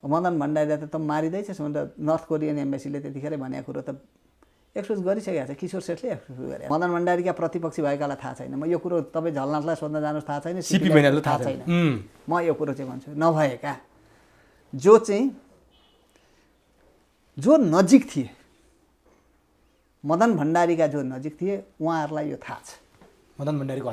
मदन भण्डारीलाई त मारिँदैछस् भनेर north Korean एम्बेसीले त्यतिखेरै भनेको कुरो त एक्सपोज गरिसकेको छ। किशोर सेठले एक्सपोज गरे। मदन भण्डारीका प्रतिपक्षी भएकालाई थाहा छैन। म यो कुरो तपाईँ झलनाथलाई सोध्न जानुहोस्, थाहा छैन, सिपी मैनाललाई थाहा छैन। म यो कुरो चाहिँ भन्छु, नभएका जो नजिक थिए, मदन भण्डारीका जो नजिक थिए, उहाँहरूलाई यो थाहा छ। मदन भण्डारीको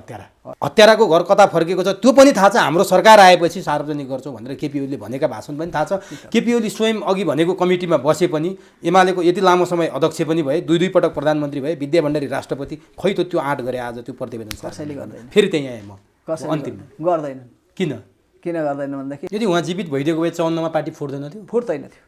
हत्याराको घर कता फर्केको छ त्यो पनि थाहा छ। हाम्रो सरकार आएपछि सार्वजनिक गर्छौँ भनेर केपी ओलीले भनेका भाषण पनि थाहा छ। केपी ओली स्वयं अघि भनेको कमिटीमा बसे पनि, एमालेको यति लामो समय अध्यक्ष पनि भए, दुई पटक प्रधानमन्त्री भए, विद्या भण्डारी राष्ट्रपति, खै त त्यो आँट गरे आज त्यो प्रतिवेदन कसैले गर्दैन। फेरि त्यही आएँ म अन्तिममा गर्दैनन्। किन गर्दैन भन्दाखेरि यदि उहाँ जीवित भइदिएको भए 54 मा पार्टी फुट्दैन थियो।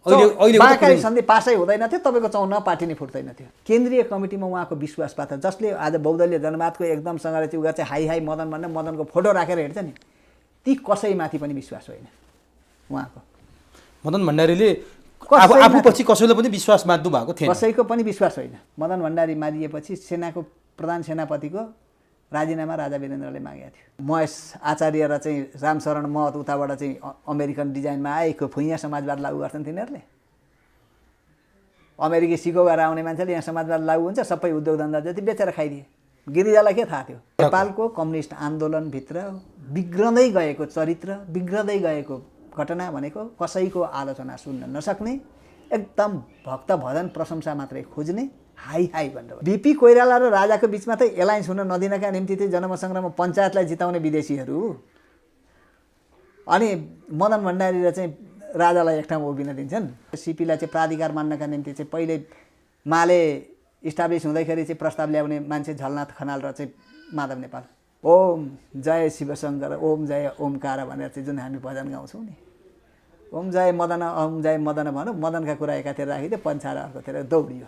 अहिले बाँकारी सन्धि पासै हुँदैन थियो, तपाईँको 54 पार्टी नै फुट्दैन थियो। केन्द्रीय कमिटीमा उहाँको विश्वास पात्र, जसले आज बहुदलीय जनवादको एकदमसँगले चाहिँ उगा चाहिँ हाई हाई मदन भन्ने मदनको फोटो राखेर हिँड्छ नि, ती कसैमाथि पनि विश्वास होइन उहाँको। मदन भण्डारीले आफू पछि कसैले पनि विश्वास मान्नु भएको थिएन, कसैको पनि विश्वास होइन। मदन भण्डारी मारिएपछि सेनाको प्रधान सेनापतिको राजीनामा राजा वीरेन्द्रले मागेको थियो। महेश आचार्य र चाहिँ रामशरण महत उताबाट चाहिँ अमेरिकन डिजाइनमा आएको भुइँया समाजवाद लागू गर्छन् तिनीहरूले। अमेरिकी सिको गरेर आउने मान्छेले यहाँ समाजवाद लागू हुन्छ, सबै उद्योग धन्दा जति बेचेर खाइदिए। गिरिजालाई के थाहा थियो? नेपालको कम्युनिस्ट आन्दोलनभित्र बिग्रँदै गएको चरित्र, बिग्रँदै गएको घटना भनेको कसैको आलोचना सुन्न नसक्ने, एकदम भक्त भजन प्रशंसा मात्रै खोज्ने, हाई हाई भनेर। बिपी कोइराला र राजाको बिचमा त एलायन्स हुन नदिनका निम्ति चाहिँ जनमतसङ्ग्राममा पञ्चायतलाई जिताउने विदेशीहरू, अनि मदन भण्डारी र चाहिँ राजालाई एक ठाउँ उभिन दिन्छन्। सिपीलाई चाहिँ प्राधिकार मान्नका निम्ति चाहिँ पहिले माले इस्टाब्लिस हुँदैखेरि चाहिँ प्रस्ताव ल्याउने मान्छे झलनाथ खनाल र चाहिँ माधव नेपाल। ओम जय शिवशङ्कर, ओम जय ओमकार भनेर चाहिँ जुन हामी भजन गाउँछौँ नि, ओम जय मदन, ओम जय मदन भनौँ, मदनका कुरा एकातिर राखिदियो, पञ्चार अर्कोतिर दौडियो।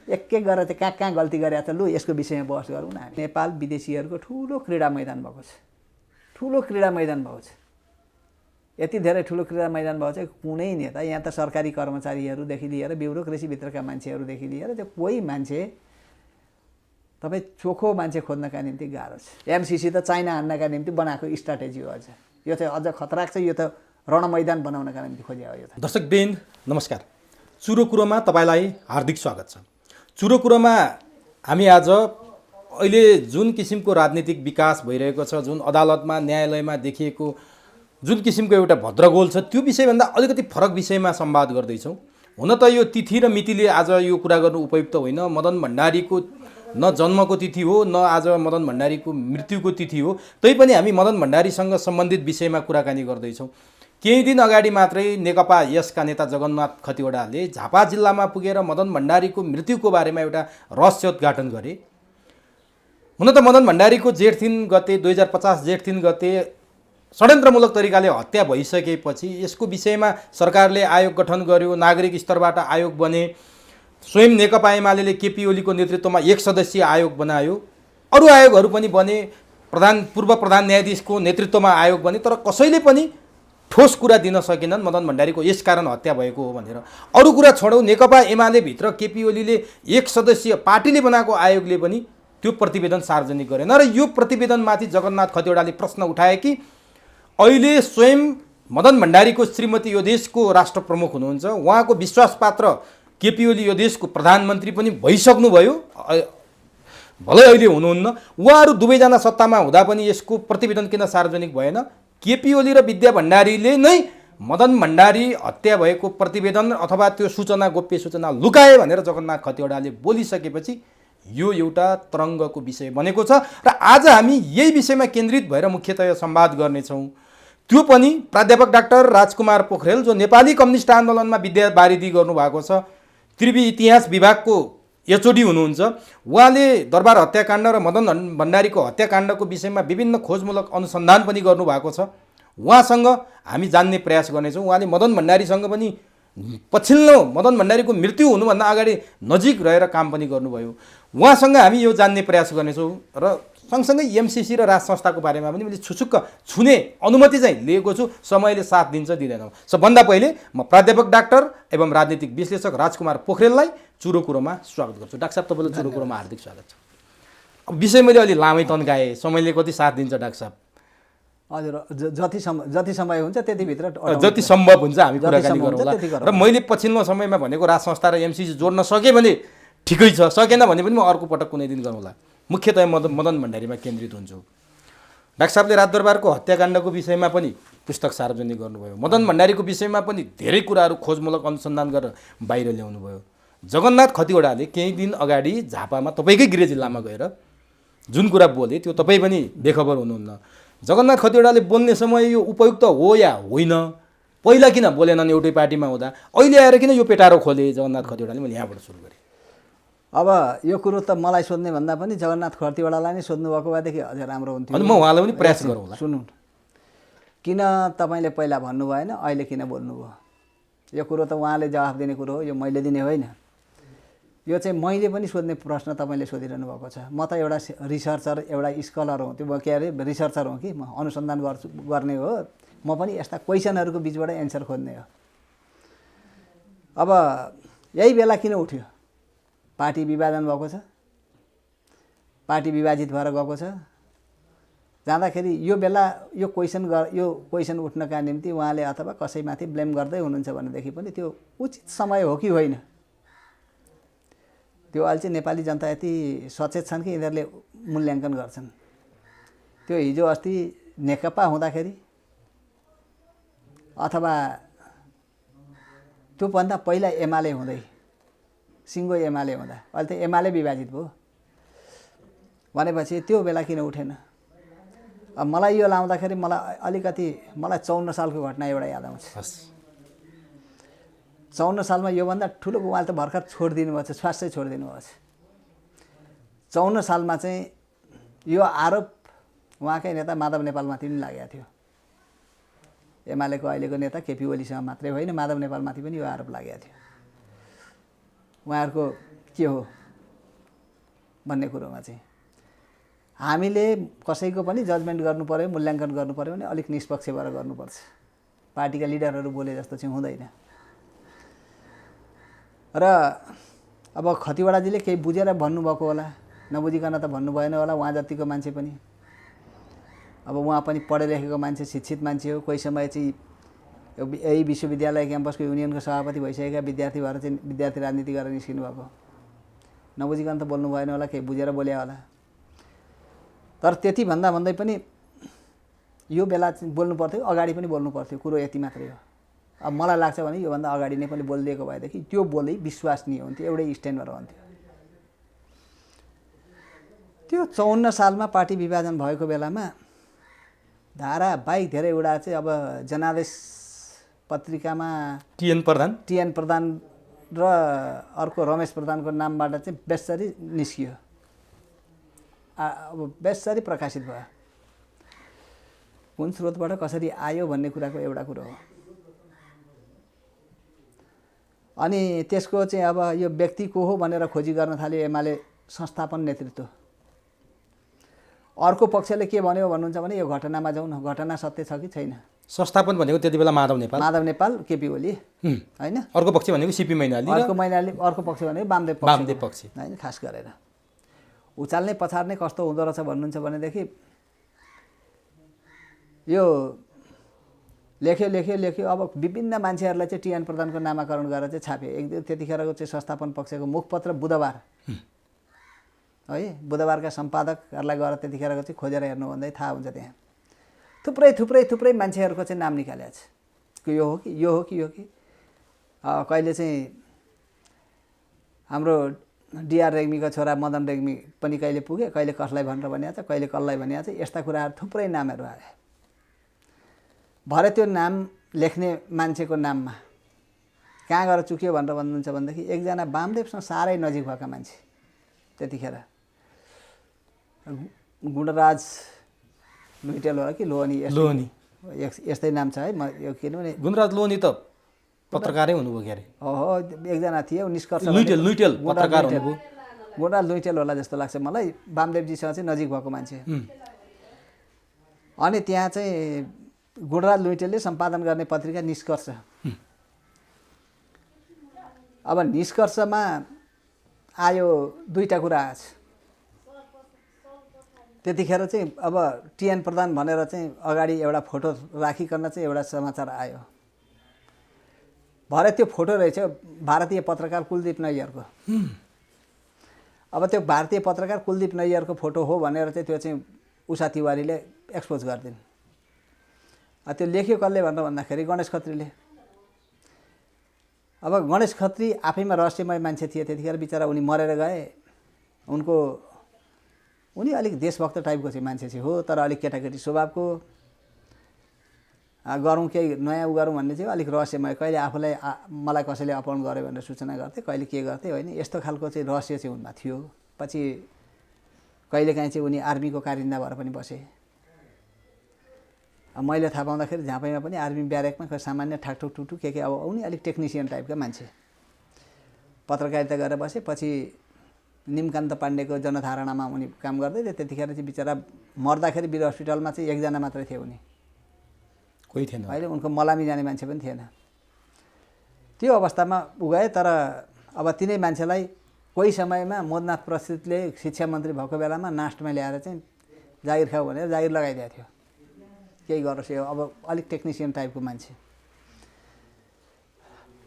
एक एक गरेर चाहिँ कहाँ गल्ती गरे त लु यसको विषयमा बहस गरौँ न। नेपाल विदेशीहरूको ठुलो क्रीडा मैदान भएको छ, ठुलो क्रीडा मैदान भएको छ। यति धेरै ठुलो क्रीडा मैदान भएको छ, कुनै नेता यहाँ त सरकारी कर्मचारीहरूदेखि लिएर ब्युरोक्रेसीभित्रका मान्छेहरूदेखि लिएर चाहिँ कोही मान्छे तपाईँ चोखो मान्छे खोज्नका निम्ति गाह्रो छ। एमसिसी त चाइना हान्नका निम्ति बनाएको स्ट्राटेजी हो। अझ यो चाहिँ अझ खतराक छ। यो त रण मैदान बनाउनका निम्ति खोजियो यो। दर्शकवृन्द नमस्कार, चुरो कुरोमा तपाईँलाई हार्दिक स्वागत छ। चुरो कुरोमा हामी आज अहिले जुन किसिमको राजनीतिक विकास भइरहेको छ, जुन अदालतमा न्यायालयमा देखिएको जुन किसिमको एउटा भद्रगोल छ, त्यो विषयभन्दा अलिकति फरक विषयमा संवाद गर्दैछौँ। हुन त यो तिथि र मितिले आज यो कुरा गर्नु उपयुक्त होइन। मदन भण्डारीको न जन्मको तिथि हो, न आज मदन भण्डारीको मृत्युको तिथि हो, तैपनि हामी मदन भण्डारीसँग सम्बन्धित विषयमा कुराकानी गर्दैछौँ। केही दिन अगाडि मात्रै नेकपा यसका नेता जगन्नाथ खतिवडाले झापा जिल्लामा पुगेर मदन भण्डारीको मृत्युको बारेमा एउटा रहस्योद्घाटन गरे। हुन त मदन भण्डारीको जेठ 3 गते 2050 जेठ 3 गते षड्यन्त्रमूलक तरिकाले हत्या भइसकेपछि यसको विषयमा सरकारले आयोग गठन गर्यो, नागरिक स्तरबाट आयोग बने। स्वयं नेकपा एमाले केपी ओलीको नेतृत्वमा 1 सदस्यीय आयोग बनायो, अरू आयोगहरू पनि बने, पूर्व प्रधान न्यायाधीशको नेतृत्वमा आयोग बने, तर कसैले पनि ठोस कुरा दिन सकेनन् मदन भण्डारीको यस कारण हत्या भएको हो भनेर। अरू कुरा छोडौँ, नेकपा एमाले भित्र केपी ओलीले 1 सदस्यीय पार्टीले बनाएको आयोगले पनि त्यो प्रतिवेदन सार्वजनिक गरेन। र यो प्रतिवेदनमाथि जगन्नाथ खतिवडाले प्रश्न उठाए कि अहिले स्वयं मदन भण्डारीको श्रीमती यो देशको राष्ट्र प्रमुख हुनुहुन्छ, उहाँको विश्वासपात्र केपी ओली यो देशको प्रधानमन्त्री पनि भइसक्नुभयो, भलै अहिले हुनुहुन्न, उहाँहरू दुवैजना सत्तामा हुँदा पनि यसको प्रतिवेदन किन सार्वजनिक भएन? केपी ओली र विद्या भण्डारीले नै मदन भण्डारी हत्या भएको प्रतिवेदन अथवा त्यो सूचना, गोप्य सूचना लुकाए भनेर जगन्नाथ खतिवडाले बोलिसकेपछि यो एउटा तरङ्गको विषय बनेको छ। र आज हामी यही विषयमा केन्द्रित भएर मुख्यतया संवाद गर्नेछौँ। त्यो पनि प्राध्यापक डाक्टर राजकुमार पोखरेल, जो नेपाली कम्युनिस्ट आन्दोलनमा विद्या वारिदी गर्नुभएको छ, त्रिवी इतिहास विभागको एचओडी हुनुहुन्छ। उहाँले दरबार हत्याकाण्ड र मदन भण्डारीको हत्याकाण्डको विषयमा विभिन्न खोजमूलक अनुसन्धान पनि गर्नुभएको छ। उहाँसँग हामी जान्ने प्रयास गर्नेछौँ। उहाँले मदन भण्डारीसँग पनि पछिल्लो मदन भण्डारीको मृत्यु हुनुभन्दा अगाडि नजिक रहेर काम पनि गर्नुभयो। उहाँसँग हामी यो जान्ने प्रयास गर्नेछौँ र सँगसँगै एमसिसी र राज संस्थाको बारेमा पनि मैले छुचुक्क छुने अनुमति चाहिँ लिएको छु। समयले साथ दिन्छ दिँदैन। सबभन्दा पहिले म प्राध्यापक डाक्टर एवं राजनीतिक विश्लेषक राजकुमार पोखरेललाई चुरो कुरोमा स्वागत गर्छु। डाक्टर साहब, तपाईँलाई चुरो कुरोमा हार्दिक स्वागत छ। अब विषय मैले अलि लामै तन्काएँ, समयले कति साथ दिन्छ डाक्टर साहब? हजुर जति समय हुन्छ त्यतिभित्र जति सम्भव हुन्छ हामी कुराकानी सम्भव हुन्छ गरौँला। त्यति गरौँ। र मैले पछिल्लो समयमा भनेको राज संस्था र एमसिसी जोड्न सकेँ भने ठिकै छ, सकेन भने पनि म अर्को पटक कुनै दिन गरौँला। मुख्यतया मदन भण्डारीमा केन्द्रित हुन्छु। डाक्टर साहबले राजदरबारको हत्याकाण्डको विषयमा पनि पुस्तक सार्वजनिक गर्नुभयो। मदन भण्डारीको विषयमा पनि धेरै कुराहरू खोजमूलक अनुसन्धान गरेर बाहिर ल्याउनुभयो। जगन्नाथ खतिवडाले केही दिन अगाडि झापामा तपाईँकै गृह जिल्लामा गएर जुन कुरा बोले त्यो तपाईँ पनि बेखबर हुनुहुन्न। जगन्नाथ खतिवडाले बोल्ने समय यो उपयुक्त हो या होइन, पहिला किन बोलेनन् एउटै पार्टीमा हुँदा, अहिले आएर किन यो पेटारो खोले जगन्नाथ खतिवडाले? मैले यहाँबाट सुरु गरेँ। अब यो कुरो त मलाई सोध्ने भन्दा पनि जगन्नाथ खतिवडालाई नै सोध्नु भएको भएदेखि अझ राम्रो हुन्थ्यो। अनि म उहाँलाई पनि प्रयास गरौँला। सुन्नु, किन तपाईँले पहिला भन्नु भएन, अहिले किन बोल्नुभयो? यो कुरो त उहाँले जवाफ दिने कुरो हो, यो मैले दिने होइन। यो चाहिँ मैले पनि सोध्ने प्रश्न तपाईँले सोधिरहनु भएको छ। म त एउटा रिसर्चर, एउटा स्कलर हुँ, त्यो के अरे रिसर्चर हुँ कि म अनुसन्धान गर्ने हो। म पनि यस्ता क्वेसनहरूको बिचबाट एन्सर खोज्ने हो। अब यही बेला किन उठ्यो? पार्टी विभाजन भएको छ, पार्टी विभाजित भएर गएको छ। जाँदाखेरि यो बेला यो क्वेसन उठ्नका निम्ति उहाँले अथवा कसैमाथि ब्लेम गर्दै हुनुहुन्छ भनेदेखि पनि त्यो उचित समय हो कि होइन? त्यो अहिले चाहिँ नेपाली जनता यति सचेत छन् कि यिनीहरूले मूल्याङ्कन गर्छन्। त्यो हिजो अस्ति नेकपा हुँदाखेरि अथवा त्योभन्दा पहिला एमाले हुँदै, सिङ्गो एमाले हुँदा, अहिले त एमाले विभाजित भयो भनेपछि त्यो बेला किन उठेन? अब मलाई यो लाउँदाखेरि मलाई 54 सालको घटना एउटा याद आउँछ। 54 सालमा योभन्दा ठुलो उहाँले त भर्खर छोडिदिनु भएको छ, स्वास्थ्य छोडिदिनु भएको छ। 54 सालमा चाहिँ यो आरोप उहाँकै नेता माधव नेपालमाथि पनि लागेको थियो। एमालेको अहिलेको नेता केपी ओलीसँग मात्रै होइन, माधव नेपालमाथि पनि यो आरोप लागेको थियो। उहाँहरूको के हो भन्ने कुरोमा चाहिँ हामीले कसैको पनि जजमेन्ट गर्नु पर्यो, मूल्याङ्कन गर्नु पर्यो भने अलिक निष्पक्ष भएर गर्नुपर्छ। पार्टीका लिडरहरू बोले जस्तो चाहिँ हुँदैन। र अब खतिवडाजीले केही बुझेर भन्नुभएको होला, नबुझिकन त भन्नु भएन होला। उहाँ जतिको मान्छे पनि, अब उहाँ पनि पढे लेखेको मान्छे, शिक्षित मान्छे हो। कोही समय चाहिँ यही विश्वविद्यालय क्याम्पसको युनियनको सभापति भइसकेका विद्यार्थी भएर चाहिँ विद्यार्थी राजनीति गरेर निस्किनु भएको। नबुझिकन त बोल्नु भएन होला, केही बुझेर बोले होला। तर त्यति भन्दै पनि यो बेला चाहिँ बोल्नु पर्थ्यो, अगाडि पनि बोल्नु पर्थ्यो। कुरो यति मात्रै हो। अब मलाई लाग्छ भने योभन्दा अगाडि नै पनि बोलिदिएको भएदेखि त्यो बोलै विश्वसनीय हुन्थ्यो, एउटै स्ट्यान्डबाट हुन्थ्यो। त्यो 54 सालमा पार्टी विभाजन भएको बेलामा धारावाहिक धेरैवटा चाहिँ अब जनादेश पत्रिकामा टिएन प्रधान र अर्को रमेश प्रधानको नामबाट चाहिँ बेसरी निस्कियो। अब बेसरी प्रकाशित भयो। कुन स्रोतबाट कसरी आयो भन्ने कुराको एउटा कुरो हो। अनि त्यसको चाहिँ अब यो व्यक्ति को हो भनेर खोजी गर्न थाल्यो एमाले संस्थापन नेतृत्व। अर्को पक्षले के भन्यो भन्नुहुन्छ भने यो घटनामा जाउँ न, घटना सत्य छ कि छैन। संस्थापन भनेको त्यति बेला माधव नेपाल, केपी ओली होइन। अर्को पक्ष भनेको सिपी मैनाली, अर्को पक्ष भनेको वामदेव पक्ष होइन। खास गरेर उचाल्ने पछाड्ने कस्तो हुँदो रहेछ भन्नुहुन्छ भनेदेखि यो लेख्यो। अब विभिन्न मान्छेहरूलाई चाहिँ टिएन प्रधानको नामाकरण गरेर चाहिँ छाप्यो। त्यतिखेरको चाहिँ संस्थापन पक्षको मुखपत्र बुधबार है, बुधबारका सम्पादकहरूलाई गएर त्यतिखेरको चाहिँ खोजेर हेर्नु भन्दै थाहा हुन्छ। त्यहाँ थुप्रै मान्छेहरूको चाहिँ नाम निकालेको छ। यो हो कि कहिले चाहिँ हाम्रो डिआर रेग्मीको छोरा मदन रेग्मी पनि कहिले पुगे, कहिले कसलाई भनेर भनिएको छ, कहिले कसलाई भनिएको छ। यस्ता कुराहरू थुप्रै नामहरू आए। भरे त्यो नाम लेख्ने मान्छेको नाममा कहाँ गएर चुक्यो भनेर भन्नुहुन्छ भनेदेखि एकजना वामदेवसँग साह्रै नजिक भएका मान्छे त्यतिखेर गुणराज लुइटेल होला कि लोहनी यस्तै नाम छ है। म यो किनभने गुणराज लोहनी त पत्रकारै हुनुभयो क्यारे। एकजना थिए निष्कर्ष लुइटेल पत्रकार हुनुभयो। गुणराज लुइटेल होला जस्तो लाग्छ मलाई, वामदेवजीसँग चाहिँ नजिक भएको मान्छे। अनि त्यहाँ चाहिँ गुणराज लुइटेलले सम्पादन गर्ने पत्रिका निष्कर्ष। अब निष्कर्षमा आयो दुईटा कुरा आएछ। त्यतिखेर चाहिँ अब टिएन प्रधान भनेर चाहिँ अगाडि एउटा फोटो राखिकन चाहिँ एउटा समाचार आयो। भरे त्यो फोटो रहेछ भारतीय पत्रकार कुलदीप नैयरको। अब त्यो भारतीय पत्रकार कुलदीप नैयरको फोटो हो भनेर चाहिँ त्यो चाहिँ उषा तिवारीले एक्सपोज गरिदिन्। त्यो लेख्यो कसले भनेर भन्दाखेरि गणेश खत्रीले। अब गणेश खत्री आफैमा रहस्यमय मान्छे थिए त्यतिखेर, बिचरा उनी मरेर गए। उनी अलिक देशभक्त टाइपको चाहिँ मान्छे चाहिँ हो, तर अलिक केटाकेटी स्वभावको। गरौँ केही नयाँ गरौँ भन्ने चाहिँ अलिक रहस्यमय। कहिले आफूलाई मलाई कसैले अपहरण गर्यो भनेर सूचना गर्थे, कहिले के गर्थे होइन, यस्तो खालको चाहिँ रहस्य चाहिँ उनमा थियो। पछि कहिलेकाहीँ चाहिँ उनी आर्मीको कारिन्दा भएर पनि बसे। मैले थाहा पाउँदाखेरि झाँपैमा पनि आर्मी ब्यारेकमा सामान्य ठाकठुक टुटु के अब उनी अलिक टेक्निसियन टाइपका मान्छे। पत्रकारिता गरेर बसे। पछि निमकान्त पाण्डेको जनधारणामा उनी काम गर्दै थिए। त्यतिखेर चाहिँ बिचरा मर्दाखेरि वीर हस्पिटलमा चाहिँ एकजना मात्रै थियो, उनी कोही थिएन। अहिले उनको मलामी जाने मान्छे पनि थिएन। त्यो अवस्थामा गए। तर अब तिनै मान्छेलाई कोही समयमा मोदनाथ प्रसिद्धले शिक्षा मन्त्री भएको बेलामा नास्टमा ल्याएर चाहिँ जागिर खाऊ भनेर जागिर लगाइदिएको थियो। केही गरोस् यो अब अलिक टेक्निसियन टाइपको मान्छे।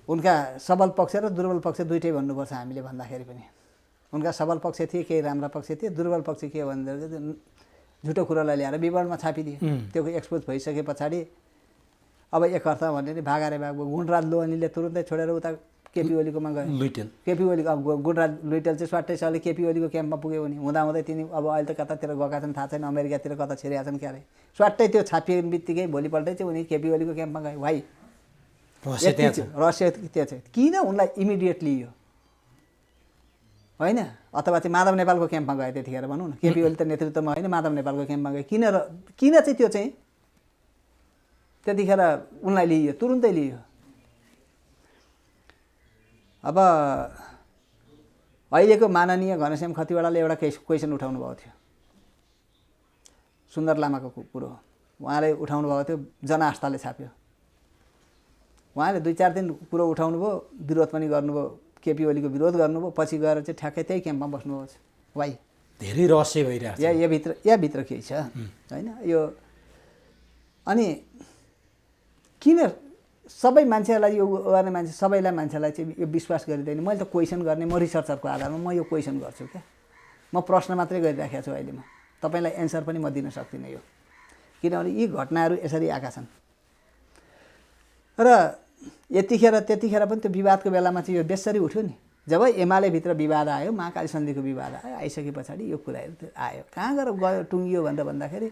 उनका सबल पक्ष र दुर्बल पक्ष दुइटै भन्नुपर्छ हामीले भन्दाखेरि पनि। उनका सबल पक्ष थिए, केही राम्रा पक्ष थिए। दुर्बल पक्ष के भन्दाखेरि झुटो कुरालाई ल्याएर विवरणमा छापिदिए। त्यो एक्सपोज भइसके पछाडि अब एक अर्थ भने नि भागारे भाग गुणराज लोहनीले तुरुन्तै छोडेर उता केपी ओलीकोमा गए। केपी ओली गुणराज लुइटेल चाहिँ स्वाट्टै सालले केपी ओलीको क्याम्पमा पुग्यो भने हुँदाहुँदै तिनी अब अहिले त कतातिर गएका छन् थाहा छैन, अमेरिकातिर कता छिरेका छन् क्यारे। स्वाट्टै त्यो छापिए बित्तिकै भोलिपल्टै चाहिँ उनी केपी ओलीको क्याम्पमा गए। भाइ रहस्य त्यो चाहिँ किन उनलाई इमिडिएट लियो होइन, अथवा चाहिँ माधव नेपालको क्याम्पमा गए त्यतिखेर भनौँ न। केपी ओली त नेतृत्वमा होइन, माधव नेपालको क्याम्पमा गए। किन चाहिँ त्यो चाहिँ त्यतिखेर उनलाई लिइयो, तुरुन्तै लिइयो। अब अहिलेको माननीय घनश्याम खतिवडाले एउटा क्वेसन उठाउनु भएको थियो, सुन्दर लामाको कुरो उहाँले उठाउनु भएको थियो, जनआस्थाले छाप्यो। उहाँले 2-4 दिन कुरो उठाउनु भयो, विरोध पनि गर्नुभयो, केपी ओलीको विरोध गर्नुभयो। पछि गएर चाहिँ ठ्याक्कै त्यही क्याम्पमा बस्नुभयो। भाइ धेरै रहस्य भइरहेको छ। यहाँ भित्र केही छ होइन यो। अनि किन सबै मान्छेहरूलाई यो गर्ने मान्छे सबैलाई मान्छेलाई चाहिँ यो विश्वास गरिँदैन। मैले त क्वेसन गर्ने, म रिसर्चरको आधारमा म यो क्वेसन गर्छु क्या। म प्रश्न मात्रै गरिराखेको छु अहिले। म तपाईँलाई एन्सर पनि म दिन सक्दिनँ यो, किनभने यी घटनाहरू यसरी आएका छन्। र त्यतिखेर पनि त्यो विवादको बेलामा चाहिँ यो बेसरी उठ्यो नि। जब एमाले भित्र विवाद आयो, महाकाली सन्धिको विवाद आयो, आइसके पछाडि यो कुराहरू आयो। कहाँ गएर गयो टुङ्गियो भनेर भन्दाखेरि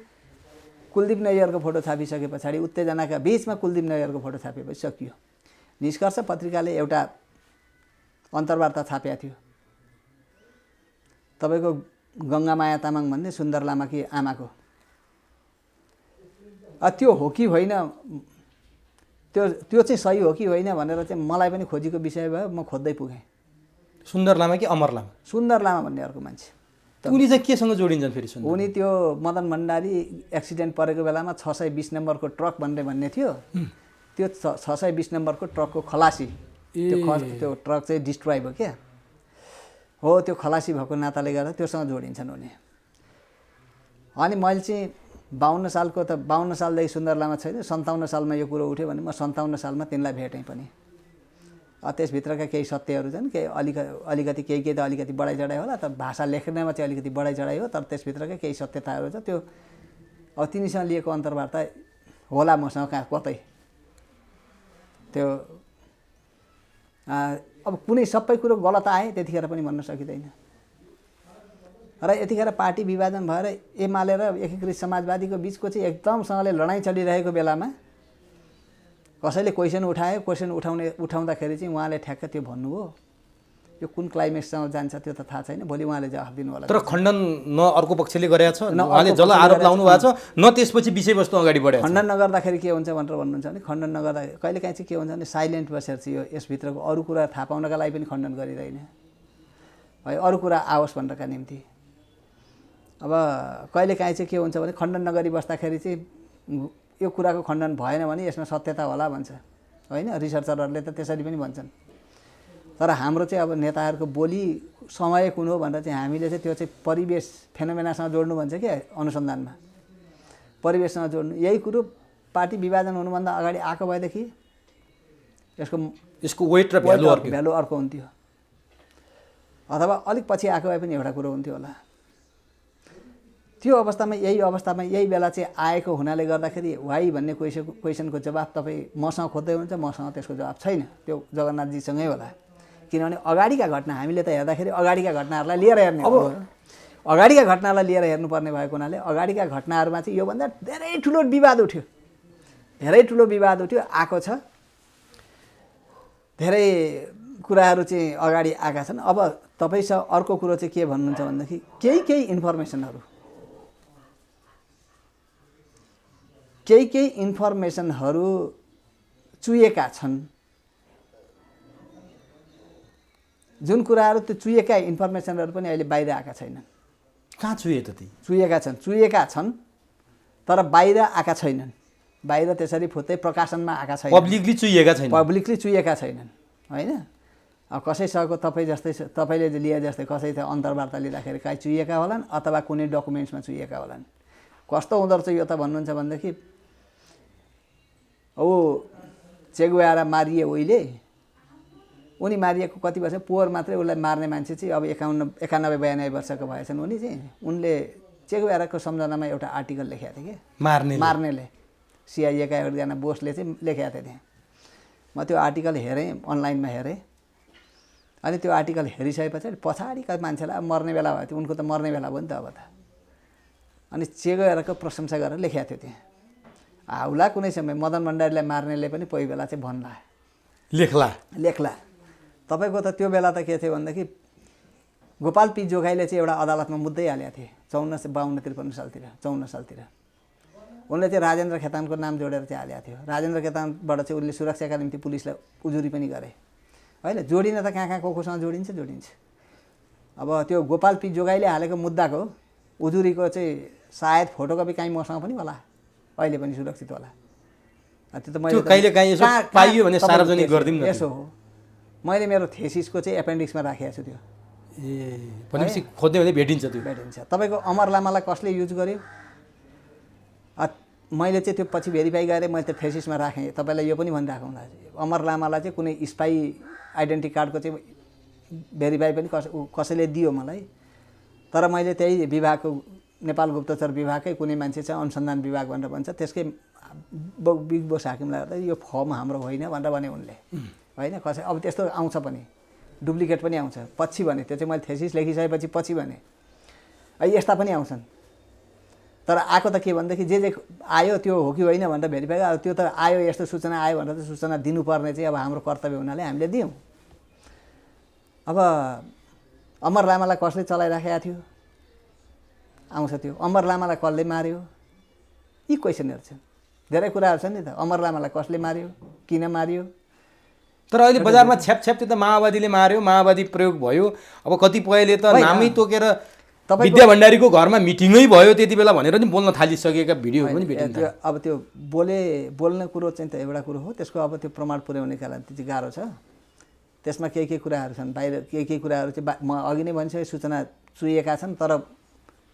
कुलदीप नैयरको फोटो छापिसके पछाडि उत्तेजनाका बिचमा कुलदीप नैयरको फोटो छापेपछि सकियो। निष्कर्ष पत्रिकाले एउटा अन्तर्वार्ता छापेको थियो। तपाईँको गङ्गामाया तामाङ भन्ने सुन्दर लामाकी आमाको त्यो हो कि होइन, त्यो चाहिँ सही हो कि होइन भनेर चाहिँ मलाई पनि खोजीको विषय भयो। म खोज्दै पुगेँ। सुन्दर लामा कि अमर लामा? सुन्दर लामा भन्ने अर्को मान्छे। उनी चाहिँ केसँग जोडिन्छन् फेरि? उनी त्यो मदन भण्डारी एक्सिडेन्ट परेको बेलामा 620 नम्बरको ट्रक भन्ने थियो। त्यो 620 नम्बरको ट्रकको खलासी, त्यो ट्रक चाहिँ डिस्ट्रोय भयो क्या हो। त्यो खलासी भएको नाताले गर्दा त्योसँग जोडिन्छन् उनी। अनि मैले चाहिँ 52 सालको त 52 सालदेखि सुन्दर लामा छैन, 57 सालमा यो कुरो उठ्यो भने म 57 सालमा तिनलाई भेटेँ पनि। त्यसभित्रका केही सत्यहरू छन्, केही अलिकति केही त अलिकति बढाइ चढाइ होला, तर भाषा लेख्नेमा चाहिँ अलिकति बढाइ चढाइ हो। तर त्यसभित्रका केही सत्यताहरू छ। त्यो अब तिनीसँग लिएको अन्तर्वार्ता होला मसँग कतै। त्यो अब कुनै सबै कुरो गलत आए त्यतिखेर पनि भन्न सकिँदैन। र यतिखेर पार्टी विभाजन भएर एमाले र एकीकृत समाजवादीको बिचको चाहिँ एकदमसँगले लडाइँ चलिरहेको बेलामा कसैले क्वेसन उठायो। क्वेसन उठाउँदाखेरि चाहिँ उहाँले ठ्याक्क त्यो भन्नुभयो। यो कुन क्लाइमेक्ससँग जान्छ त्यो त थाहा छैन, भोलि उहाँले जवाफ दिनु होला। तर खण्डन न अर्को पक्षले गरेको छ, उहाँले जल आरोप लाउनु भएको छ, न त्यसपछि विषयवस्तु अगाडि बढेको छ। खण्डन नगर्दाखेरि के हुन्छ भनेर भन्नुहुन्छ भने, खण्डन नगर्दाखेरि कहिलेकाहीँ चाहिँ के हुन्छ भने साइलेन्ट बसेर चाहिँ यो यसभित्रको अरू कुरा थाहा पाउनका लागि पनि खण्डन गरिँदैन है, अरू कुरा आओस् भनेरका निम्ति। अब कहिलेकाहीँ चाहिँ के हुन्छ भने खण्डन नगरी बस्दाखेरि चाहिँ यो कुराको खण्डन भएन भने यसमा सत्यता होला भन्छ होइन। रिसर्चरहरूले त त्यसरी पनि भन्छन्। तर हाम्रो चाहिँ अब नेताहरूको बोली समय कुन हो भनेर चाहिँ हामीले चाहिँ त्यो चाहिँ परिवेश फेनोमेनासँग जोड्नु भन्छ क्या अनुसन्धानमा, परिवेशसँग जोड्नु। यही कुरो पार्टी विभाजन हुनुभन्दा अगाडि आएको भएदेखि यसको वेट र भ्यालु अर्को हुन्थ्यो, अथवा अलिक पछि आएको भए पनि एउटा कुरो हुन्थ्यो होला। त्यो अवस्थामा यही बेला चाहिँ आएको हुनाले गर्दाखेरि वाइ भन्ने क्वेसनको जवाब तपाईँ मसँग खोज्दै हुनुहुन्छ, मसँग त्यसको जवाब छैन, त्यो जगन्नाथजीसँगै होला। किनभने अगाडिका घटना हामीले त हेर्दाखेरि अगाडिका घटनाहरूलाई लिएर हेर्ने, अब अगाडिका घटनालाई लिएर हेर्नुपर्ने भएको हुनाले अगाडिका घटनाहरूमा चाहिँ योभन्दा धेरै ठुलो विवाद उठ्यो, आएको छ। धेरै कुराहरू चाहिँ अगाडि आएका छन्। अब तपाईँसँग अर्को कुरो चाहिँ के भन्नुहुन्छ भनेदेखि केही इन्फर्मेसनहरू चुइएका छन्। जुन कुराहरू त्यो चुइएका इन्फर्मेसनहरू पनि अहिले बाहिर आएका छैनन्। कहाँ चुए त ती? चुइएका छन् तर बाहिर आएका छैनन्, बाहिर त्यसरी फुत्तै प्रकाशनमा आएका छैनन्, पब्लिकली चुइएका छैनन् होइन। अब कसैसँगको तपाईँले लिए जस्तै कसैसँग अन्तर्वार्ता लिँदाखेरि काहीँ चुइएका होलान् अथवा कुनै डकुमेन्ट्समा चुइएका होलान्। कस्तो हुँदो रहेछ यो त भन्नुहुन्छ भनेदेखि अब चे गुएभरा मारिए उहिले, उनी मारिएको कति वर्ष पोहोर मात्रै, उसलाई मार्ने मान्छे चाहिँ अब 91-92 वर्षको भएछन्। उनी चाहिँ उनले चे गुएभराको सम्झनामा एउटा आर्टिकल लेखेका थिए कि मार्नेले, सिआइएका एकजना बोसले चाहिँ लेखेका थिए त्यहाँ। म त्यो आर्टिकल हेरेँ, अनलाइनमा हेरेँ। अनि त्यो आर्टिकल हेरिसके पछाडिका मान्छेलाई मर्ने बेला भयो, उनको त मर्ने बेला भयो नि त अब त। अनि चे गुएभराको प्रशंसा गरेर लेखेका थियो त्यहाँ। आउला कुनै समय मदन भण्डारीलाई मार्नेले पनि पहिलो बेला चाहिँ भन्ला, लेख्ला। तपाईँको त त्यो बेला त के थियो भनेदेखि गोपाल पी जोगाईले चाहिँ एउटा अदालतमा मुद्दै हालेका थिए 52-53 सालतिर, 54 सालतिर। उनले चाहिँ राजेन्द्र खेतानको नाम जोडेर चाहिँ हालेका थियो। राजेन्द्र खेतानबाट चाहिँ उनले सुरक्षाका निम्ति पुलिसलाई उजुरी पनि गरे होइन। जोडिन त कहाँ कोसँग जोडिन्छ। अब त्यो गोपाल पी जोगाईले हालेको मुद्दाको उजुरीको चाहिँ सायद फोटोकपी काहीँ मसँग पनि होला, अहिले पनि सुरक्षित होला। त्यो त मैले कहिलेकाहीँ यसो पाइयो भने सार्वजनिक गरिदिउँ न। यसो हो, मैले मेरो थेसिसको चाहिँ एपेन्डिक्समा राखेको छु त्यो। भनेपछि खोज्दै भने भेटिन्छ। तपाईँको अमर लामालाई कसले युज गर्यो? मैले चाहिँ त्यो पछि भेरिफाई गरेँ, मैले त्यो थेसिसमा राखेँ। तपाईँलाई यो पनि भनिरहेको होला, अमर लामालाई चाहिँ कुनै स्पाई आइडेन्टिटी कार्डको चाहिँ भेरिफाई पनि कसैले दियो मलाई। तर मैले त्यही विभागको, नेपाल गुप्तचर विभागकै कुनै मान्छे चाहिँ अनुसन्धान विभाग भनेर भन्छ, त्यसकै बिग बोस हाकिमलाई गर्दा यो फर्म हाम्रो होइन भनेर भने उनले होइन। कसै अब त्यस्तो आउँछ पनि, डुप्लिकेट पनि आउँछ पछि भने। त्यो चाहिँ मैले थेसिस लेखिसकेपछि पछि भने यस्ता पनि आउँछन्। तर आएको त के भनेदेखि जे आयो त्यो हो कि होइन भनेर भेरिफाई, अब त्यो त आयो, यस्तो सूचना आयो भनेर त सूचना दिनुपर्ने चाहिँ अब हाम्रो कर्तव्य हुनाले हामीले दियौँ। अब अमर लामालाई कसले चलाइराखेका थियो आउँछ त्यो। अमर लामालाई कसले मार्यो, यी क्वेसनहरू छन्। धेरै कुराहरू छन् नि त। अमर लामालाई कसले मार्यो, किन मार्यो। तर अहिले बजारमा छ्याप त्यो त माओवादीले मार्यो, माओवादी प्रयोग भयो। अब कतिपयले त नामै तोकेर विद्या भण्डारीको घरमा मिटिङै भयो त्यति बेला भनेर नि बोल्न थालिसकेका भिडियोहरू पनि भेटिन्छ। अब त्यो बोल्ने कुरो चाहिँ त एउटा कुरो हो, त्यसको अब त्यो प्रमाण पुर्याउनेका लागि चाहिँ गाह्रो छ। त्यसमा के कुराहरू छन् बाहिर, के कुराहरू चाहिँ म अघि नै भनिसकेँ, सूचना चुइएका छन् तर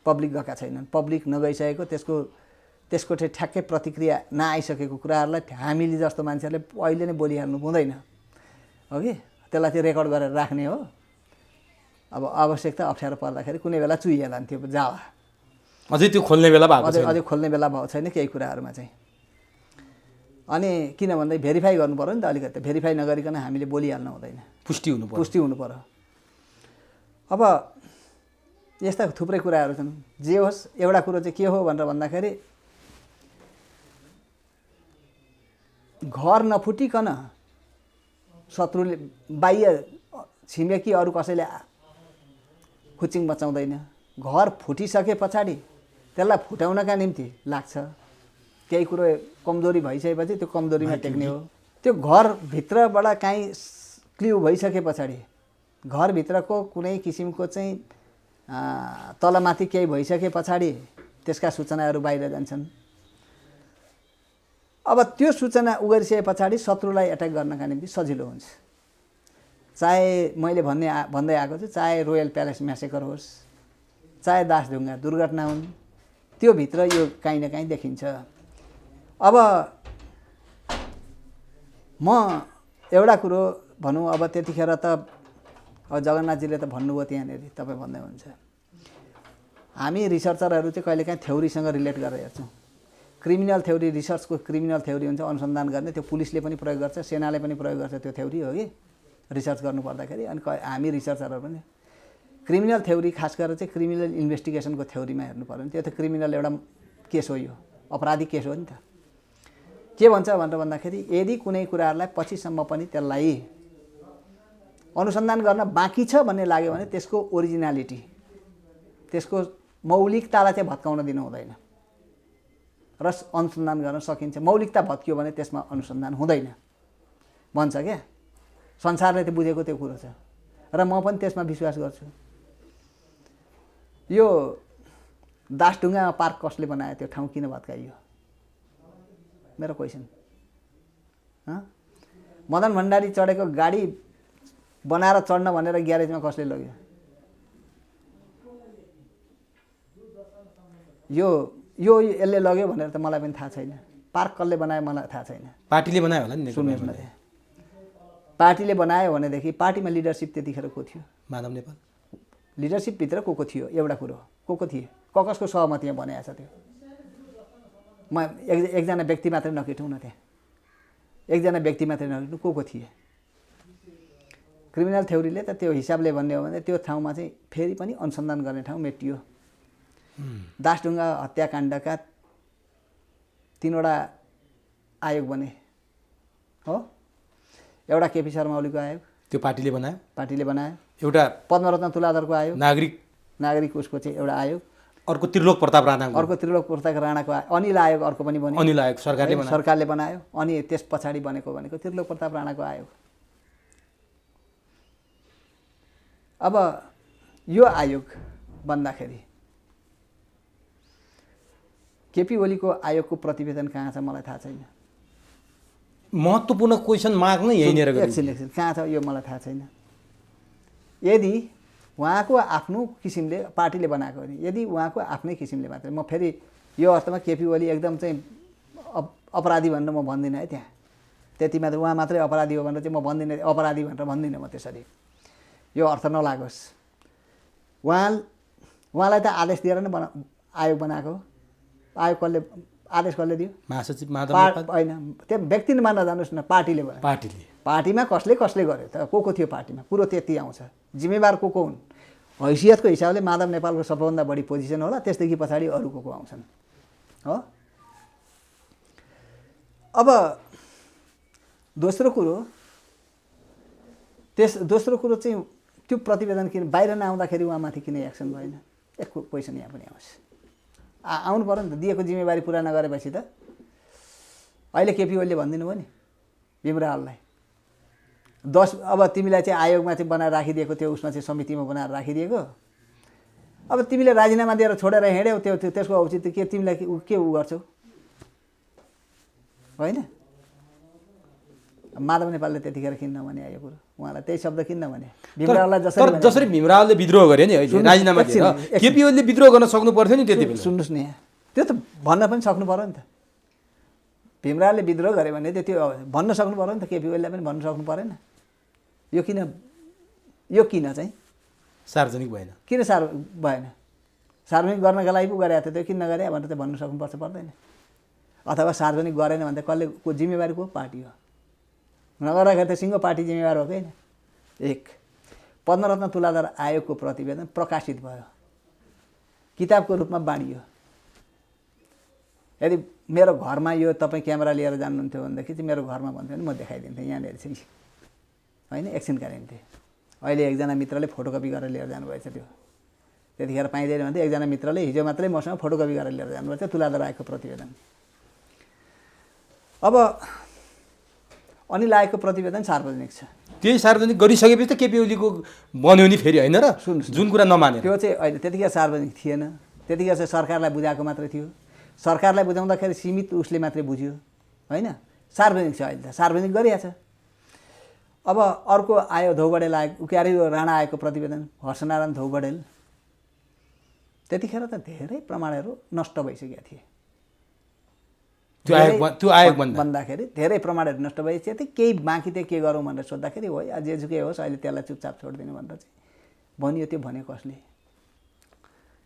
पब्लिक गएका छैनन्। पब्लिक नगइसकेको त्यसको चाहिँ ठ्याक्कै प्रतिक्रिया नआइसकेको कुराहरूलाई हामीले जस्तो मान्छेहरूले अहिले नै बोलिहाल्नु हुँदैन हो कि। त्यसलाई चाहिँ रेकर्ड गरेर राख्ने हो। अब आवश्यकता अप्ठ्यारो पर्दाखेरि कुनै बेला चुइएला नि त्यो जावा। अझै त्यो खोल्ने बेला भएको छैन, अझै खोल्ने बेला भएको छैन केही कुराहरूमा चाहिँ। अनि किन भन्दा भेरिफाई गर्नु पर्यो नि त अलिकति। भेरिफाई नगरिकन हामीले बोलिहाल्नु हुँदैन, पुष्टि हुनु पर्यो। अब यस्ता थुप्रै कुराहरू छन्। जे होस्, एउटा कुरो चाहिँ के हो भनेर भन्दाखेरि घर नफुटिकन शत्रुले बाह्य छिमेकी अरू कसैले खुचिङ बचाउँदैन। घर फुटिसके पछाडि त्यसलाई फुटाउनका निम्ति लाग्छ। केही कुरो कमजोरी भइसकेपछि त्यो कमजोरीमा टेक्ने हो। त्यो घरभित्रबाट काहीँ क्ल्यु भइसके पछाडि, घरभित्रको कुनै किसिमको चाहिँ तलमाथि केही भइसके पछाडि त्यसका सूचनाहरू बाहिर जान्छन्। अब त्यो सूचना उगरिसके पछाडि शत्रुलाई एट्याक गर्नका निम्ति सजिलो हुन्छ। चाहे मैले भन्दै आएको छु, चाहे रोयल प्यालेस म्यासेकर होस्, चाहे दासढुङ्गा दुर्घटना हुन्, त्यो भित्र यो काहीँ न काहीँ देखिन्छ। अब म एउटा कुरो भनौँ, अब त्यतिखेर त अब जगन्नाथजीले त भन्नुभयो त्यहाँनिर, तपाईँ भन्दै हुन्छ, हामी रिसर्चरहरू चाहिँ कहिलेकाहीँ थ्योरीसँग रिलेट गरेर हेर्छौँ। क्रिमिनल थ्योरी, रिसर्चको क्रिमिनल थ्योरी हुन्छ, अनुसन्धान गर्ने, त्यो पुलिसले पनि प्रयोग गर्छ, सेनाले पनि प्रयोग गर्छ, त्यो थ्योरी हो कि रिसर्च गर्नु पर्दाखेरि। अनि हामी रिसर्चरहरू पनि क्रिमिनल थ्योरी, खास गरेर चाहिँ क्रिमिनल इन्भेस्टिगेसनको थ्योरीमा हेर्नु पर्यो भने त्यो त क्रिमिनल एउटा केस हो, यो अपराधिक केस हो नि त। के भन्छ भनेर भन्दाखेरि यदि कुनै कुराहरूलाई पछिसम्म पनि त्यसलाई अनुसन्धान गर्न बाँकी छ भन्ने लाग्यो भने त्यसको ओरिजिनालिटी, त्यसको मौलिकतालाई चाहिँ भत्काउन दिनु हुँदैन र अनुसन्धान गर्न सकिन्छ। मौलिकता भत्कियो भने त्यसमा अनुसन्धान हुँदैन भन्छ क्या। संसारले त बुझेको त्यो कुरो छ र म पनि त्यसमा विश्वास गर्छु। यो दासढुङ्गामा पार्क कसले बनायो, त्यो ठाउँ किन भत्काइयो, मेरो क्वेसन। मदन भण्डारी चढेको गाडी बनाएर चढ्न भनेर ग्यारेजमा कसले लग्यो? यो यसले लग्यो भनेर त मलाई पनि थाहा छैन। पार्क कसले बनायो मलाई थाहा छैन। पार्टीले बनायो होला नि। सुन्नुहोस् न, पार्टीले बनायो भनेदेखि पार्टीमा लिडरसिप त्यतिखेर को थियो? माधव नेपाल। लिडरसिपभित्र को थियो एउटा कुरो, को थिए, कसको सहमतिमा बनाएको छ त्यो? म एकजना व्यक्ति मात्रै नकेटौँ न, त्यहाँ एकजना व्यक्ति मात्रै नकेटौँ, को थिए? क्रिमिनल थ्योरीले त त्यो हिसाबले भन्ने हो भने त्यो ठाउँमा चाहिँ फेरि पनि अनुसन्धान गर्ने ठाउँ मेटियो। दासढुङ्गा हत्याकाण्डका 3वटा आयोग बने हो। एउटा केपी शर्मा ओलीको आयोग, त्यो पार्टीले बनायो। एउटा पद्मरत्न तुलाधरको आयोग, नागरिक उसको चाहिँ एउटा आयोग। अर्को त्रिलोक प्रताप राणाको आयोग। अनिल आयोग अर्को पनि बन्यो। अनिल आयोग सरकारले बनायो। अनि त्यस पछाडि बनेको भनेको त्रिलोक प्रताप राणाको आयोग। अब यो आयोग बन्दाखेरि केपी ओलीको आयोगको प्रतिवेदन कहाँ छ मलाई थाहा छैन। महत्त्वपूर्ण क्वेसन मार्क नै यहीँनिर एकछिन कहाँ छ यो मलाई थाहा छैन। यदि उहाँको आफ्नो किसिमले पार्टीले बनाएको हो नि, यदि उहाँको आफ्नै किसिमले मात्रै, म फेरि यो अर्थमा केपी ओली एकदम चाहिँ अपराधी भनेर म भन्दिनँ है। त्यहाँ त्यति मात्र उहाँ मात्रै अपराधी हो भनेर चाहिँ म भन्दिनँ, अपराधी भनेर भन्दिनँ म। त्यसरी यो अर्थ नलागोस्। उहाँलाई त आदेश दिएर नै आयोग बनाएको हो। आयोग आदेश कसले दियो? महासचिव माधव नेपाल होइन, त्यो व्यक्तिले मान्न जानुहोस् न, पार्टीले बनायो। पार्टीमा कसले गर्यो त? को थियो पार्टीमा? कुरो त्यति आउँछ। जिम्मेवार को हुन्? हैसियतको हिसाबले माधव नेपालको सबभन्दा बढी पोजिसन होला, त्यसदेखि पछाडि अरू को आउँछन् हो। अब दोस्रो कुरो चाहिँ त्यो प्रतिवेदन किन बाहिर नआउँदाखेरि उहाँमाथि किन एक्सन भएन? एक क्वेसन यहाँ पनि आउँछ। आउनु पऱ्यो नि त। दिएको जिम्मेवारी पुरा नगरेपछि त अहिले केपी ओलीले भनिदिनु भयो नि भीमरावलाई, अब तिमीलाई चाहिँ आयोगमा चाहिँ बनाएर राखिदिएको, त्यो उसमा चाहिँ समितिमा बनाएर राखिदिएको, अब तिमीले राजीनामा दिएर छोडेर हिँड्यौ, त्यसको औचित्य के? तिमीलाई के गर्छौ? होइन, माधव नेपालले त्यतिखेर किन नभने यो कुरो? उहाँलाई त्यही शब्द किन नभने? भीमरावलाई जसरी भीमरावले विद्रोह गरे नि अहिले राजीनामा दिएर, केपी ओलीले विद्रोह गर्न सक्नु पर्थ्यो नि त्यति बेला। सुन्नुहोस् न, यहाँ त्यो त भन्न पनि सक्नु पऱ्यो नि त। भीमरावले विद्रोह गरे भने त्यो भन्न सक्नु पऱ्यो नि त। केपी ओलीलाई पनि भन्न सक्नु परेन? यो किन चाहिँ सार्वजनिक भएन? किन भएन? सार्वजनिक गर्नका लागि पो गरेको थियो, त्यो किन नगरे भनेर त भन्नु सक्नुपर्छ, पर्दैन? अथवा सार्वजनिक गरेन भने त कसले को जिम्मेवारी? को पार्टी हो? नगर्दाखेरि त सिङ्गो पार्टी जिम्मेवार हो कि होइन? एक पद्मरत्न तुलाधर आयोगको प्रतिवेदन प्रकाशित भयो, किताबको रूपमा बाँडियो। यदि मेरो घरमा यो तपाईँ क्यामेरा लिएर जानुहुन्थ्यो भनेदेखि चाहिँ मेरो घरमा भन्थ्यो भने म देखाइदिन्थेँ यहाँनिर चाहिँ, होइन, एकछिनका निम्ति। अहिले एकजना मित्रले फोटोकपी गरेर लिएर जानुभएछ, त्यो त्यतिखेर पाइँदैन भन्थ्यो। एकजना मित्रले हिजो मात्रै मसँग फोटोकपी गरेर लिएर जानुभएछ तुलाधर आयोगको प्रतिवेदन। अब अनिल आयोगको प्रतिवेदन सार्वजनिक छ। त्यही सार्वजनिक गरिसकेपछि त केपी ओलीको बन्यो नि फेरि, होइन र? जुन कुरा नमाने त्यो चाहिँ अहिले त्यतिखेर सार्वजनिक थिएन। त्यतिखेर चाहिँ सरकारलाई बुझाएको मात्रै थियो। सरकारलाई बुझाउँदाखेरि सीमित उसले मात्रै बुझ्यो, होइन? सार्वजनिक छ अहिले त, सार्वजनिक गरिएको छ। अब अर्को आयो धौबडेल आयो के अरे यो राणा आएको प्रतिवेदन हर्षनारायण धौबडेल त्यतिखेर त धेरै प्रमाणहरू नष्ट भइसकेका थिए त्यो आयोग भन्दाखेरि धेरै प्रमाणहरू नष्ट भइसकेको थियो केही बाँकी थियो के गरौँ भनेर सोद्धाखेरि हो जेजुकै होस् अहिले त्यसलाई चुपचाप छोडिदिनु भनेर चाहिँ भनियो त्यो भने कसले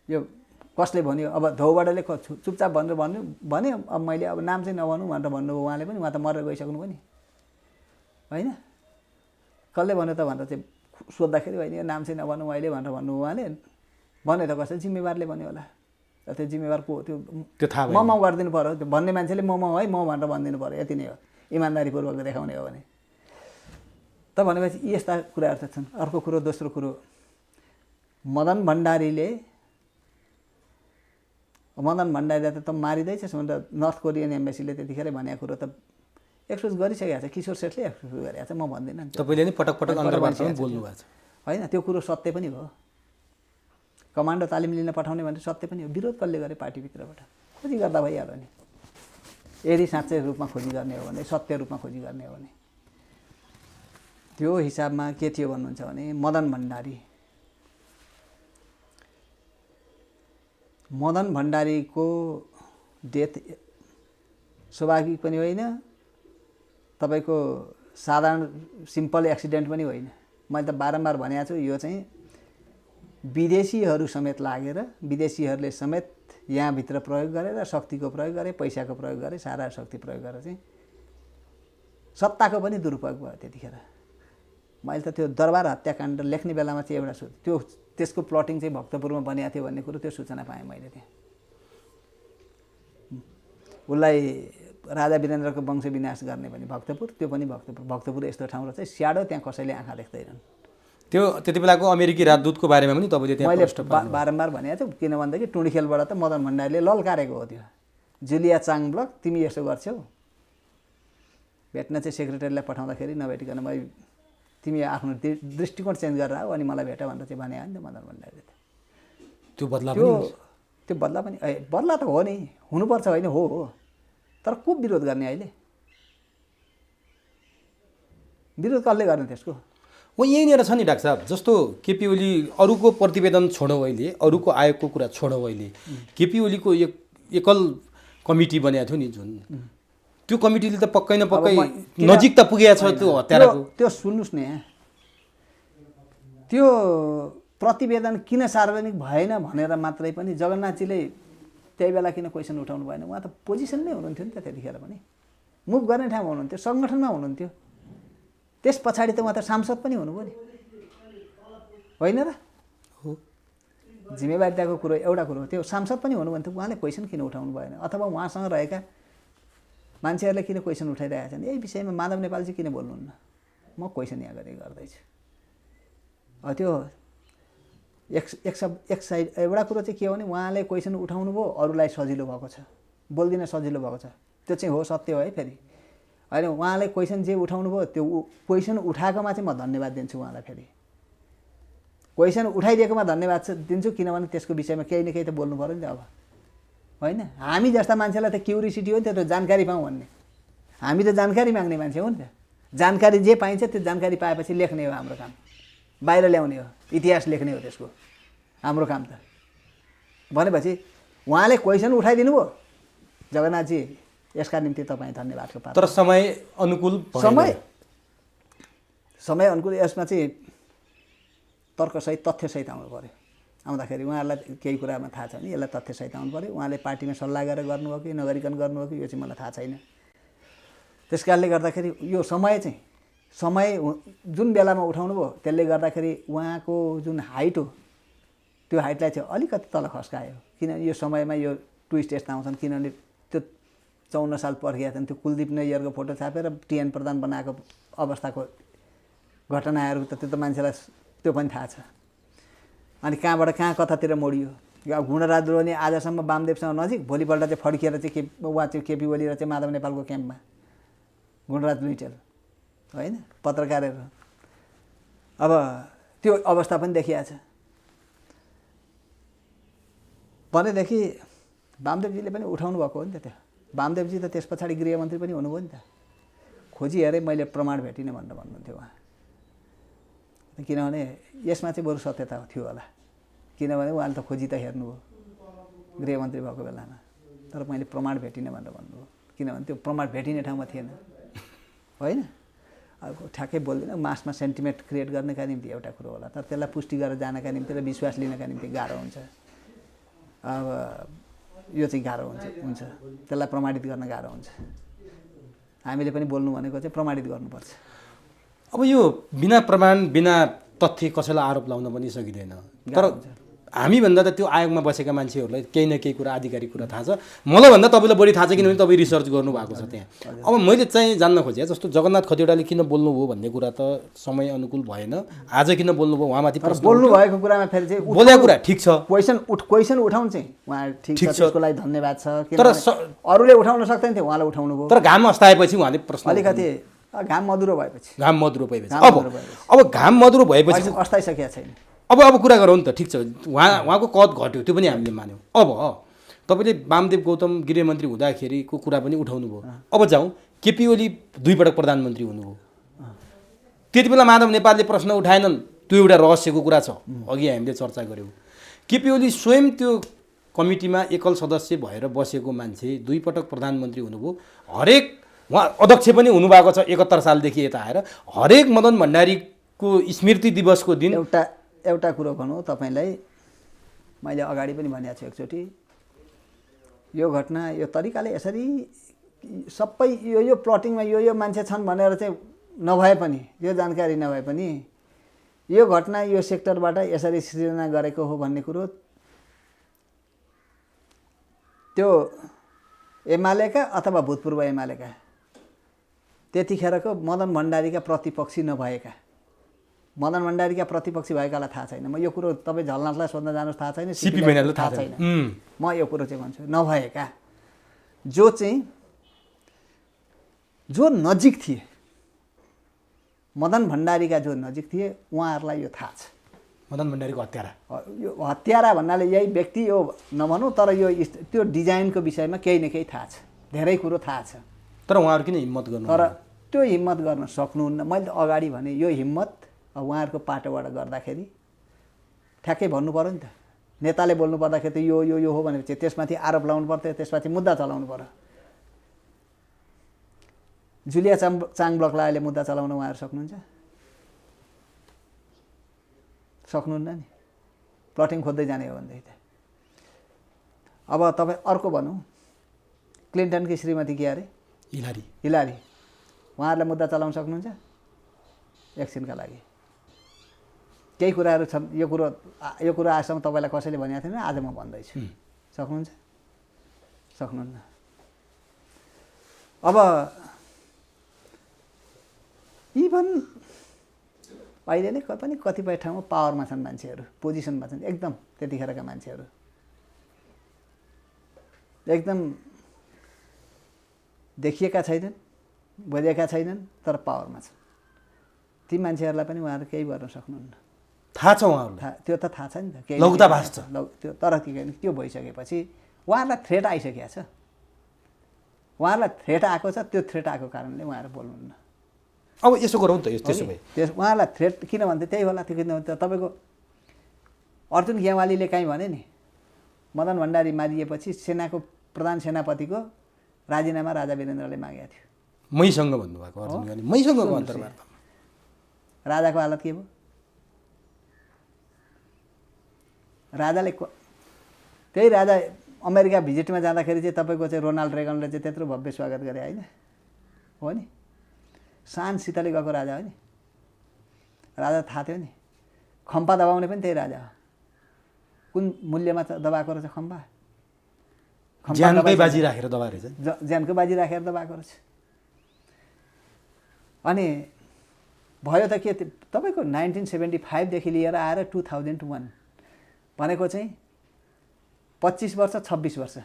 यो कसले भन्यो अब धौबडेले चुपचाप भनेर भन्यो अब मैले अब नाम चाहिँ नभनौँ भनेर भन्नुभयो उहाँले पनि उहाँ त मरेर गइसक्नु पनि होइन कसले भन्यो त भनेर चाहिँ सोद्धाखेरि होइन यो नाम चाहिँ नभनौँ अहिले भनेर भन्नुभयो उहाँले भन्यो त कसले जिम्मेवारले भन्यो होला त्यो जिम्मेवार को त्यो थाहा म गरिदिनु पऱ्यो त्यो भन्ने मान्छेले म है म भनेर भनिदिनु पऱ्यो यति नै हो इमान्दारीपूर्वक देखाउने हो भने त भनेपछि यस्ता कुराहरू त छन् अर्को कुरो दोस्रो कुरो मदन भण्डारीले त मारिँदैछस् भनेर नर्थ कोरियन एम्बेसीले त्यतिखेर भनेको कुरो त एक्सपोज गरिसकेको छ किशोर सेठले एक्सपोज गरेको छ म भन्दिनँ तपाईँले नि पटक पटक अन्तर्वार्तामा बोल्नु भएको छ होइन त्यो कुरो सत्य पनि हो कमान्डो तालिम लिन पठाउने भने सत्य पनि हो विरोध कसले गरे पार्टीभित्रबाट खोजी गर्दा भइहाल्यो नि यदि साँच्चै रूपमा खोजी गर्ने हो भने सत्य रूपमा खोजी गर्ने हो भने त्यो हिसाबमा के थियो भन्नुहुन्छ भने मदन भण्डारीको डेथ स्वाभाविक पनि होइन तपाईँको साधारण सिम्पल एक्सिडेन्ट पनि होइन मैले त बारम्बार भनेको छु यो चाहिँ विदेशीहरू समेत लागेर विदेशीहरूले समेत यहाँभित्र प्रयोग गरेर शक्तिको प्रयोग गरे पैसाको प्रयोग गरे सारा शक्ति प्रयोग गरेर चाहिँ सत्ताको पनि दुरुपयोग भयो त्यतिखेर मैले त त्यो दरबार हत्याकाण्ड लेख्ने बेलामा चाहिँ एउटा त्यो त्यसको प्लटिङ चाहिँ भक्तपुरमा बनिएको थियो भन्ने कुरो त्यो सूचना पाएँ मैले त्यहाँ उसलाई राजा वीरेन्द्रको वंश विनाश गर्ने भने भक्तपुर त्यो पनि भक्तपुर यस्तो ठाउँ र चाहिँ स्याडो त्यहाँ कसैले आँखा देख्दैनन् त्यो त्यति बेलाको अमेरिकी राजदूतको बारेमा पनि तपाईँले त्यहाँ मैले बारम्बार भनेको छु किन भन्दाखेरि टुँडिखेलबाट त मदन भण्डारीले ललकारेको हो त्यो जुलिया चाङ ब्लक तिमी यसो गर्छौ भेट्न चाहिँ सेक्रेटरीलाई पठाउँदाखेरि नभेटिकन मैले तिमी आफ्नो दृष्टिकोण चेन्ज गरेर आऊ अनि मलाई भेट भनेर चाहिँ भने हो नि त मदन भण्डारीले त त्यो बदला पनि बदला त हो नि हुनुपर्छ होइन हो तर को विरोध गर्ने अहिले विरोध कसले गर्ने त्यसको हो यहीँनिर छ नि डाक्टर साहब जस्तो केपी ओली अरूको प्रतिवेदन छोडौँ अहिले अरूको आयोगको कुरा छोडौँ अहिले केपी ओलीको एकल कमिटी बनेको थियो नि जुन त्यो कमिटीले त पक्कै न पक्कै नजिक त पुगेको छ त्यो हत्याराको त्यो सुन्नुहोस् न त्यो प्रतिवेदन किन सार्वजनिक भएन भनेर मात्रै पनि जगन्नाथजीले त्यही बेला किन क्वेसन उठाउनु भएन उहाँ त पोजिसनमै हुनुहुन्थ्यो नि त त्यतिखेर पनि मुभ गर्ने ठाउँमा हुनुहुन्थ्यो सङ्गठनमा हुनुहुन्थ्यो त्यस पछाडि त उहाँ त सांसद पनि हुनुभयो नि होइन र हो जिम्मेवारीताको कुरो एउटा कुरो त्यो सांसद पनि हुनुभयो भने त उहाँले क्वेसन किन उठाउनु भएन अथवा उहाँसँग रहेका मान्छेहरूले किन क्वेसन उठाइरहेका छन् यही विषयमा माधव नेपालजी किन बोल्नुहुन्न म क्वेसन यहाँ गरेर गर्दैछु त्यो एक साइड एउटा कुरो चाहिँ के हो भने उहाँले क्वेसन उठाउनु भयो अरूलाई सजिलो भएको छ बोल्दिन सजिलो भएको छ त्यो चाहिँ हो सत्य हो है फेरि होइन उहाँले क्वेसन जे उठाउनु भयो त्यो क्वेसन उठाएकोमा चाहिँ म धन्यवाद दिन्छु उहाँलाई फेरि क्वेसन उठाइदिएकोमा धन्यवाद दिन्छु किनभने त्यसको विषयमा केही न केही त बोल्नु पऱ्यो नि त अब होइन हामी जस्ता मान्छेलाई त क्युरिसिटी हो नि त जानकारी पाऊँ भन्ने हामी त जानकारी माग्ने मान्छे हो नि त जानकारी जे पाइन्छ त्यो जानकारी पाएपछि लेख्ने हो हाम्रो काम बाहिर ल्याउने हो इतिहास लेख्ने हो त्यसको हाम्रो काम त भनेपछि उहाँले क्वेसन उठाइदिनु भयो जगन्नाथजी यसका निम्ति तपाईँ धन्यवादको पात्र तर समय अनुकूल समय अनुकूल यसमा चाहिँ तर्कसहित तथ्यसहित आउनु पऱ्यो आउँदाखेरि उहाँहरूलाई केही कुरामा थाहा छ भने यसलाई तथ्यसहित आउनु पऱ्यो उहाँले पार्टीमा सल्लाह गरेर गर्नुभयो कि नगरिकन गर्नुभयो कि यो चाहिँ मलाई थाहा छैन त्यस कारणले गर्दाखेरि यो समय जुन बेलामा उठाउनु भयो त्यसले गर्दाखेरि उहाँको जुन हाइट हो त्यो हाइटलाई चाहिँ अलिकति तल खस्कायो किनभने यो समयमा यो ट्विस्ट यस्ता आउँछन् किनभने त्यो 54 साल पर्खिया छन् त्यो कुलदीप नैयरको फोटो छापेर टिएन प्रधान बनाएको अवस्थाको घटनाहरू त त्यो त मान्छेलाई त्यो पनि थाहा छ अनि कहाँबाट कहाँ कतातिर मोडियो अब गुणराज द्रोणी आजसम्म वामदेवसँग नजिक भोलिपल्ट चाहिँ फड्किएर चाहिँ उहाँ चाहिँ केपी ओली र चाहिँ माधव नेपालको क्याम्पमा गुणराज लुइटेल होइन पत्रकारहरू अब त्यो अवस्था पनि देखिया छ भनेदेखि वामदेवजीले पनि उठाउनु भएको हो नि त त्यो वामदेवजी त त्यस पछाडि गृहमन्त्री पनि हुनुभयो नि त खोजी हेरेँ मैले प्रमाण भेटिनँ भनेर भन्नुहुन्थ्यो उहाँ किनभने यसमा चाहिँ बरु सत्यता थियो होला, किनभने उहाँले त खोजी त हेर्नुभयो गृहमन्त्री भएको बेलामा, तर मैले प्रमाण भेटिनँ भनेर भन्नुभयो, किनभने त्यो प्रमाण भेटिने ठाउँमा थिएन होइन। अब ठ्याक्कै बोल्दिनँ, मासमा सेन्टिमेन्ट क्रिएट गर्नका निम्ति एउटा कुरो होला, तर त्यसलाई पुष्टि गरेर जानका निम्ति र विश्वास लिनका निम्ति गाह्रो हुन्छ। अब यो चाहिँ गाह्रो हुन्छ त्यसलाई प्रमाणित गर्न गाह्रो हुन्छ। हामीले पनि बोल्नु भनेको चाहिँ प्रमाणित गर्नुपर्छ। अब यो बिना प्रमाण बिना तथ्य कसैलाई आरोप लाउन पनि सकिँदैन, तर हामीभन्दा त त्यो आयोगमा बसेका मान्छेहरूलाई केही न केही कुरा आधिकारिक कुरा थाहा छ। मलाई भन्दा तपाईँलाई बढी थाहा छ, किनभने तपाईँ रिसर्च गर्नुभएको छ त्यहाँ। अब मैले चाहिँ जान्न खोजेँ जस्तो जगन्नाथ खतिवडाले किन बोल्नुभयो भन्ने कुरा त समय अनुकूल भएन, आज किन बोल्नुभयो उहाँमाथि प्रश्न बोल्नु भएको कुरामा फेरि चाहिँ बोलेको कुरा ठिक छ, क्वेसन उठाउनु चाहिँ उहाँ ठिक छ, त्यसको लागि धन्यवाद छ। तर अरूले उठाउन सक्दैन थियो, उहाँले उठाउनु भयो। तर घाम अस्ताएपछि उहाँले प्रश्न अलिकति घाम मधुरो भएपछि अब घाम मधुरो भएपछि अस्ताइसकेको छैन। अब कुरा गरौँ त, ठिक छ उहाँको कद घट्यो त्यो पनि हामीले मान्यौँ। अब तपाईँले वामदेव गौतम गृहमन्त्री हुँदाखेरिको कुरा पनि उठाउनु भयो। अब जाउँ, केपी ओली 2 पटक प्रधानमन्त्री हुनुभयो, त्यति बेला माधव नेपालले प्रश्न उठाएनन्, त्यो एउटा रहस्यको कुरा छ, अघि हामीले चर्चा गऱ्यौँ। केपी ओली स्वयं त्यो कमिटीमा एकल सदस्य भएर बसेको मान्छे 2 पटक प्रधानमन्त्री हुनुभयो। हरेक उहाँ अध्यक्ष पनि हुनुभएको छ 71 सालदेखि यता आएर। हरेक मदन भण्डारीको स्मृति दिवसको दिन एउटा कुरो भनौँ तपाईँलाई, मैले अगाडि पनि भनेको छु एकचोटि, यो घटना यो तरिकाले यसरी सबै यो प्लटिङमा यो मान्छे छन् भनेर चाहिँ नभए पनि, यो जानकारी नभए पनि यो घटना यो सेक्टरबाट यसरी सृजना गरेको हो भन्ने कुरो त्यो एमालेका अथवा भूतपूर्व एमालेका त्यतिखेरको मदन भण्डारीका प्रतिपक्षी नभएका, मदन भण्डारीका प्रतिपक्षी भएकालाई थाहा छैन। म यो कुरो तपाईँ झलनाथलाई सोध्न जानुहोस्, थाहा छैन, सिपी मैनाललाई थाहा छैन। म यो कुरो चाहिँ भन्छु, नभएका जो नजिक थिए, मदन भण्डारीका जो नजिक थिए उहाँहरूलाई यो थाहा छ। मदन भण्डारीको हत्यारा, यो हत्यारा भन्नाले यही व्यक्ति यो नभनौँ, तर यो त्यो डिजाइनको विषयमा केही न केही थाहा छ, धेरै कुरो थाहा छ। तर उहाँहरू किन हिम्मत गर्नु? तर त्यो हिम्मत गर्न सक्नुहुन्न। मैले त अगाडि भने यो हिम्मत उहाँहरूको पाटोबाट गर्दाखेरि ठ्याक्कै भन्नु पऱ्यो नि त। नेताले बोल्नु पर्दाखेरि त यो यो यो हो भनेपछि त्यसमाथि आरोप लाउनु पर्थ्यो, त्यसमाथि मुद्दा चलाउनु पर्यो। जुलिया चाङ ब्लकलाई अहिले मुद्दा चलाउन उहाँहरू सक्नुहुन्छ? सक्नुहुन्न नि, प्लटिङ खोज्दै जाने हो भनेदेखि त। अब तपाईँ अर्को भनौँ, क्लिन्टनकी श्रीमती के अरे हिलारी, उहाँहरूलाई मुद्दा चलाउन सक्नुहुन्छ एकछिनका लागि? केही कुराहरू छन्, यो कुरो आजसम्म तपाईँलाई कसैले भनेको थिएन, आज म भन्दैछु। सक्नुहुन्छ? सक्नुहुन्न। अब इभन अहिले नै पनि कतिपय ठाउँमा पावरमा छन् मान्छेहरू, पोजिसनमा छन्, एकदम त्यतिखेरका मान्छेहरू एकदम देखिएका छैनन्, बुझेका छैनन्, तर पावरमा छन्। ती मान्छेहरूलाई पनि उहाँहरू केही गर्न सक्नुहुन्न। थाहा छ उहाँहरूलाई, त्यो त थाहा छ नि त, केही लौताभास छ त्यो। तर त्यो भइसकेपछि उहाँहरूलाई थ्रेट आइसकेको छ, उहाँहरूलाई थ्रेट आएको छ, त्यो थ्रेट आएको कारणले उहाँहरू बोल्नुहुन्न। अब यसो गरौँ त, त्यसो भए उहाँलाई थ्रेट किन भन्थे त्यही होला। त्यो किन भन्दा तपाईँको अर्जुन गेवालीले काहीँ भने नि, मदन भण्डारी मारिएपछि सेनाको प्रधान सेनापतिको राजीनामा राजा वीरेन्द्रले मागेको थियो। मैसँग भन्नुभएको अर्जुन गेवाली, मैसँगको अन्तर्वार्ता। राजाको हालत के भयो? राजाले त्यही राजा अमेरिका भिजिटमा जाँदाखेरि चाहिँ तपाईँको चाहिँ रोनाल्ड रेगनले चाहिँ त्यत्रो भव्य स्वागत गरे होइन, हो नि? शानसितले गएको राजा हो नि, राजा थाहा थियो नि। खम्पा दबाउने पनि त्यही राजा हो। कुन मूल्यमा दबाएको रहेछ खम्पा? ज्यानकै बाजी राखेर दबाएको रहेछ, ज्यानकै बाजी राखेर दबाएको रहेछ। अनि भयो त के, तपाईँको 1975देखि लिएर आएर 2001 भनेको चाहिँ 25 वर्ष 26 वर्ष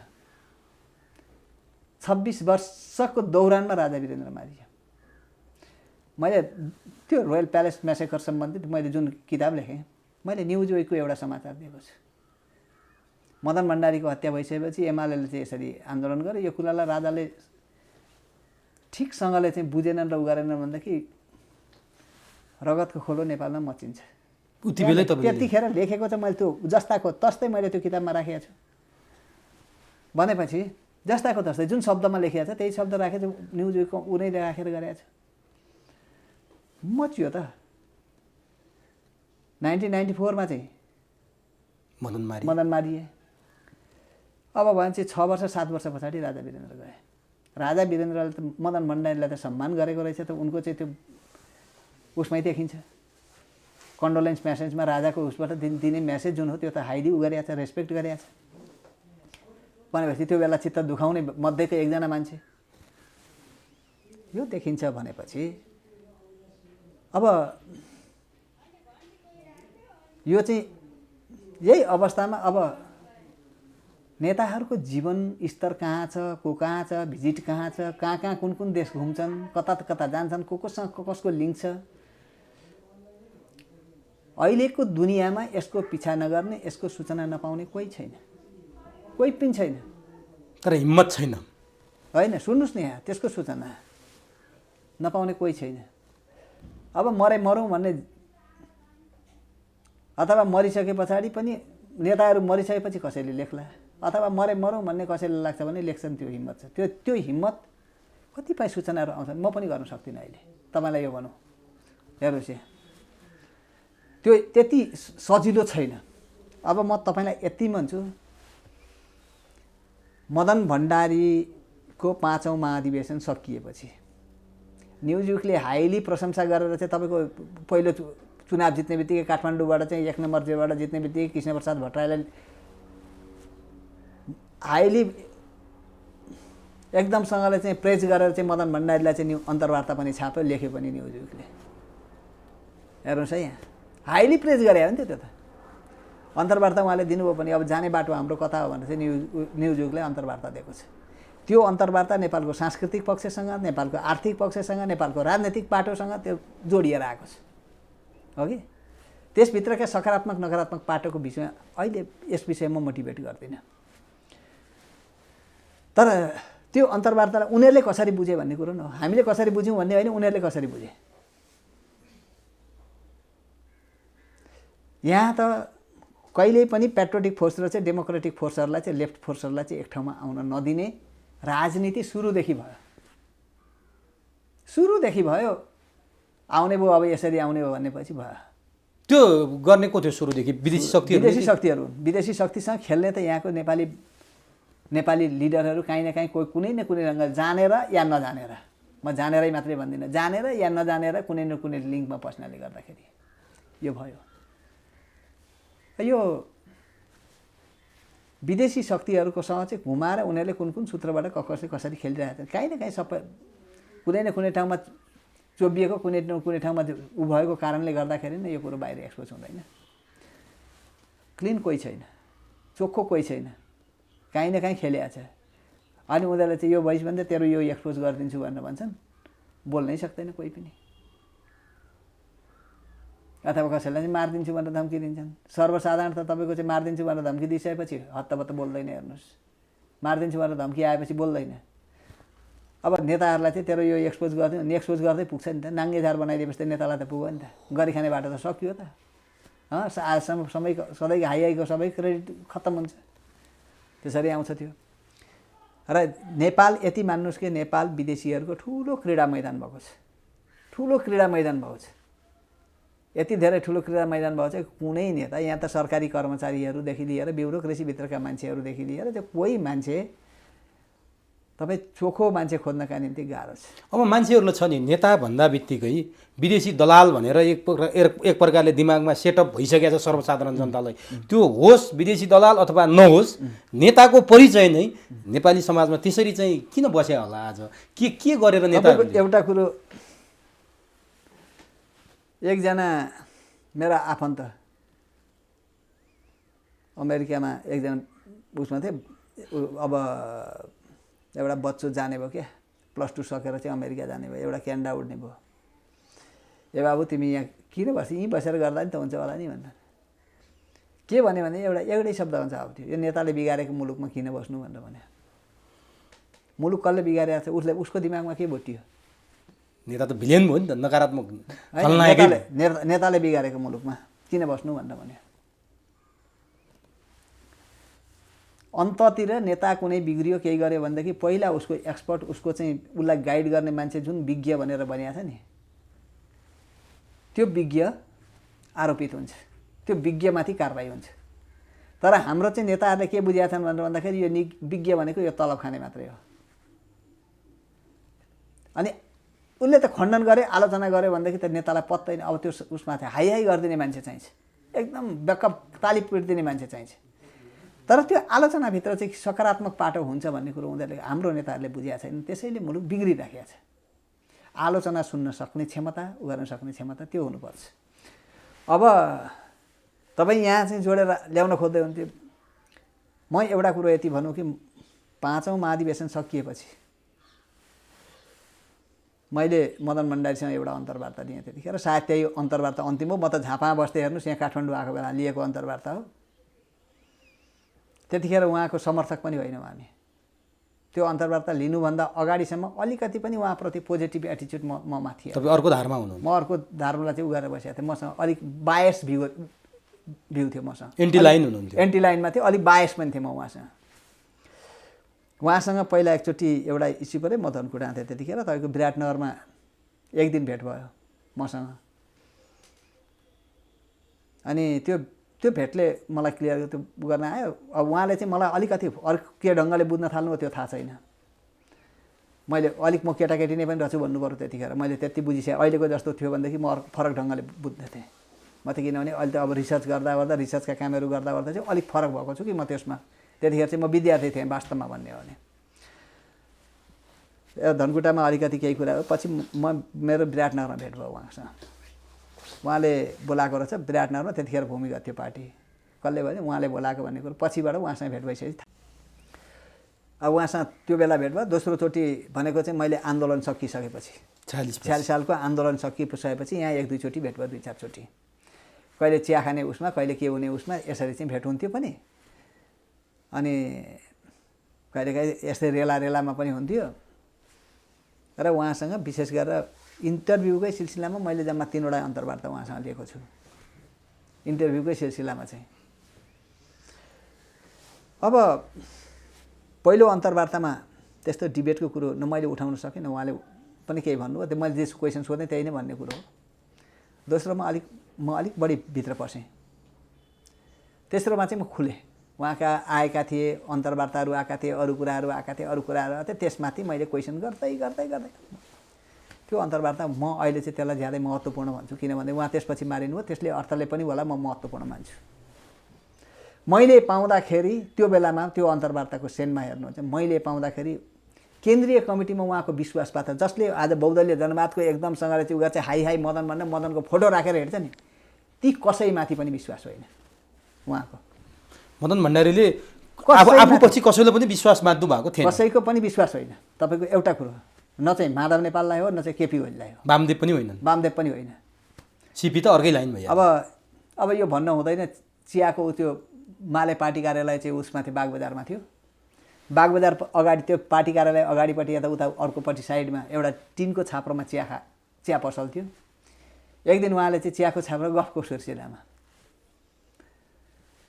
26 वर्षको दौरानमा राजा वीरेन्द्र मारियो। मैले त्यो रोयल प्यालेस म्यासेकर सम्बन्धित मैले जुन किताब लेखेँ, मैले न्युज विकको एउटा समाचार दिएको छु। मदन भण्डारीको हत्या भइसकेपछि एमालेले चाहिँ यसरी आन्दोलन गर्यो। यो कुरालाई राजाले ठिकसँगले चाहिँ बुझेनन् र उ गरेनन् भनेदेखि रगतको खोलो नेपालमा मचिन्छ। उति बेलै तपाईले त्यतिखेर लेखेको चाहिँ मैले त्यो जस्ताको तस्तै मैले त्यो किताबमा राखेको छु भनेपछि जस्ताको तस्तै जुन शब्दमा लेखिएको छ त्यही शब्द राखेको न्युज विकको उनीले राखेर गरेको छ। मचियो त 1994 मा चाहिँ मदन मारिए। अब भने चाहिँ 6 वर्ष 7 वर्ष पछाडि राजा वीरेन्द्र गए। राजा वीरेन्द्रले त मदन भण्डारीलाई त सम्मान गरेको रहेछ त, उनको चाहिँ त्यो उसमै देखिन्छ कन्डोलेन्स मेसेजमा राजाको उसबाट दिने मेसेज जुन हो त्यो त हाइली गरेको छ, रेस्पेक्ट गरेको छ भनेपछि त्यो बेला चित्त दुखाउने मध्येको एकजना मान्छे यो देखिन्छ भनेपछि अब यो चाहिँ यही अवस्थामा अब नेताहरूको जीवन स्तर कहाँ छ, को कहाँ छ, भिजिट कहाँ छ, कहाँ कहाँ कुन कुन देश घुम्छन्, कता कता जान्छन्, कोसँग कसको लिङ्क छ, अहिलेको दुनियाँमा यसको पिछा नगर्ने, यसको सूचना नपाउने कोही छैन, कोही पनि छैन। तर हिम्मत छैन। होइन सुन्नुहोस् न, यहाँ त्यसको सूचना नपाउने कोही छैन। अब मरौँ भन्ने अथवा मरिसके पछाडि पनि नेताहरू मरिसकेपछि कसैले लेख्ला, अथवा मरौँ भन्ने कसैले लाग्छ भने लेख्छन्। त्यो हिम्मत छ। त्यो हिम्मत कतिपय सूचनाहरू आउँछन्, म पनि गर्न सक्दिनँ अहिले तपाईँलाई यो भनौँ। हेर्नुहोस् यहाँ त्यो त्यति सजिलो छैन। अब म तपाईँलाई यति भन्छु, मदन भण्डारीको 5औं महाधिवेशन सकिएपछि न्युज विकले हाइली प्रशंसा गरेर चाहिँ तपाईँको पहिलो चुनाव जित्ने बित्तिकै काठमाडौँबाट चाहिँ 1 नम्बर जेबाट जित्ने बित्तिकै कृष्णप्रसाद भट्टराईलाई हाइली एकदमसँगले चाहिँ प्रेज गरेर चाहिँ मदन भण्डारीलाई चाहिँ अन्तर्वार्ता पनि छाप्यो, लेख्यो पनि न्युज विकले। हेर्नुहोस् है, यहाँ हाइली प्रेज गरे हो नि त्यो त अन्तर्वार्ता उहाँले दिनुभयो पनि। अब जाने बाटो हाम्रो कता हो भनेर चाहिँ न्युज विकले अन्तर्वार्ता दिएको छ। त्यो अन्तर्वार्ता नेपालको सांस्कृतिक पक्षसँग, नेपालको आर्थिक पक्षसँग, नेपालको राजनैतिक पाटोसँग त्यो जोडिएर आएको छ, हो कि? त्यसभित्रका सकारात्मक नकारात्मक पाटोको विषयमा अहिले यस विषयमा मोटिभेट गर्दिनँ। तर त्यो अन्तर्वार्तालाई उनीहरूले कसरी बुझे भन्ने कुरो न हो, हामीले कसरी बुझ्यौँ भन्ने होइन, उनीहरूले कसरी बुझे। यहाँ त कहिल्यै पनि पेट्रोटिक फोर्स र चाहिँ डेमोक्रेटिक फोर्सहरूलाई चाहिँ लेफ्ट फोर्सहरूलाई चाहिँ एक ठाउँमा आउन नदिने राजनीति सुरुदेखि भयो। आउने भयो, अब यसरी आउने हो भनेपछि भयो। त्यो गर्ने को थियो सुरुदेखि? विदेशी शक्तिहरू। विदेशी शक्तिसँग खेल्ने त यहाँको नेपाली लिडरहरू काहीँ न काहीँ कुनै न कुनै रङ्ग जानेर या नजानेर, म जानेरै मात्रै भन्दिनँ, जानेर या नजानेर कुनै न कुनै लिङ्कमा पस्नाले गर्दाखेरि यो भयो। यो विदेशी शक्तिहरूकोसँग चाहिँ घुमाएर उनीहरूले कुन कुन सूत्रबाट कसरी खेलिरहेका छन्, काहीँ न काहीँ सबै कुनै न कुनै ठाउँमा चोबिएको, कुनै न कुनै ठाउँमा उ भएको कारणले गर्दाखेरि नै यो कुरो बाहिर एक्सपोज हुँदैन। क्लिन कोही छैन, चोखो कोही छैन, काहीँ न काहीँ खेलिएको छ। अनि उनीहरूले चाहिँ यो भइस भने तेरो यो एक्सपोज गरिदिन्छु भनेर भन्छन्, बोल्नै सक्दैन कोही पनि। अथवा कसैलाई चाहिँ मारिदिन्छु भनेर धम्की दिन्छन्। सर्वसाधारण त तपाईँको चाहिँ मारिदिन्छु भनेर धम्की दिइसकेपछि हत्तपत्त बोल्दैन। हेर्नुहोस्, मारिदिन्छु भनेर धम्की आएपछि बोल्दैन। अब नेताहरूलाई चाहिँ तेरो यो एक्सपोज गरिदिनु, एक्सपोज गर्दै पुग्छ नि त। नाङ्गे झार बनाइदिएपछि त नेतालाई त पुग्यो नि त, गरी खाने बाटो त सकियो त। आजसम्म सधैँको हाइको सबै क्रेडिट खत्तम हुन्छ, त्यसरी आउँछ त्यो। र नेपाल यति मान्नुहोस् कि नेपाल विदेशीहरूको ठुलो क्रीडा मैदान भएको छ, ठुलो क्रीडा मैदान भएको छ। यति धेरै ठुलो क्रीडा मैदान भएको चाहिँ कुनै नेता, यहाँ त सरकारी कर्मचारीहरूदेखि लिएर ब्युरोक्रेसीभित्रका मान्छेहरूदेखि लिएर चाहिँ कोही मान्छे तपाईँ चोखो मान्छे खोज्नका निम्ति गाह्रो छ। अब मान्छेहरूलाई छ नि, नेता भन्दा बित्तिकै विदेशी दलाल भनेर एक प्रकारले दिमागमा सेटअप भइसकेको छ सर्वसाधारण जनतालाई। त्यो होस् विदेशी दलाल अथवा नहोस्, नेताको परिचय नै नेपाली समाजमा त्यसरी चाहिँ किन बस्यो होला? आज के गरेर नेता? एउटा कुरो, एकजना मेरा आफन्त अमेरिकामा एकजना उसमा थिए। अब एउटा बच्चो जाने भयो क्या, +2 सकेर चाहिँ अमेरिका जाने भयो, एउटा क्यानाडा उड्ने भयो। ए बाबु तिमी यहाँ किन यहीँ बसेर गर्दा नि त हुन्छ होला नि भनेर के भने एउटै शब्द हुन्छ अब त्यो, यो नेताले बिगारेको मुलुकमा किन बस्नु भनेर भने। मुलुक कसले बिगारेको छ, उसको दिमागमा के भुटियो? नेता त भिलेन भयो नि त, नकारात्मक होइन, खलनायकै नेताले बिगारेको मुलुकमा किन बस्नु भनेर भन्यो। अन्ततिर नेता कुनै बिग्रियो केही गर्यो भनेदेखि पहिला उसको एक्सपर्ट, उसको चाहिँ उसलाई गाइड गर्ने मान्छे जुन विज्ञ भनेर भनिएको छ नि, त्यो विज्ञ आरोपित हुन्छ, त्यो विज्ञमाथि कारबाही हुन्छ। तर हाम्रो चाहिँ नेताहरूले के बुझेका छन् भनेर भन्दाखेरि यो विज्ञ भनेको यो तलब खाने मात्रै हो। अनि उसले त खण्डन गरे, आलोचना गर्यो भनेदेखि त नेतालाई पत्तै अब त्यो उसमा चाहिँ हाई हाई गरिदिने मान्छे चाहिन्छ, एकदम बेकअप ताली पिटिदिने मान्छे चाहिन्छ। तर त्यो आलोचनाभित्र चाहिँ सकारात्मक पाटो हुन्छ भन्ने कुरो उनीहरूले, हाम्रो नेताहरूले बुझेका छैनन्। त्यसैले मुलुक बिग्रिराखेको छ। आलोचना सुन्न सक्ने क्षमता, उ गर्न सक्ने क्षमता त्यो हुनुपर्छ। अब तपाईँ यहाँ चाहिँ जोडेर ल्याउन खोज्दै हुन्थ्यो। म एउटा कुरो यति भनौँ कि 5औं महाधिवेशन सकिएपछि मैले मदन भण्डारीसँग एउटा अन्तर्वार्ता दिएँ। त्यतिखेर सायद त्यही अन्तर्वार्ता अन्तिम हो। म त झापामा बस्दै हेर्नुहोस्, यहाँ काठमाडौँ आएको बेला लिएको अन्तर्वार्ता हो। त्यतिखेर उहाँको समर्थक पनि होइनौँ हामी। त्यो अन्तर्वार्ता लिनुभन्दा अगाडिसम्म अलिकति पनि उहाँप्रति पोजिटिभ एटिच्युड ममा थिएँ। तपाईँ अर्को धारमा हुनु, म अर्को धारलाई चाहिँ उगाएर बसेको थिएँ। मसँग अलिक बायस भ्यू थियो, मसँग एन्टी लाइन हुनुहुन्थ्यो। एन्टी लाइनमा थियो, अलिक बायस पनि थिएँ म उहाँसँग। पहिला एकचोटि एउटा इस्यु पऱ्यो, म धनकुटा थिएँ त्यतिखेर। तपाईँको विराटनगरमा एक दिन भेट भयो मसँग। अनि त्यो भेटले मलाई क्लियर त्यो गर्न आयो। अब उहाँले चाहिँ मलाई अलिकति अर्को के ढङ्गले बुझ्न थाल्नु त्यो थाहा छैन। मैले अलिक म केटाकेटी नै पनि रहेछु भन्नु पऱ्यो त्यतिखेर। मैले त्यति बुझिसकेँ। अहिलेको जस्तो थियो भनेदेखि म फरक ढङ्गले बुझ्दथेँ। म त किनभने अहिले त अब रिसर्च गर्दा रिसर्चका कामहरू गर्दा चाहिँ अलिक फरक भएको छु कि म त्यसमा। त्यतिखेर चाहिँ म विद्यार्थी थिएँ वास्तवमा भन्ने हो भने। धनकुटामा अलिकति केही कुरा हो। पछि मेरो विराटनगरमा भेट भयो उहाँसँग। उहाँले बोलाएको रहेछ विराटनगरमा। त्यतिखेर भूमिगत थियो पार्टी। कसले भन्यो उहाँले बोलाएको भन्ने कुरो पछिबाट उहाँसँग भेट भइसकेपछि। अब उहाँसँग त्यो बेला भेट भयो। दोस्रोचोटि भनेको चाहिँ मैले आन्दोलन सकिसकेपछि, 46 सालको आन्दोलन सकिसकेपछि यहाँ 1-2 चोटि भेट भयो, 2-4 चोटि। कहिले चिया खाने उसमा, कहिले के हुने उसमा, यसरी चाहिँ भेट हुन्थ्यो पनि। अनि कहिलेकाहीँ यस्तै रेलामा पनि हुन्थ्यो। र उहाँसँग विशेष गरेर इन्टरभ्यूकै सिलसिलामा मैले जम्मा 3वटा अन्तर्वार्ता उहाँसँग लिएको छु। इन्टरभ्यूकै सिलसिलामा चाहिँ। अब पहिलो अन्तर्वार्तामा त्यस्तो डिबेटको कुरो न मैले उठाउन सकेँ, न उहाँले पनि केही भन्नुभयो। त्यो मैले जे क्वेसन सोधेँ त्यही नै भन्ने कुरो हो। दोस्रोमा म अलिक बढी भित्र पसेँ। तेस्रोमा चाहिँ म खुलेँ। उहाँका आएका थिए अन्तर्वार्ताहरू, आएका थिए अरू कुराहरू, आएका थिए अरू कुराहरू आएको थियो। त्यसमाथि मैले क्वेसन गर्दै त्यो अन्तर्वार्ता म अहिले चाहिँ त्यसलाई ज्यादै महत्त्वपूर्ण भन्छु। किनभने उहाँ त्यसपछि मारिनु हो, त्यसले अर्थले पनि होला म महत्त्वपूर्ण मान्छु। मैले पाउँदाखेरि त्यो बेलामा त्यो अन्तर्वार्ताको सेनमा हेर्नुहुन्छ, मैले पाउँदाखेरि केन्द्रीय कमिटीमा उहाँको विश्वासपात्र, जसले आज बहुदलीय जनवादको एकदमसँगले चाहिँ उहाँ चाहिँ हाई हाई मदनको फोटो राखेर हिँड्छ नि, ती कसैमाथि पनि विश्वास होइन उहाँको। मदन भण्डारीले आफूपछि कसैले पनि विश्वास मान्नु भएको थिएन। कसैको पनि विश्वास होइन। तपाईँको एउटा कुरो, न चाहिँ माधव नेपाललाई हो, न चाहिँ केपी ओलीलाई हो। वामदेव पनि होइन। वामदेव पनि होइन। सिपी त अर्कै लाइन भयो। अब यो भन्न हुँदैन। चियाको त्यो माले पार्टी कार्यालय चाहिँ उसमा थियो, बागबजारमा थियो। बागबजार अगाडि त्यो पार्टी कार्यालय अगाडिपट्टि या त उता अर्कोपट्टि साइडमा एउटा टिनको छाप्रोमा चिया पसल थियो। एक दिन उहाँले चाहिँ चियाको छाप्रो गफको सिलसिलामा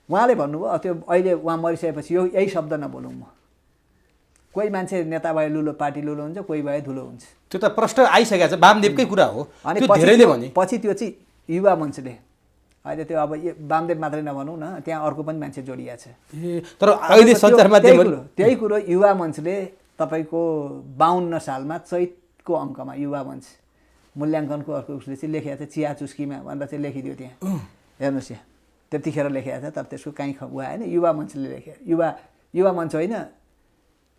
उहाँले भन्नुभयो, त्यो अहिले उहाँ मरिसकेपछि यही शब्द नबोलौँ म। कोही मान्छे नेता भए लुलो, पार्टी लुलो हुन्छ, कोही भए धुलो हुन्छ। त्यो त प्रश्न आइसकेको छ, वामदेवकै कुरा हो। अनि धेरैले भने पछि त्यो चाहिँ युवा मञ्चले अहिले त्यो अब वामदेव मात्रै नभनौँ न, त्यहाँ अर्को पनि मान्छे जोडिया छ। तर अहिले सञ्चार माध्यमहरू त्यही कुरो युवा मञ्चले तपाईँको 52 सालमा चैतको अङ्कमा युवा मञ्च मूल्याङ्कनको अर्को उसले चाहिँ लेखेको छ चिया चुस्कीमा भनेर चाहिँ लेखिदियो त्यहाँ। हेर्नुहोस् यहाँ त्यतिखेर लेखेको छ, तर त्यसको काहीँ उहाँ होइन, युवा मञ्चले लेखे। युवा मञ्च होइन,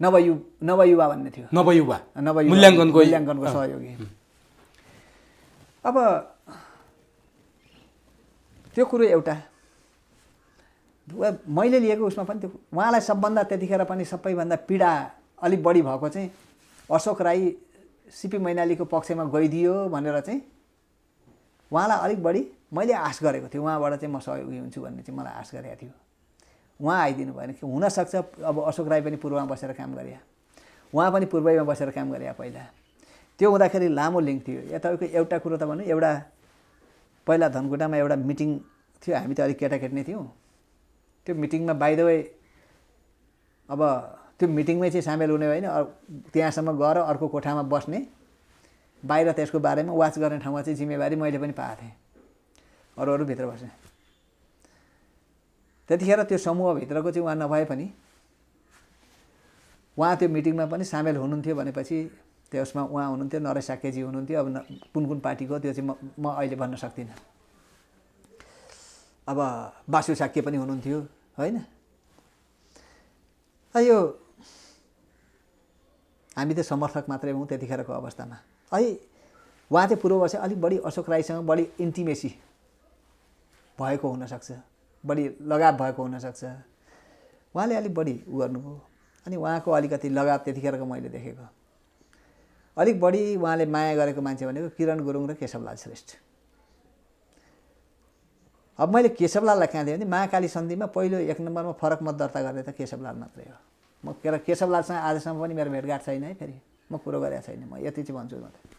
नवयुवा भन्ने थियो। नवयुवा मूल्याङ्कनको सहयोगी। अब त्यो कुरो एउटा मैले लिएको उसमा पनि त्यो उहाँलाई सबभन्दा त्यतिखेर पनि सबैभन्दा पीडा अलिक बढी भएको चाहिँ अशोक राई सिपी मैनालीको पक्षमा गइदियो भनेर चाहिँ उहाँलाई अलिक बढी मैले आश गरेको थिएँ। उहाँबाट चाहिँ म सहयोगी हुन्छु भन्ने चाहिँ मलाई आश गरेको थियो। उहाँ आइदिनु भएन कि हुनसक्छ अब अशोक राई पनि पूर्वमा बसेर काम गरे, उहाँ पनि पूर्वैमा बसेर काम गरे पहिला। त्यो हुँदाखेरि लामो लिङ्क थियो। या तपाईँको एउटा कुरो त भन्नु, एउटा पहिला धनकुटामा एउटा मिटिङ थियो, हामी त अलिक केटाकेटी नै थियौँ। त्यो मिटिङमा बाइ द वे अब त्यो मिटिङमै चाहिँ सामेल हुने होइन, त्यहाँसम्म गएर अर्को कोठामा बस्ने, बाहिर त्यसको बारेमा वाच गर्ने ठाउँमा चाहिँ जिम्मेवारी मैले पनि पाएको थिएँ, अरू भित्र बस्ने। त्यतिखेर त्यो समूहभित्रको चाहिँ उहाँ नभए पनि उहाँ त्यो मिटिङमा पनि सामेल हुनुहुन्थ्यो भनेपछि त्यसमा उहाँ हुनुहुन्थ्यो, नरेश साक्यजी हुनुहुन्थ्यो। अब कुन कुन पार्टीको त्यो चाहिँ म अहिले भन्न सक्दिनँ। अब बासु साक्य पनि हुनुहुन्थ्यो होइन। यो हामी त समर्थक मात्रै हौँ त्यतिखेरको अवस्थामा। है उहाँ चाहिँ पूर्ववर्ष अलिक बढी अशोक राईसँग बढी इन्टिमेसी भएको हुनसक्छ, बढी लगाव भएको हुनसक्छ। उहाँले अलिक बढी गर्नुभयो अनि उहाँको अलिकति लगाव त्यतिखेरको मैले देखेको। अलिक बढी उहाँले माया गरेको मान्छे भनेको किरण गुरुङ र केशवलाल श्रेष्ठ। अब मैले केशवलाललाई कहाँ दिएँ भने महाकाली सन्धिमा पहिलो 1 नम्बरमा फरक मत दर्ता गर्ने त केशवलाल मात्रै हो। म केशवलालसँग आजसम्म पनि मेरो भेटघाट छैन है, फेरि म कुरो गरेको छैन। म यति चाहिँ भन्छु मात्रै,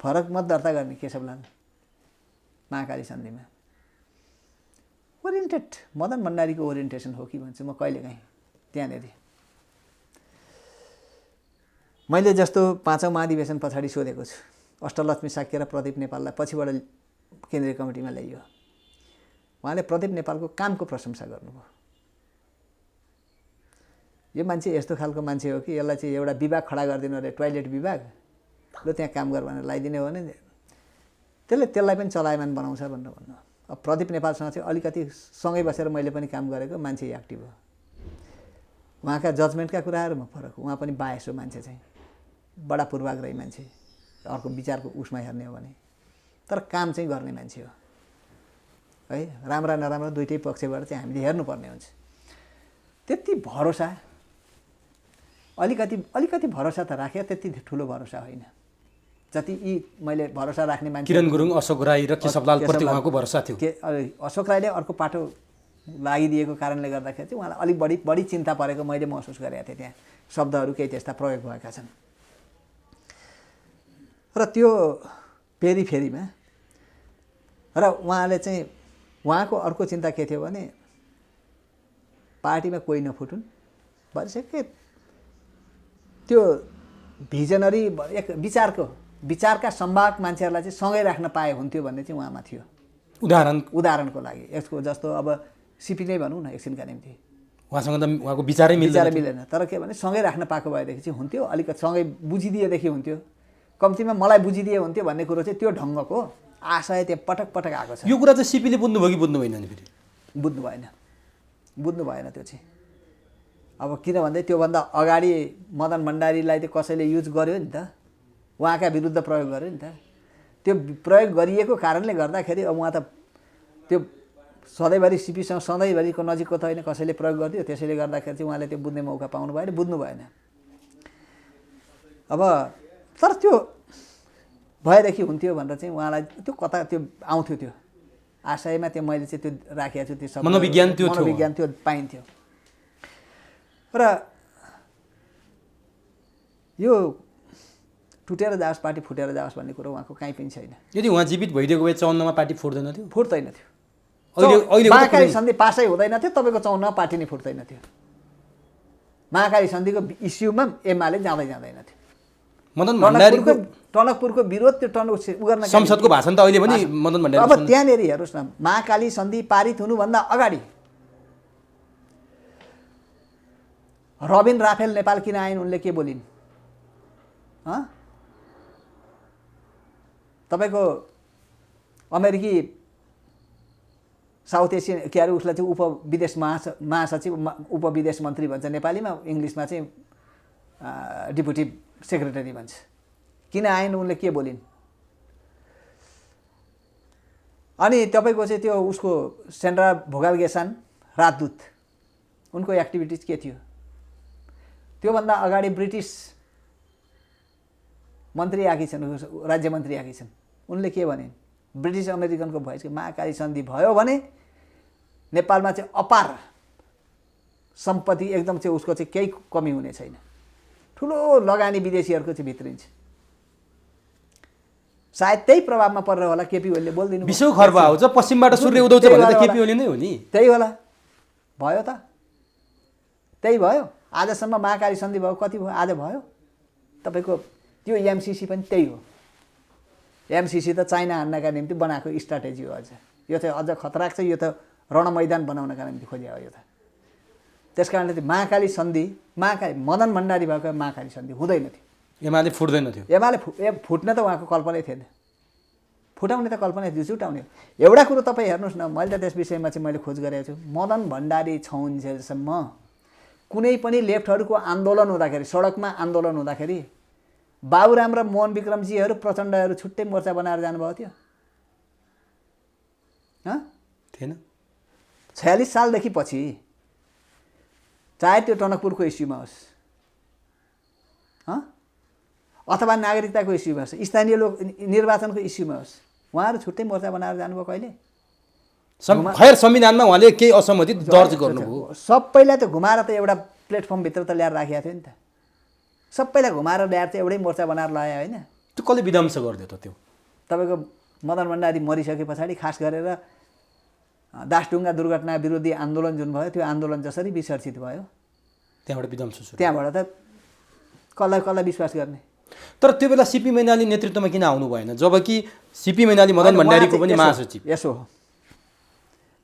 फरक मत दर्ता गर्ने केशवलाल महाकाली सन्धिमा। ओरिएन्टेड मदन भण्डारीको ओरिएन्टेसन हो कि भन्छु म कहिलेकाहीँ त्यहाँनिर। मैले जस्तो 5औं महाधिवेशन पछाडि सोधेको छु, अष्टलक्ष्मी साक्य र प्रदीप नेपाललाई पछिबाट केन्द्रीय कमिटीमा ल्याइयो। उहाँले प्रदीप नेपालको कामको प्रशंसा गर्नुभयो। यो मान्छे यस्तो खालको मान्छे हो कि यसलाई चाहिँ एउटा विभाग खडा गरिदिनु अरे, टोयलेट विभाग, ल त्यहाँ काम गर भनेर लगाइदिने हो भने त्यसलाई पनि चलायमान बनाउँछ भनेर भन्नु। अब प्रदीप नेपालसँग चाहिँ अलिकति सँगै बसेर मैले पनि काम गरेको, मान्छे एक्टिभ हो। उहाँका जजमेन्टका कुराहरूमा फरक हो। उहाँ पनि बायस हो मान्छे चाहिँ, बडा पूर्वाग्रही मान्छे, अर्को विचारको उसमा हेर्ने हो भने। तर काम चाहिँ गर्ने मान्छे हो है। राम्रा नराम्रा दुइटै पक्षबाट चाहिँ हामीले हेर्नुपर्ने हुन्छ। त्यति भरोसा अलिकति भरोसा त राखे, त्यति ठुलो भरोसा होइन जति यी मैले भरोसा राख्ने मान्छे। किरण गुरुङ, अशोक राई र केशवलाल प्रति उहाँको भरोसा थियो। अशोक राईले अर्को पाटो लागिदिएको कारणले गर्दाखेरि चाहिँ उहाँलाई अलिक बढी चिन्ता परेको मैले महसुस गरेको थिएँ। त्यहाँ शब्दहरू केही त्यस्ता प्रयोग भएका छन् र त्यो फेरिमा र उहाँले चाहिँ उहाँको अर्को चिन्ता के थियो भने पार्टीमा कोही नफुटुन्, भइसक्यो त्यो भिजनरी एक विचारका सम्भावक मान्छेहरूलाई चाहिँ सँगै राख्न पाए हुन्थ्यो भन्ने चाहिँ उहाँमा थियो। उदाहरणको लागि यसको जस्तो अब सिपी नै भनौँ न एकछिनका निम्ति, उहाँसँग त उहाँको विचारै मिलेन। तर के भने सँगै राख्न पाएको भएदेखि चाहिँ हुन्थ्यो, अलिकति सँगै बुझिदिएदेखि हुन्थ्यो, कम्तीमा मलाई बुझिदिए हुन्थ्यो भन्ने कुरो चाहिँ त्यो ढङ्गको आशय त्यहाँ पटक आएको छ। यो कुरा चाहिँ सिपीले बुझ्नुभयो कि बुझ्नु भएन? फेरि बुझ्नु भएन त्यो चाहिँ। अब किन भन्दै त्योभन्दा अगाडि मदन भण्डारीलाई त्यो कसैले युज गर्यो नि त, उहाँका विरुद्ध प्रयोग गर्यो नि त। त्यो प्रयोग गरिएको कारणले गर्दाखेरि अब उहाँ त त्यो सधैँभरि सिपीसँग सधैँभरिको नजिकको त होइन, कसैले प्रयोग गरिदियो, त्यसैले गर्दाखेरि चाहिँ उहाँले त्यो बुझ्ने मौका पाउनु भएन, बुझ्नु भएन। अब तर त्यो भएदेखि हुन्थ्यो भनेर चाहिँ उहाँलाई त्यो कता त्यो आउँथ्यो, त्यो आशयमा त्यो मैले चाहिँ त्यो राखेको छु। त्यो मनोविज्ञान त्यो पाइन्थ्यो। र यो टुटेर जाओस् पार्टी फुटेर जाओस् भन्ने कुरो उहाँको कहीँ पनि छैन। यदि उहाँ जीवित भइदिएको भए 54मा पार्टी फुट्दैन थियो? फुट्दैन थियो। अहिले महाकाली सन्धि पासै हुँदैन थियो, तपाईँको 54मा पार्टी नै फुट्दैन थियो। महाकाली सन्धिको इस्युमा एमाले जाँदैन थियो। मदन भण्डारीको टनकपुरको विरोध त्यो गर्न संसदको भाषण त अहिले पनि मदन भण्डारी। अब त्यहाँनिर हेर्नुहोस् न, महाकाली सन्धि पारित हुनुभन्दा अगाडि रबिन राफेल नेपाल किन आइन् उनले के बोलिन्? तपाईँको अमेरिकी साउथ एसियन के अरे उसलाई चाहिँ उपविदेश महासचिव, उपविदेश मन्त्री भन्छ नेपालीमा, इङ्ग्लिसमा चाहिँ डेपुटी सेक्रेटरी भन्छ। किन आइन् उनले के बोलिन्? अनि तपाईँको चाहिँ त्यो उसको सेन्ड्रा भोगाल गेसान राजदूत, उनको एक्टिभिटिज के थियो? त्योभन्दा अगाडि ब्रिटिस मन्त्री आएकी छन्, राज्य मन्त्री आएकी छन्, उनले के भने? ब्रिटिस अमेरिकनको भोइस महाकाली सन्धि भयो भने नेपालमा चाहिँ अपार सम्पत्ति एकदम चाहिँ उसको चाहिँ केही कमी हुने छैन, ठुलो लगानी विदेशीहरूको चाहिँ भित्रिन्छ। सायद त्यही प्रभावमा परेर होला केपी ओलीले बोलिदिनु 20 खर्ब आउँछ पश्चिमबाट सूर्य उदाउँछ भने त केपी ओली नै हो नि। त्यही होला भयो त त्यही भयो। आजसम्म महाकाली सन्धि भयो कति भयो आज भयो तपाईँको त्यो एमसिसी पनि त्यही हो। एमसिसी त चाइना हान्नका निम्ति बनाएको स्ट्राटेजी हो। यो चाहिँ अझ खतराक छ। यो त रणमैदान बनाउनका निम्ति खोजिया हो यो त। त्यस कारणले त्यो महाकाली सन्धि मदन भण्डारी भएको महाकाली सन्धि हुँदैन थियो। एमाले फुट्दैन थियो। एमाले फुट्न त उहाँको कल्पनै थिएन। फुटाउने त कल्पना थियो जुटाउने। एउटा कुरो तपाईँ हेर्नुहोस् न मैले त त्यस विषयमा चाहिँ मैले खोज गरेको छु। मदन भण्डारी छौन्जेलसम्म कुनै पनि लेफ्टहरूको आन्दोलन हुँदाखेरि सडकमा आन्दोलन हुँदाखेरि बाबुराम र मोहन विक्रमजीहरू प्रचण्डहरू छुट्टै मोर्चा बनाएर जानुभएको थियो थिएन। 46 सालदेखि पछि चाहे त्यो टनकपुरको इस्युमा होस् अथवा नागरिकताको इस्युमा होस् स्थानीय लोक निर्वाचनको इस्युमा होस् उहाँहरू छुट्टै मोर्चा बनाएर जानुभयो। कहिले खैर संविधानमा उहाँले केही असहमति दर्ज गर्नुभयो। सबैलाई त घुमाएर त एउटा प्लेटफर्मभित्र त ल्याएर राखेको थियो नि त। सबैलाई घुमाएर ल्याएर चाहिँ एउटै मोर्चा बनाएर लगायो होइन। त्यो कसले विध्वंस गरिदियो त? त्यो तपाईँको मदन भण्डारी मरिसके पछाडि खास गरेर दासढुङ्गा दुर्घटना विरोधी आन्दोलन जुन भयो त्यो आन्दोलन जसरी विसर्जित भयो त्यहाँबाट विध्वंस सुरु। त्यहाँबाट त कसलाई विश्वास गर्ने। तर त्यो बेला सिपी मैनाली नेतृत्वमा किन आउनु भएन जबकि सिपी मैनाली मदन भण्डारीको पनि महासचिव? यसो हो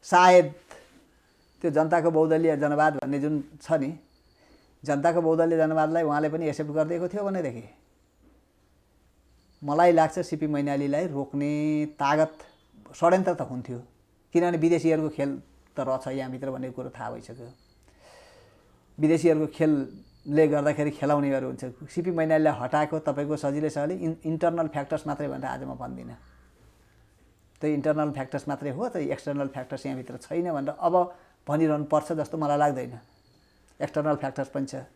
सायद त्यो जनताको बहुदलीय जनवाद भन्ने जुन छ नि जनताको बहुदलीय जनवादलाई उहाँले पनि एक्सेप्ट गरिदिएको थियो भनेदेखि मलाई लाग्छ सिपी मैनालीलाई रोक्ने तागत षड्यन्त्र त हुन्थ्यो। किनभने विदेशीहरूको खेल त रहेछ यहाँभित्र भन्ने कुरो थाहा भइसक्यो। विदेशीहरूको खेलले गर्दाखेरि खेलाउनेहरू हुन्छ। सिपी मैनालीलाई हटाएको तपाईँको सजिलैसँगले इन्टरनल फ्याक्टर्स मात्रै भनेर आज म भन्दिनँ। त्यो इन्टरनल फ्याक्टर्स मात्रै हो त एक्सटर्नल फ्याक्टर्स यहाँभित्र छैन भनेर अब भनिरहनु पर्छ जस्तो मलाई लाग्दैन। एक्सटर्नल फ्याक्टर्स पनि छ।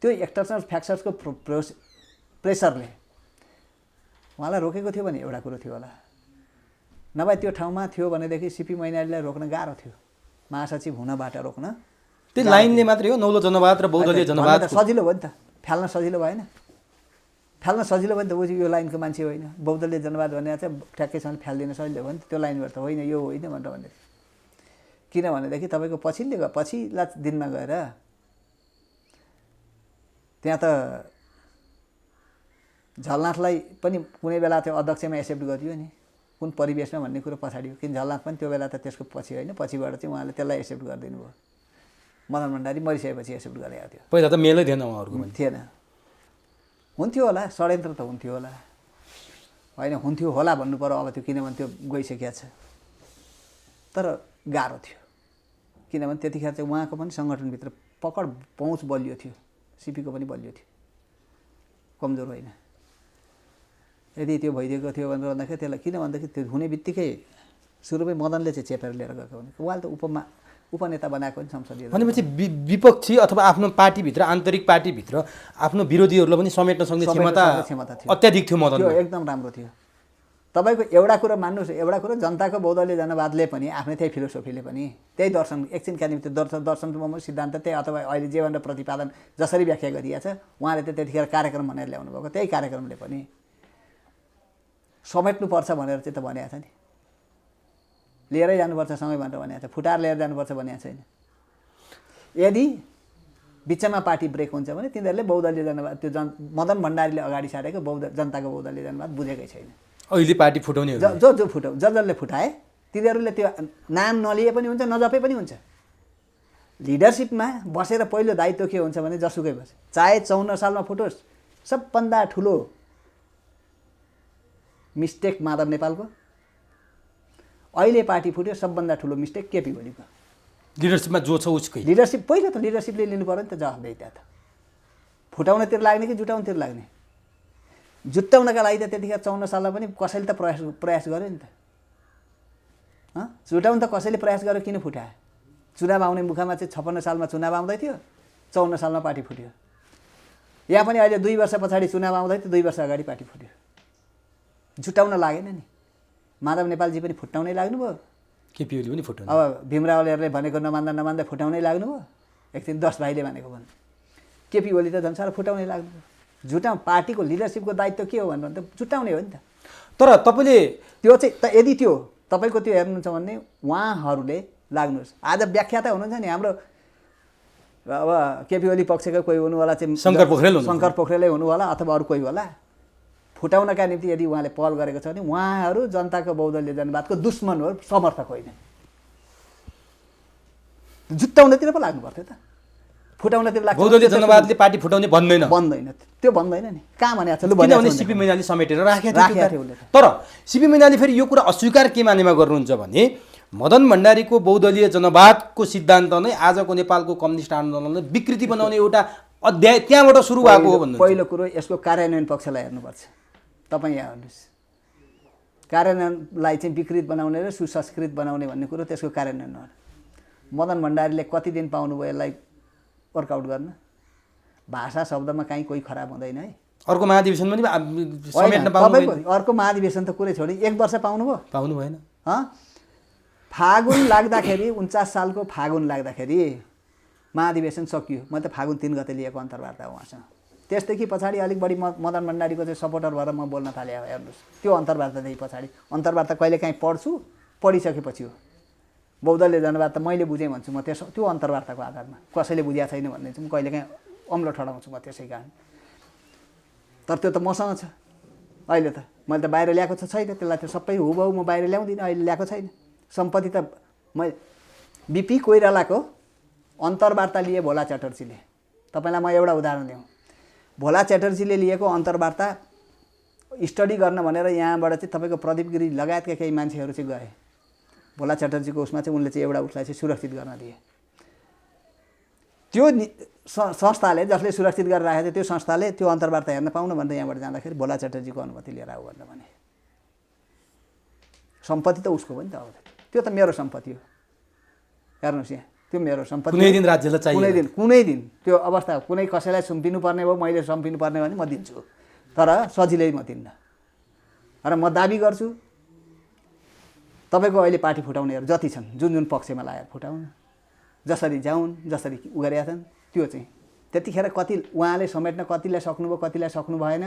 त्यो एक्सटर्नल फ्याक्टर्सको प्रेसरले उहाँलाई रोकेको थियो भने एउटा कुरो थियो होला। नभए त्यो ठाउँमा थियो भनेदेखि सिपी मैनालीलाई रोक्न गाह्रो थियो। महासचिव हुनबाट रोक्न त्यो लाइनले मात्रै हो। नौलो जनवाद र बहुदलीय जनवाद सजिलो भयो नि त। फाल्न सजिलो भएन। फाल्न सजिलो भयो नि त। ऊ यो लाइनको मान्छे होइन। बहुदलीय जनवाद भनेर चाहिँ ठ्याक्कैसँग फालिदिन सजिलो भयो नि त। त्यो लाइनबाट त होइन यो होइन भनेर भन्दै किनभनेदेखि तपाईँको पछिल्ला दिनमा गएर त्यहाँ त झलनाथलाई पनि कुनै बेला त्यो अध्यक्षमा एक्सेप्ट गरियो नि कुन परिवेशमा भन्ने कुरो पछाडि हो। किन झलनाथ पनि त्यो बेला त त्यसको पछि होइन पछिबाट चाहिँ उहाँले त्यसलाई एक्सेप्ट गरिदिनु भयो। मदन भण्डारी मरिसकेपछि एक्सेप्ट गरेको थियो। पहिला त मेलै थिएन उहाँहरूको पनि। थिएन। हुन्थ्यो होला षड्यन्त्र त हुन्थ्यो होला होइन हुन्थ्यो होला भन्नु पर्यो अब त्यो किनभने त्यो गइसकेको छ। तर गाह्रो थियो किनभने त्यतिखेर चाहिँ उहाँको पनि सङ्गठनभित्र पकड पहुँच बलियो थियो। सिपीको पनि बलियो थियो कमजोर होइन। यदि त्यो भइदिएको थियो भनेर भन्दाखेरि त्यसलाई किन भन्दाखेरि त्यो हुने बित्तिकै सुरुमै मदनले चाहिँ चेपेर लिएर गएको भने उहाँले त उपनेता बनाएको नि संसदीय भनेपछि विपक्षी अथवा आफ्नो पार्टीभित्र आन्तरिक पार्टीभित्र आफ्नो विरोधीहरूलाई पनि समेट्न सक्ने क्षमता अत्याधिक थियो मदन। त्यो एकदम राम्रो थियो। तपाईँको एउटा कुरो मान्नुहोस् एउटा कुरो जनताको बहुदलीय जनवादले पनि आफ्नै त्यही फिलोसोफीले पनि त्यही दर्शन एकछिनका निम्ति दर्शन सिद्धान्त त्यही अथवा अहिले जे भनेर प्रतिपादन जसरी व्याख्या गरिएको छ उहाँले त त्यतिखेर कार्यक्रम भनेर ल्याउनु भएको त्यही कार्यक्रमले पनि समेट्नुपर्छ भनेर चाहिँ त भनेको छ नि। लिएरै जानुपर्छ सँगै भनेर भनेको छ। फुटाएर लिएर जानुपर्छ भनेको छैन। यदि बिचमा पार्टी ब्रेक हुन्छ भने तिनीहरूले बहुदलीय जनवाद त्यो मदन भण्डारीले अगाडि सारेको जनताको बहुदलीय जनवाद बुझेकै छैन। अहिले पार्टी फुटाउने जो जसले फुटाए तिनीहरूले त्यो नाम नलिए पनि हुन्छ नजपे पनि हुन्छ। लिडरसिपमा बसेर पहिलो दायित्व के हुन्छ भने जसुकै बस चाहे 54 सालमा फुटोस् सबभन्दा ठुलो मिस्टेक माधव नेपालको अहिले पार्टी फुट्यो सबभन्दा ठुलो मिस्टेक केपी ओलीको लिडरसिपमा जो छ उसकै लिडरसिप पहिला त लिडरसिपले लिनु पर्यो नि त जवाफदेही। त फुटाउनतिर लाग्ने कि जुटाउनतिर लाग्ने? जुटाउनका लागि त त्यतिखेर 54 सालमा पनि कसैले त प्रयास गर्यो नि त। जुटाउन त कसैले प्रयास गर्यो किन फुटायो? चुनाव आउने मुखमा चाहिँ 56 सालमा चुनाव आउँदै थियो 54 सालमा पार्टी फुट्यो। यहाँ पनि अहिले 2 वर्ष पछाडि चुनाव आउँदै थियो 2 वर्ष अगाडि पार्टी फुट्यो। जुटाउन लागेन नि। माधव नेपालजी पनि फुटाउनै लाग्नुभयो। केपी ओली पनि फुटाउनु। अब भीमरावले भनेको नमान्दा फुटाउनै लाग्नुभयो। एकदिन 10 भाइले भनेको भने केपी ओली त झन् साह्रो फुटाउनै लाग्नुभयो। पार्टीको लिडरसिपको दायित्व के हो भन्नु त जुटाउने हो नि त। तर तपाईँले त्यो चाहिँ यदि त्यो तपाईँको त्यो हेर्नुहुन्छ भने उहाँहरूले लाग्नुहोस्। आज व्याख्याता हुनुहुन्छ नि हाम्रो अब केपी ओली पक्षका कोही हुनुहोला चाहिँ शङ्कर पोखरेलै हुनु होला अथवा अरू कोही होला। फुटाउनका निम्ति यदि उहाँले पहल गरेको छ भने उहाँहरू जनताको बहुदलीय जनवादको दुश्मन हो, समर्थक होइन। जुत्ताउनतिर पो लाग्नु पर्थ्यो त, फुटाउनतिर लाग्छ। बहुदलीय जनवादले पार्टी फुटाउने भन्दैन त्यो भन्दैन नि, कहाँ भने किनभने सिपी मैनाली समेटेर राखेको थियो। तर सिपी मैनाली फेरि यो कुरा अस्वीकार के मानेमा गर्नुहुन्छ भने मदन भण्डारीको बहुदलीय जनवादको सिद्धान्त नै आजको नेपालको कम्युनिस्ट आन्दोलनलाई विकृति बनाउने एउटा अध्याय त्यहाँबाट सुरु भएको हो भन्नु। पहिलो कुरो यसको कार्यान्वयन पक्षलाई हेर्नुपर्छ। तपाईँ यहाँ हेर्नुहोस्, कार्यान्वयनलाई चाहिँ विकृत बनाउने र सुसंस्कृत बनाउने भन्ने कुरो त्यसको कार्यान्वयन हो। मदन भण्डारीले कति दिन पाउनुभयो यसलाई वर्कआउट गर्न? भाषा शब्दमा काहीँ कोही खराब हुँदैन है। अर्को महाधिवेशन पनि अर्को महाधिवेशन त कुरै छोडी 1 वर्ष पाउनु भएन। फागुन लाग्दाखेरि 49 सालको फागुन लाग्दाखेरि महाधिवेशन सकियो। म त फागुन 3 गते लिएको अन्तर्वार्ता हो उहाँसँग। त्यसदेखि पछाडि अलिक बढी मदन भण्डारीको चाहिँ सपोर्टर भएर म बोल्न थालेँ। हेर्नुहोस्, त्यो अन्तर्वार्तादेखि पछाडि अन्तर्वार्ता कहिले काहीँ पढ्छु, पढिसकेपछि हो। बहुदलीय जनवाद त मैले बुझेँ भन्छु म त्यो अन्तर्वार्ताको आधारमा। कसैले बुझेको छैन भन्ने चाहिँ म कहिले काहीँ अम्लो ठडाउँछु म त्यसै कारण। तर त्यो त मसँग छ अहिले त, मैले त बाहिर ल्याएको छैन त्यसलाई। त्यो सबै हुबहु म बाहिर ल्याउँदिनँ, अहिले ल्याएको छैन। सम्पत्ति त मैले बिपी कोइरालाको अन्तर्वार्ता लिए भोला च्याटर्जीले। तपाईँलाई म एउटा उदाहरण दिउँ। भोला च्याटर्जीले लिएको अन्तर्वार्ता स्टडी गर्न भनेर यहाँबाट चाहिँ तपाईँको प्रदीप गिरी लगायतका केही मान्छेहरू चाहिँ गए भोला च्याटर्जीको उसमा चाहिँ। उनले चाहिँ एउटा उसलाई चाहिँ सुरक्षित गर्न दिए। त्यो संस्थाले जसले सुरक्षित गरेर राखेको थियो त्यो संस्थाले त्यो अन्तर्वार्ता हेर्न पाउनु भनेर यहाँबाट जाँदाखेरि भोला च्याटर्जीको अनुमति लिएर आऊ भनेर भने। सम्पत्ति त उसको हो नि त। अब त्यो त मेरो सम्पत्ति हो। हेर्नुहोस् यहाँ, त्यो मेरो सम्पत्ति। कुनै दिन राज्यलाई चाहियो, कुनै दिन त्यो अवस्था कुनै कसैलाई सुम्पिनु पर्ने भयो, मैले सुम्पिनु पर्ने भने म दिन्छु, तर सजिलै म दिन्न। र म दाबी गर्छु तपाईँको अहिले पार्टी फुटाउनेहरू जति छन्, जुन पक्षमा लागेर फुटाउन्, जसरी जाउन्, जसरी उ गरेका छन्, त्यो चाहिँ त्यतिखेर कति उहाँले समेट्न कतिलाई सक्नुभयो, कतिलाई सक्नु भएन,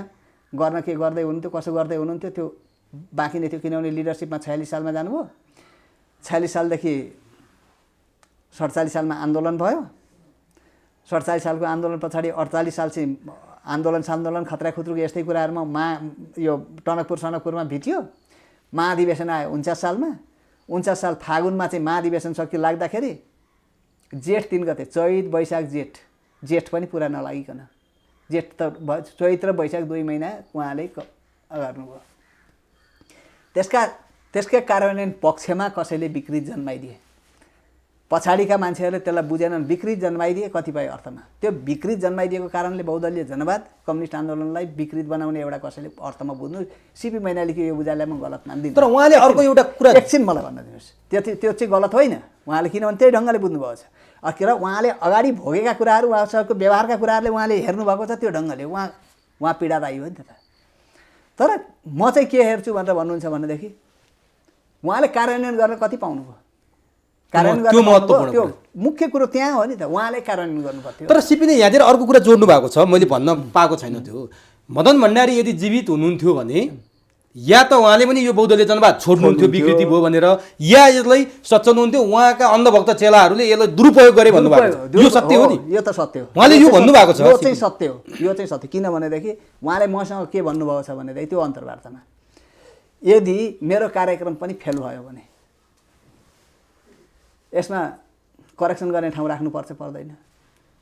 गर्न के गर्दै हुनुहुन्थ्यो, कसो गर्दै हुनुहुन्थ्यो, त्यो बाँकी नै थियो। किनभने लिडरसिपमा 46 सालमा जानुभयो। 46 सालदेखि 47 सालमा आन्दोलन भयो। 47 सालको आन्दोलन पछाडि 48 साल चाहिँ आन्दोलन खतरा खुत्रुक यस्तै कुराहरूमा यो टनकपुरमा भिट्यो। महाधिवेशन आयो 49 सालमा। 49 साल फागुनमा चाहिँ महाधिवेशन सकियो लाग्दाखेरि जेठ 3 गते, चैत वैशाख जेठ पनि पुरा नलागिकन, जेठ त चैत र वैशाख 2 महिना उहाँले गर्नुभयो। त्यसका कार्यान्वयन पक्षमा कसैले विकृत जन्माइदिए। पछाडिका मान्छेहरूले त्यसलाई बुझेनन्, विकृत जन्माइदिए कतिपय अर्थमा। त्यो विकृत जन्माइदिएको कारणले बहुदलीय जनवाद कम्युनिस्ट आन्दोलनलाई विकृत बनाउने एउटा कसैले अर्थमा बुझ्नु। सिपी मैनालीको यो बुझाइलाई म गलत मान्दिनँ। तर उहाँले अर्को एउटा कुरा एकछिन मलाई भन्न दिनुहोस्, त्यो चाहिँ गलत होइन उहाँले, किनभने त्यही ढङ्गले बुझ्नुभएको छ। र उहाँले अगाडि भोगेका कुराहरू, उहाँसँगको व्यवहारका कुराहरूले उहाँले हेर्नुभएको छ त्यो ढङ्गले। उहाँ पीडादायी हो नि त। तर म चाहिँ के हेर्छु भनेर भन्नुहुन्छ भनेदेखि उहाँले कार्यान्वयन गर्न कति पाउनुभयो, कार्यान्वयन गर्नु त्यो मुख्य कुरो त्यहाँ हो नि त। उहाँले कार्यान्वयन गर्नुपर्थ्यो। तर सिपीले यहाँतिर अर्को कुरा जोड्नु भएको छ, मैले भन्न पाएको छैन। त्यो मदन भण्डारी यदि जीवित हुनुहुन्थ्यो भने या त उहाँले पनि यो बहुदलीय जनवाद छोड्नुहुन्थ्यो विकृति भयो भनेर, या यसलाई सच्याउनुहुन्थ्यो। उहाँका अन्धभक्त चेलाहरूले यसलाई दुरुपयोग गरे भन्नुभएको, यो सत्य हो नि? यो त सत्य हो, उहाँले यो भन्नुभएको छ। यो चाहिँ सत्य हो, यो चाहिँ सत्य। किनभनेदेखि उहाँले मसँग के भन्नुभएको छ भनेदेखि त्यो अन्तर्वार्तामा यदि मेरो कार्यक्रम पनि फेल भयो भने यसमा करेक्सन गर्ने ठाउँ राख्नुपर्छ पर्दैन,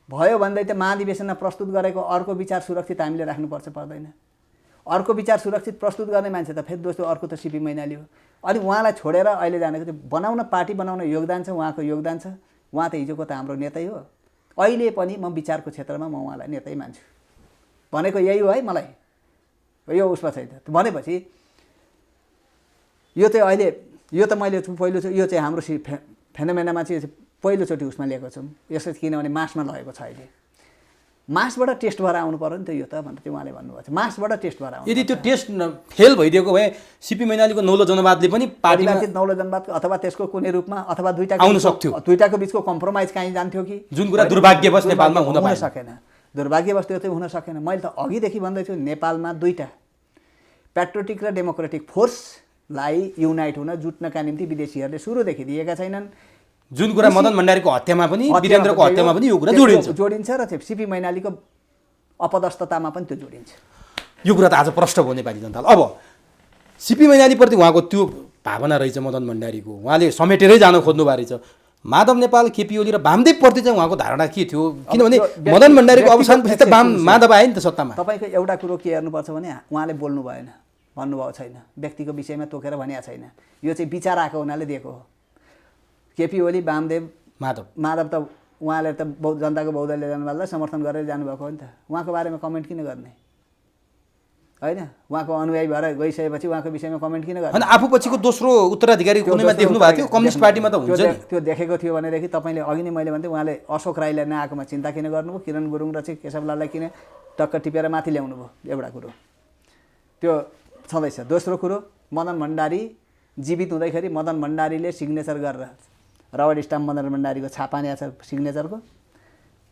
भयो भन्दै त महाधिवेशनमा प्रस्तुत गरेको अर्को विचार सुरक्षित हामीले राख्नुपर्छ पर्दैन। अर्को विचार सुरक्षित प्रस्तुत गर्ने मान्छे त फेरि दोस्रो अर्को त सिपी मैनाली हो। अनि उहाँलाई छोडेर अहिले जानेको त्यो बनाउन, पार्टी बनाउन योगदान छ, उहाँको योगदान छ। उहाँ त हिजोको त हाम्रो नेतै हो। अहिले पनि म विचारको क्षेत्रमा म उहाँलाई नेतै मान्छु भनेको यही हो है। मलाई यो उसमा छैन भनेपछि यो चाहिँ अहिले यो त मैले पहिलो यो चाहिँ हाम्रो फेनोमेनामा चाहिँ पहिलोचोटि उसमा लिएको छौँ यसरी, किनभने मासमा लगेको छ। अहिले मासबाट टेस्ट भएर आउनु पर्यो नि त यो त भनेर चाहिँ उहाँले भन्नुभएको छ। मासबाट टेस्ट भएर आउनु, यदि त्यो टेस्ट फेल भइदिएको भए सिपी मैनालीको नौलो जनवादले पनि पार्टीमा नौलो जनवाद अथवा त्यसको कुनै रूपमा अथवा आउन सक्थ्यो। दुईटाको बिचको कम्प्रोमाइज कहीँ जान्थ्यो कि, जुन कुरा दुर्भाग्यवश नेपालमा हुन सकेन। दुर्भाग्यवश त्यो चाहिँ हुन सकेन। मैले त अघिदेखि भन्दैछु नेपालमा दुईटा पेट्रोटिक र डेमोक्रेटिक फोर्सलाई युनाइट हुन जुट्नका निम्ति विदेशीहरूले सुरुदेखि दिएका छैनन्। जुन कुरा मदन भण्डारीको हत्यामा पनि वीरेन्द्रको हत्यामा पनि यो कुरा जोडिन्छ र सिपी मैनालीको अपदस्थतामा पनि त्यो जोडिन्छ। यो कुरा त आज प्रष्ट भयो नेपाली जनतालाई। अब सिपी मैनालीप्रति उहाँको त्यो भावना रहेछ मदन भण्डारीको, उहाँले समेटेरै जान खोज्नु भएको रहेछ। माधव नेपाल, केपी ओली र वामदेवप्रति चाहिँ उहाँको धारणा के थियो? किनभने मदन भण्डारीको अवसानपछि त माधव आयो नि त सत्तामा। तपाईँको एउटा कुरो के हेर्नुपर्छ भने उहाँले बोल्नु भएन, भन्नुभएको छैन, व्यक्तिको विषयमा तोकेर भनेको छैन। यो चाहिँ विचार आएको हुनाले दिएको हो। केपी ओली, वामदेव, माधव त उहाँले त जनताको बहुदलीय जनतालाई समर्थन गरेर जानुभएको हो नि त। उहाँको बारेमा कमेन्ट किन गर्ने होइन? उहाँको अनुयायी भएर गइसकेपछि उहाँको विषयमा कमेन्ट किन गर्ने? अनि आफू पछिको दोस्रो उत्तराधिकारी कुनैमा देख्नु भएको थियो? कम्युनिस्ट पार्टीमा त हुन्छ नि। त्यो देखेको थियो भनेदेखि तपाईँले अघि नै मैले भन्थेँ, उहाँले अशोक राईलाई नआएकोमा चिन्ता किन गर्नुभयो? किरण गुरुङ र चाहिँ केशवलाललाई किन टक्क टिपेर माथि ल्याउनु भयो? एउटा कुरो त्यो छँदैछ। दोस्रो कुरो, मदन भण्डारी जीवित हुँदैखेरि मदन भण्डारीले सिग्नेचर गरेर रबर्ट स्टाम्प मदन भण्डारीको छापा ल्याएको छ सिग्नेचरको,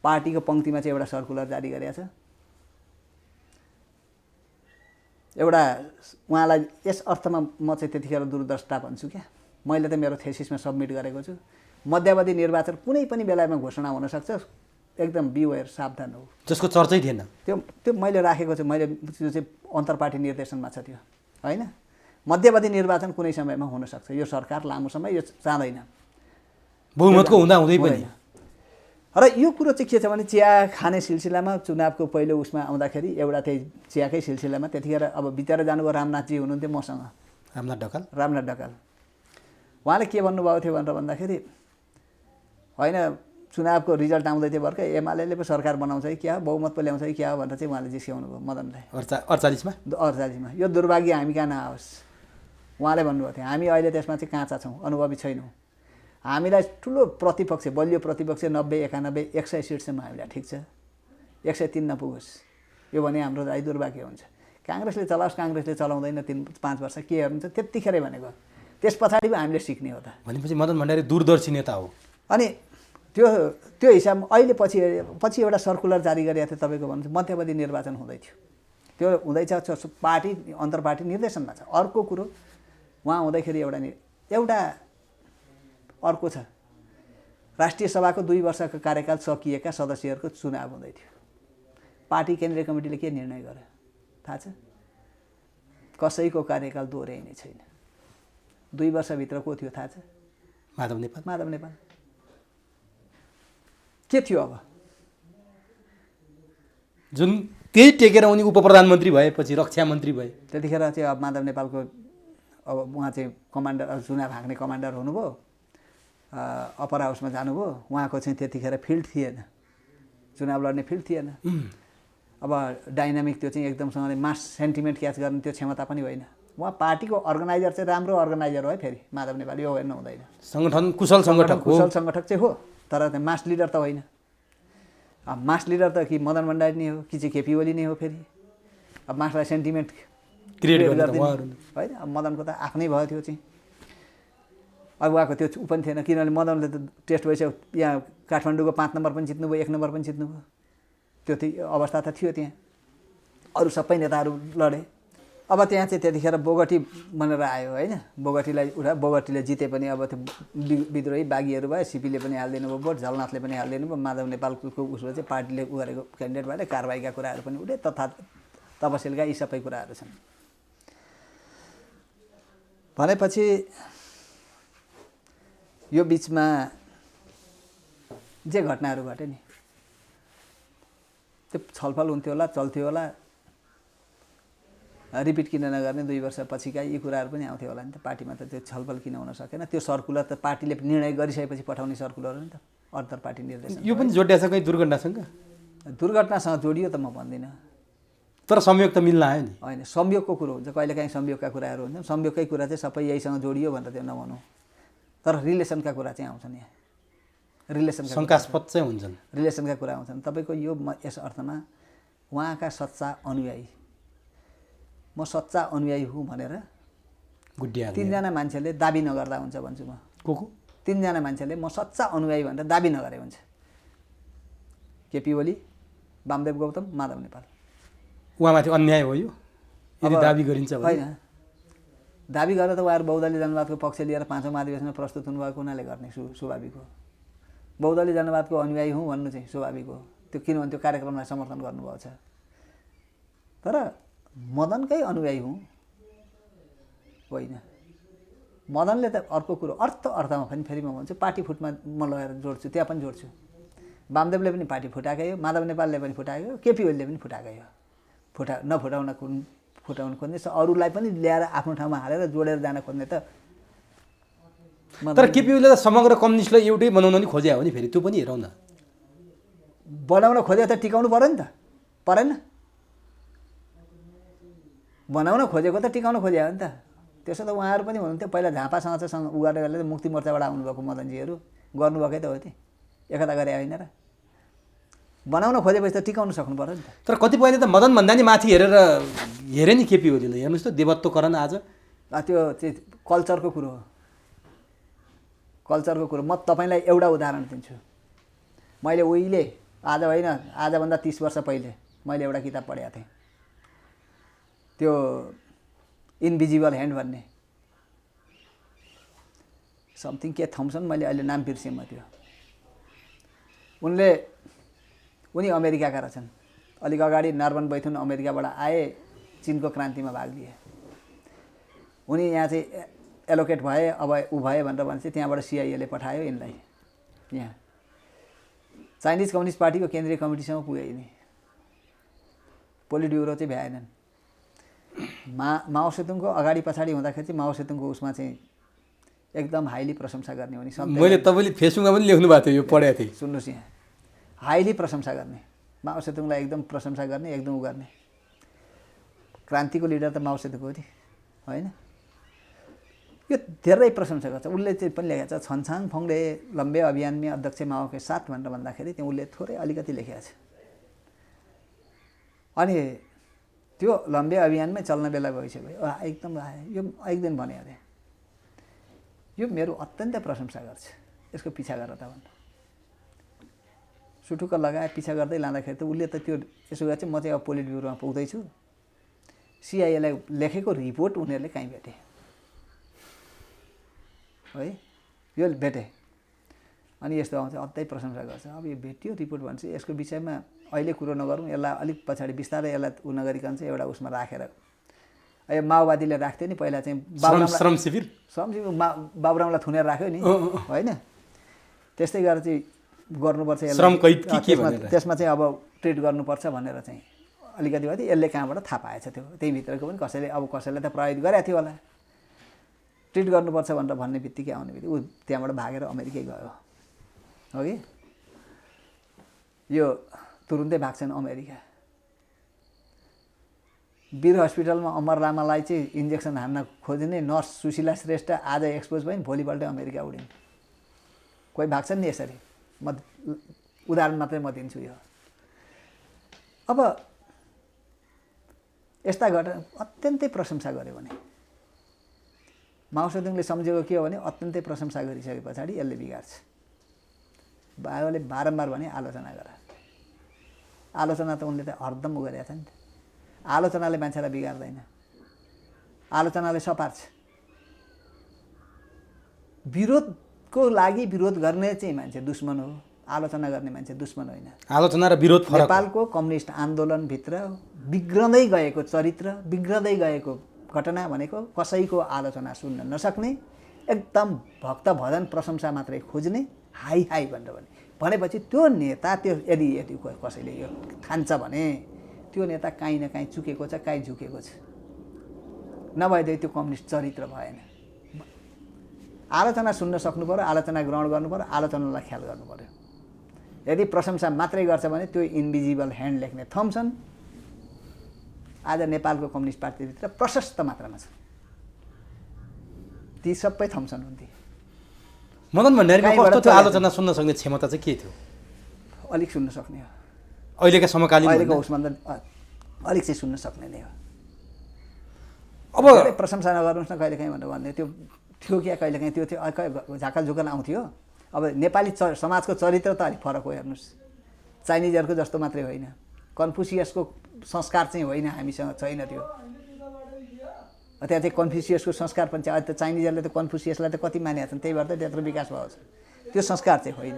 पार्टीको पङ्क्तिमा चाहिँ एउटा सर्कुलर जारी गरेको छ। एउटा उहाँलाई यस अर्थमा म चाहिँ त्यतिखेर दूरदृष्टा भन्छु क्या। मैले त मेरो थेसिसमा सब्मिट गरेको छु, मध्यावधि निर्वाचन कुनै पनि बेलामा घोषणा हुनसक्छ, एकदम बिवेयर, सावधान हो। जसको चर्चै थिएन त्यो मैले राखेको छु। मैले त्यो चाहिँ अन्तर्पार्टी निर्देशनमा छ त्यो होइन। मध्यावधि निर्वाचन कुनै समयमा हुनसक्छ। यो सरकार लामो समय यो चाहँदैन, बहुमतको हुँदै पनि। र यो कुरो चाहिँ के छ भने चिया खाने सिलसिलामा चुनावको पहिलो उसमा आउँदाखेरि एउटा त्यही चियाकै सिलसिलामा त्यतिखेर अब बितेर जानुभयो रामनाथजी हुनुहुन्थ्यो मसँग, रामनाथ ढकाल। उहाँले के भन्नुभएको थियो भनेर भन्दाखेरि होइन चुनावको रिजल्ट आउँदै थियो भर्खर, एमाले पो सरकार बनाउँछ कि क्या, बहुमत पो ल्याउँछ कि क्या भनेर चाहिँ उहाँले जिस्क्याउनु भयो मदनलाई 48मा। यो दुर्भाग्य हामी कहाँ नआओस् उहाँले भन्नुभएको थियो। हामी अहिले त्यसमा चाहिँ काँचा छौँ, अनुभवी छैनौँ। हामीलाई ठुलो प्रतिपक्ष, बलियो प्रतिपक्ष 90, 91, 100 सिटसम्म हामीलाई ठिक छ, 103 नपुगोस्, यो भने हाम्रो लागि दुर्भाग्य हुन्छ। काङ्ग्रेसले चलाओस्, काङ्ग्रेसले चलाउँदैन 3-5 वर्ष के हुन्छ त्यतिखेरै भनेको। त्यस पछाडि पो हामीले सिक्ने हो त। भनेपछि मदन भण्डारी दूरदर्शी नेता हो। अनि त्यो हिसाबमा अहिले पछि एउटा सर्कुलर जारी गरेको थियो तपाईँको भन्नु, मध्यावधि निर्वाचन हुँदै थियो, त्यो हुँदैछ, पार्टी अन्तर्पार्टी निर्देशनमा छ। अर्को कुरो उहाँ हुँदैखेरि एउटा अर्को छ, राष्ट्रिय सभाको 2 वर्षको कार्यकाल सकिएका सदस्यहरूको चुनाव हुँदै थियो। पार्टी केन्द्रीय कमिटीले के निर्णय गर्यो थाहा छ? कसैको कार्यकाल दोहोऱ्याइने छैन। 2 वर्षभित्र को थियो थाहा छ? माधव नेपाल। के थियो अब? जुन त्यही टेकेर उनी उपप्रधानमन्त्री भएपछि रक्षा मन्त्री भए। त्यतिखेर चाहिँ अब माधव नेपालको अब उहाँ चाहिँ कमान्डर, चुनाव हाँक्ने कमान्डर हुनुभयो, अप्पर हाउसमा जानुभयो। उहाँको चाहिँ त्यतिखेर फिल्ड थिएन, चुनाव लड्ने फिल्ड थिएन। अब डाइनामिक त्यो चाहिँ एकदमसँगले मास सेन्टिमेन्ट क्याच गर्ने त्यो क्षमता पनि होइन। उहाँ पार्टीको अर्गनाइजर चाहिँ राम्रो अर्गनाइजर हो है, फेरि माधव नेपाल यो हेर्नु हुँदैन। सङ्गठन कुशल सङ्गठक चाहिँ हो, तर मास लिडर त होइन। अब मास लिडर त कि मदन भण्डारी नै हो कि चाहिँ केपी ओली नै हो। फेरि अब मासलाई सेन्टिमेन्ट क्रिएट गरिदिनु होइन। अब मदनको त आफ्नै भयो त्यो चाहिँ। अब उहाँको त्यो ऊ पनि थिएन, किनभने मदनले त टेस्ट भइसक्यो, यहाँ काठमाडौँको 5 नम्बर पनि जित्नुभयो, 1 नम्बर पनि जित्नुभयो। त्यो अवस्था त थियो त्यहाँ, अरू सबै नेताहरू लडे। अब त्यहाँ चाहिँ त्यतिखेर बोगटी भनेर आयो होइन। बोगटीले जिते पनि अब त्यो विद्रोही बागीहरू भयो, सिपीले पनि हालिदिनु भयो भोट, झलनाथले पनि हालिदिनु भयो, माधव नेपालको उसले चाहिँ पार्टीले उ गरेको क्यान्डिडेट भएर कारबाहीका कुराहरू पनि उठे, तपसिलका यी सबै कुराहरू छन्। भनेपछि यो बिचमा जे घटनाहरू घटे नि त्यो छलफल हुन्थ्यो होला, चल्थ्यो होला, रिपिट किन नगर्ने 2 वर्षपछिका यी कुराहरू पनि आउँथ्यो होला नि त। पार्टीमा त त्यो छलफल किन हुन सकेन? त्यो सर्कुलर त पार्टीले निर्णय गरिसकेपछि पठाउने सर्कुलर हो नि त, अन्तर्पार्टी निर्देशन। यो पनि जोडिया छ कहीँ दुर्घटनासँग? दुर्घटनासँग जोडियो त म भन्दिनँ, तर संयोग त मिल्न आयो नि। होइन, संयोगको कुरो हुन्छ, कहिलेकाहीँ संयोगका कुराहरू हुन्छन्। संयोगकै कुरा चाहिँ सबै यहीसँग जोडियो भनेर त्यो नभनौँ, तर रिलेसनका कुरा चाहिँ आउँछन्। यहाँ रिलेसनका शङ्कास्पद चाहिँ हुन्छन्, रिलेसनका कुरा आउँछन्। तपाईँको यो यस अर्थमा उहाँका सच्चा अनुयायी, म सच्चा अनुयायी हुँ भनेर गुड्डिया 3जना मान्छेले दाबी नगर्दा हुन्छ भन्छु म। को 3जना मान्छेले म सच्चा अनुयायी भनेर दाबी नगरे हुन्छ। केपी ओली, वामदेव गौतम, माधव नेपाल। उहाँमाथि अन्याय हो यदि दाबी गरिन्छ भने होइन दाबी गरेर त उहाँहरू बहुदलीय जनवादको पक्ष लिएर 5औं महाधिवेशनमा प्रस्तुत हुनुभएको हुनाले गर्ने स्वाभाविक हो। बहुदलीय जनवादको अनुयायी हुँ भन्नु चाहिँ स्वाभाविक हो, त्यो किनभने त्यो कार्यक्रमलाई समर्थन गर्नुभएको छ। तर मदनकै अनुयायी हुँ होइन। मदनले त अर्को कुरो अर्थमा पनि फेरि म भन्छु पार्टी फुटमा म लगेर जोड्छु, त्यहाँ पनि जोड्छु। वामदेवले पनि पार्टी फुटाएकै हो, माधव नेपालले पनि फुटाएको हो, केपी ओलीले पनि फुटाएकै हो। फुटाउन खोज्ने अरूलाई पनि ल्याएर आफ्नो ठाउँमा हालेर जोडेर जान खोज्ने त। तर केपी ओलीले त समग्र कम्युनिस्टलाई एउटै बनाउन नि खोजे हो नि, फेरि त्यो पनि हेरौँ न। बनाउन खोजे त टिकाउनु पर्यो नि त, परेन? बनाउन खोजेको त टिकाउन खोजे हो नि त। त्यसो त उहाँहरू पनि हुनुहुन्थ्यो पहिला झापासँग चाहिँ उ गरेर मुक्ति मोर्चाबाट आउनुभएको मदनजीहरू गर्नुभएकै त हो, त्यो एकता गरे होइन र। बनाउन खोजेपछि त टिकाउन सक्नु पर्यो नि त। तर कतिपयले त मदन भन्दा नि माथि हेरे नि केपी ओलीले। हेर्नुहोस् त देवत्वकरण आज त्यो चाहिँ कल्चरको कुरो हो, कल्चरको कुरो। म तपाईँलाई एउटा उदाहरण दिन्छु। मैले उहिले आज होइन आजभन्दा 30 वर्ष पहिले मैले एउटा किताब पढेको थिएँ, त्यो इन्भिजिबल ह्यान्ड भन्ने समथिङ के थम्सन, मैले अहिले नाम बिर्सेँ म। त्यो उनी अमेरिकाका रहेछन्। अलिक अगाडि नर्मन बैथुन अमेरिकाबाट आए, चिनको क्रान्तिमा भाग लिए। उनी यहाँ चाहिँ एलोकेट भए, अब ऊ भए भनेर भन्छ, त्यहाँबाट सिआइएले पठायो यिनलाई यहाँ। चाइनिज कम्युनिस्ट पार्टीको केन्द्रीय कमिटीसँग पुगे यिनी, पोलिट ब्युरो चाहिँ भ्याएनन्। माओ सेतुङको अगाडि पछाडि हुँदाखेरि चाहिँ माओ सेतुङको उसमा चाहिँ एकदम हाइली प्रशंसा गर्ने हो नि। मैले तपाईँले फेसबुकमा पनि लेख्नु भएको थियो, यो पढेको थिएँ। सुन्नुहोस्, यहाँ हाइली प्रशंसा गर्ने, माओ सेतुङलाई एकदम प्रशंसा गर्ने, एकदम उ गर्ने। क्रान्तिको लिडर त माओ सेतुङ हो नि, होइन? यो धेरै प्रशंसा गर्छ। उसले चाहिँ पनि लेखेको छ, छन्छाङ फोङले लम्बे अभियानमै अध्यक्ष माओ के साथ भनेर भन्दाखेरि त्यहाँ उसले थोरै अलिकति लेखेको छ। अनि त्यो लम्बे अभियानमै चल्न बेला भइसक्यो, एकदम यो एक दिन भने अरे यो मेरो अत्यन्तै प्रशंसा गर्छ, यसको पिछा गर त भन्नु। सुटुक्क लगाए पिछा गर्दै लाँदाखेरि त उसले त त्यो यसो गर्छ। म चाहिँ अब पोलिट ब्युरोमा पुग्दैछु, सिआइएलाई लेखेको रिपोर्ट उनीहरूले कहीँ भेटे है, यो भेटे। अनि यस्तो आउँछ, अत्यन्तै प्रशंसा गर्छ। अब यो भेटियो रिपोर्ट भन्छ, यसको विषयमा अहिले कुरो नगरौँ, यसलाई अलिक पछाडि बिस्तारै यसलाई उ नगरिकन चाहिँ एउटा उसमा राखेर, यो माओवादीले राख्थ्यो नि पहिला चाहिँ श्रम शिविर बाबुरामलाई थुनेर राख्यो नि, होइन? त्यस्तै गरेर चाहिँ गर्नुपर्छ यसलाई, त्यसमा चाहिँ अब ट्रिट गर्नुपर्छ भनेर चाहिँ अलिकति भयो। यसले कहाँबाट थाहा पाएछ त्यो, त्यही भित्रको पनि कसैले त प्रभावित गरेको थियो होला। ट्रिट गर्नुपर्छ भनेर भन्ने बित्तिकै आउने बित्तिकै ऊ त्यहाँबाट भागेर अमेरिकै गयो हो कि। यो तुरुन्तै भाग्छन् अमेरिका। वीर हस्पिटलमा अमर लामालाई चाहिँ इन्जेक्सन हान्न खोज्ने नर्स सुशीला श्रेष्ठ आज एक्सपोज भइन्, भोलिपल्टै अमेरिका उडिन्। कोही भाग्छन् नि यसरी। म उदाहरण मात्रै म दिन्छु यो। अब यस्ता घटना अत्यन्तै प्रशंसा गर्यो भने माओ सेतुङले सम्झेको के हो भने अत्यन्तै प्रशंसा गरिसके पछाडि यसले बिगार्छ। बाबुले बारम्बार भने आलोचना गर। आलोचना त उनले त हरदम गरेका छ नि त। आलोचनाले मान्छेलाई बिगार्दैन, आलोचनाले सपार्छ। विरोधको लागि विरोध गर्ने चाहिँ मान्छे दुश्मन हो, आलोचना गर्ने मान्छे दुश्मन होइन। आलोचना र विरोध फरक। नेपालको कम्युनिस्ट आन्दोलनभित्र बिग्रँदै गएको चरित्र, बिग्रँदै गएको घटना भनेको कसैको आलोचना सुन्न नसक्ने, एकदम भक्त भजन प्रशंसा मात्रै खोज्ने, हाई हाई भनेपछि त्यो नेता त्यो यदि कसैले यो ठान्छ भने त्यो नेता काहीँ न काहीँ चुकेको छ, काहीँ झुकेको छ। नभएदेखि त्यो कम्युनिस्ट चरित्र भएन। आलोचना सुन्न सक्नु पर्यो, आलोचना ग्रहण गर्नु पर्यो, आलोचनालाई ख्याल गर्नु पर्यो। यदि प्रशंसा मात्रै गर्छ भने त्यो इन्भिजिबल ह्यान्ड लेख्ने थम्सन आज नेपालको कम्युनिस्ट पार्टीभित्र प्रशस्त मात्रामा छ। ती सबै थम्सन हुन्थे। मदन भण्डारीको कस्तो त्यो आलोचना सुन्न सक्ने क्षमता चाहिँ के थियो? अलिक सुन्न सक्ने हो। अहिलेका समकालीन अहिलेको उसभन्दा अलिक चाहिँ सुन्न सक्ने नै हो। अब प्रशंसा नगर्नुहोस् न कहिलेकाहीँ भनेर भन्ने त्यो थियो क्या, कहिलेकाहीँ त्यो थियो, झाकल झुकल आउँथ्यो। अब नेपाली समाजको चरित्र त अलिक फरक हो। हेर्नुहोस्, चाइनिजहरूको जस्तो मात्रै होइन, कन्फुसियसको संस्कार चाहिँ होइन, हामीसँग छैन त्यो। त्यहाँ चाहिँ कन्फ्युसियसको संस्कार पनि छ। अहिले त चाइनिजहरूले त कन्फ्युसियसलाई त कति मानेका छन्, त्यही भएर त त्यत्रो विकास भएको छ। त्यो संस्कार चाहिँ होइन।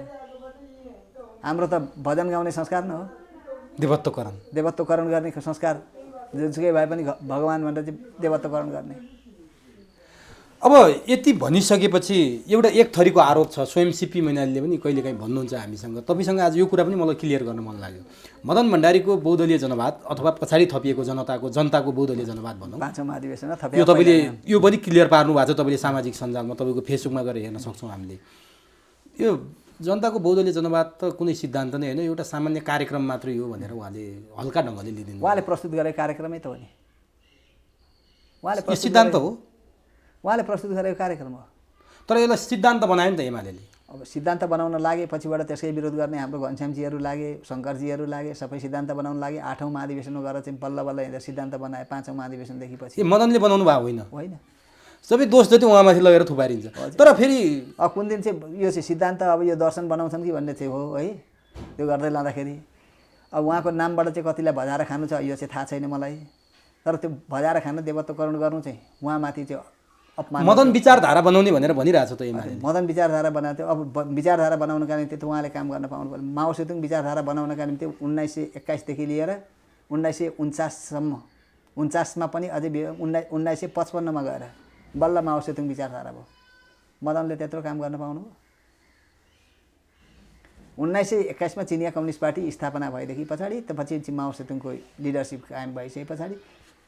हाम्रो त भजन गाउने संस्कार न हो, देवत्वकरण गर्ने संस्कार, जुनसुकै भए पनि भगवान् भनेर चाहिँ देवत्वकरण गर्ने। अब यति भनिसकेपछि एउटा एक थरीको आरोप छ, स्वयं सिपी मैनालीले पनि कहिलेकाहीँ भन्नुहुन्छ हामीसँग, तपाईँसँग आज यो कुरा पनि मलाई क्लियर गर्न मन लाग्यो। मदन भण्डारीको बहुदलीय जनवाद अथवा पछाडि थपिएको जनताको बहुदलीय जनवाद भनौँ, पाँचौँ महाधिवेशनमा यो तपाईँले यो पनि क्लियर पार्नु भएको छ। तपाईँले सामाजिक सञ्जालमा तपाईँको फेसबुकमा गएर हेर्न सक्छौँ हामीले। यो जनताको बहुदलीय जनवाद त कुनै सिद्धान्त नै होइन, एउटा सामान्य कार्यक्रम मात्रै हो भनेर उहाँले हल्का ढङ्गले लिदिनु। उहाँले प्रस्तुत गरेको कार्यक्रमै त हो नि, उहाँले सिद्धान्त हो, उहाँले प्रस्तुत गरेको कार्यक्रम हो। तर यसलाई सिद्धान्त बनायो नि त एमालेले। अब सिद्धान्त बनाउन लागे, पछिबाट त्यसकै विरोध गर्ने हाम्रो घनश्यामजीहरू लागे, शङ्करजीहरू लागे, सबै सिद्धान्त बनाउन लागे। 8औँ महाधिवेशनमा गएर चाहिँ बल्ल बल्ल हिँडेर सिद्धान्त बनाए 5औँ महाधिवेशनदेखि पछि। मदनले बनाउनु भएको होइन, होइन, सबै दोष जति उहाँमाथि लगेर थुपारिन्छ। तर फेरि अब कुन दिन चाहिँ यो चाहिँ सिद्धान्त अब यो दर्शन बनाउँछन् कि भन्ने चाहिँ हो है। त्यो गर्दै लाँदाखेरि अब उहाँको नामबाट चाहिँ कतिलाई भजाएर खानु छ यो चाहिँ थाहा छैन मलाई। तर त्यो भजाएर खानु, देवत्वकरण गर्नु चाहिँ उहाँमाथि चाहिँ अपमान। मदन विचारधारा बनाउने भनेर भनिरहेछ त एमाले। मदन विचारधारा बनाएको थियो। अब विचारधारा बनाउनका निम्ति त उहाँले काम गर्न पाउनु पर्यो। माओ सेतुङ विचारधारा बनाउनका निम्ति 1921देखि लिएर 1949सम्म, 49मा पनि अझै 1955मा गएर बल्ल माओ सेतुङ विचारधारा भयो। मदनले त्यत्रो काम गर्न पाउनु भयो। 1921मा चिनिया कम्युनिस्ट पार्टी स्थापना भएदेखि पछाडि त पछि माओ सेतुङको लिडरसिप कायम भइसके पछाडि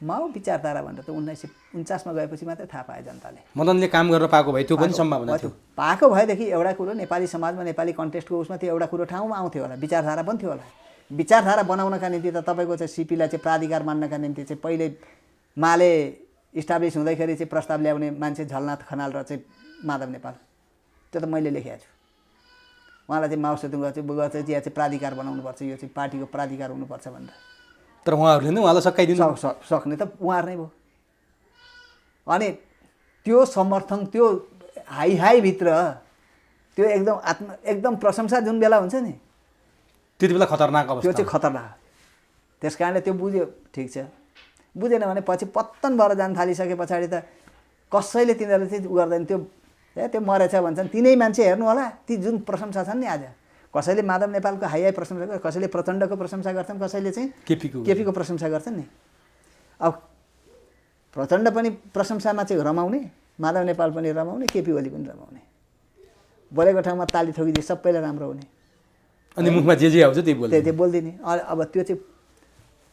माओ विचारधारा भनेर त 1949मा गएपछि मात्रै थाहा पाए जनताले। मदनले काम गर्न पाएको भए त्यो पनि सम्भावना थियो। पाएको भएदेखि एउटा कुरो नेपाली समाजमा, नेपाली कन्टेक्स्टको उसमा त्यो एउटा कुरो ठाउँमा आउँथ्यो होला, विचारधारा पनि थियो होला। विचारधारा बनाउनका निम्ति त तपाईँको चाहिँ सिपीलाई चाहिँ प्राधिकार मान्नका निम्ति चाहिँ पहिले माले इस्टाब्लिस हुँदैखेरि चाहिँ प्रस्ताव ल्याउने मान्छे झलनाथ खनाल र चाहिँ माधव नेपाल। त्यो त मैले लेखेको छु। उहाँलाई चाहिँ माओ सेतुङ चाहिँ यहाँ चाहिँ प्राधिकार बनाउनुपर्छ, यो चाहिँ पार्टीको प्राधिकार हुनुपर्छ भनेर। तर उहाँहरूले नै उहाँलाई सकाइदिनु सक्ने त उहाँहरू नै भयो। अनि त्यो समर्थन, त्यो हाईभित्र त्यो एकदम प्रशंसा जुन बेला हुन्छ नि, त्यति बेला खतरनाक अवस्था, त्यो चाहिँ खतरनाक। त्यस कारणले त्यो बुझ्यो, ठिक छ। बुझेन भने पछि पत्तन भएर जान थालिसके पछाडि त कसैले तिनीहरूले चाहिँ उ गर्दैन। त्यो मरेछ भन्छन्, तिनै मान्छे हेर्नु होला ती जुन प्रशंसा छन् नि। आज कसैले माधव नेपालको हाई प्रशंसा गर्छ, कसैले प्रचण्डको प्रशंसा गर्छन्, कसैले चाहिँ केपीको प्रशंसा गर्छन् नि। अब प्रचण्ड पनि प्रशंसामा चाहिँ रमाउने, माधव नेपाल पनि रमाउने, केपी ओली पनि रमाउने। बोलेको ठाउँमा ताली ठोकिदिए सबैलाई राम्रो हुने, अनि मुखमा जे आउँछ त्यही बोलिदिने। अब त्यो चाहिँ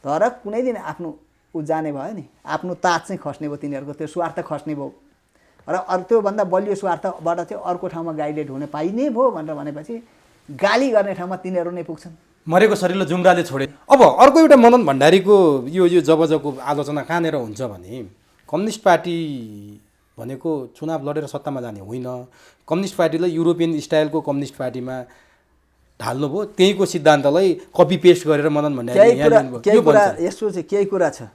तर कुनै दिन आफ्नो ऊ जाने भयो नि, आफ्नो ताज चाहिँ खस्ने भयो तिनीहरूको, त्यो स्वार्थ खस्ने भयो। र अरू त्योभन्दा बलियो स्वार्थबाट चाहिँ अर्को ठाउँमा गाइडेड हुन पाइने भयो भनेर भनेपछि गाली गर्ने ठाउँमा तिनीहरू नै पुग्छन्। मरेको शरीरलाई जुम्राले छोडे। अब अर्को एउटा मदन भण्डारीको यो जबजको आलोचना कहाँनिर हुन्छ भने, कम्युनिस्ट पार्टी भनेको चुनाव लडेर सत्तामा जाने होइन। कम्युनिस्ट पार्टीलाई युरोपियन स्टाइलको कम्युनिस्ट पार्टीमा ढाल्नुभयो, त्यहीँको सिद्धान्तलाई कपी पेस्ट गरेर मदन भण्डारी यस्तो चाहिँ केही कुरा छ।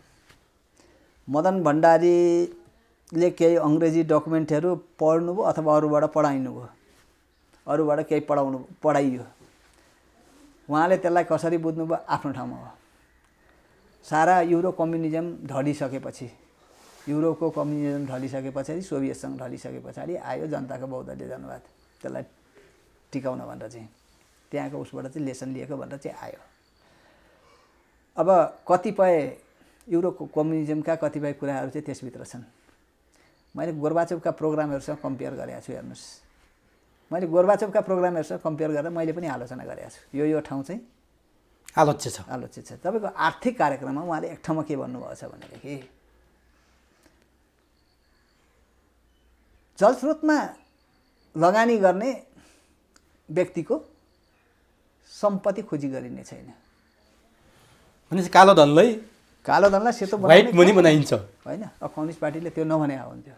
मदन भण्डारीले केही अङ्ग्रेजी डकुमेन्टहरू पढ्नुभयो अथवा अरूबाट पढाइनुभयो, अरूबाट केही पढाइयो। उहाँले त्यसलाई कसरी बुझ्नुभयो आफ्नो ठाउँमा हो। सारा युरो कम्युनिजम ढलिसकेपछि, युरोपको कम्युनिजम ढलिसके पछाडि, सोभियतसँग ढलिसके पछाडि आयो जनताको बहुदलीय जनवाद, त्यसलाई टिकाउन भनेर चाहिँ त्यहाँको उसबाट चाहिँ लेसन लिएको भनेर चाहिँ आयो। अब कतिपय युरोपको कम्युनिजमका कतिपय कुराहरू चाहिँ त्यसभित्र छन्। मैले गोर्बाचोभका प्रोग्रामहरूसँग कम्पेयर गरेको छु। हेर्नुहोस्, मैले गोर्बाचोभका प्रोग्रामहरूसँग कम्पेयर गरेर मैले पनि आलोचना गरेको छु। यो ठाउँ चाहिँ आलोच्य छ। तपाईँको आर्थिक कार्यक्रममा उहाँले एक ठाउँमा के भन्नुभएको छ भनेदेखि, जलस्रोतमा लगानी गर्ने व्यक्तिको सम्पत्ति खोजी गरिने छैन। भनेपछि कालो धनलाई सेतो व्हाइट मनी बनाइन्छ होइन। अब कम्युनिस्ट पार्टीले त्यो नभने हुन्थ्यो।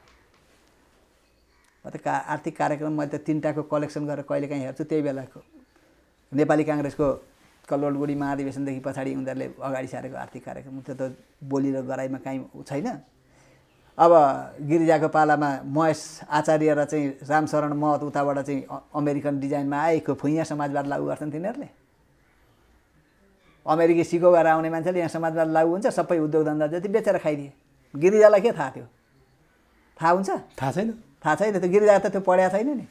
आर्थिक कार्यक्रम मैले त 3टाको कलेक्सन गरेर कहिलेकाहीँ हेर्छु। त्यही बेलाको नेपाली काङ्ग्रेसको कलोलगुडी महाधिवेशनदेखि पछाडि उनीहरूले अगाडि सारेको आर्थिक कार्यक्रम, त्यो त बोली र गराइमा काहीँ छैन। अब गिरिजाको पालामा महेश आचार्य र चाहिँ रामशरण महत उताबाट चाहिँ अमेरिकन डिजाइनमा आएको भुइँया समाजवाद लागू गर्छन् तिनीहरूले। अमेरिकी सिको गरेर आउने मान्छेले यहाँ समाजवाद लागू हुन्छ, सबै उद्योग धन्दा जति बेचेर खाइदिए। गिरिजालाई के थाहा थियो? थाहा हुन्छ? थाहा छैन। थाहा छैन, त्यो गिरिजा त त्यो पढेको छैन नि।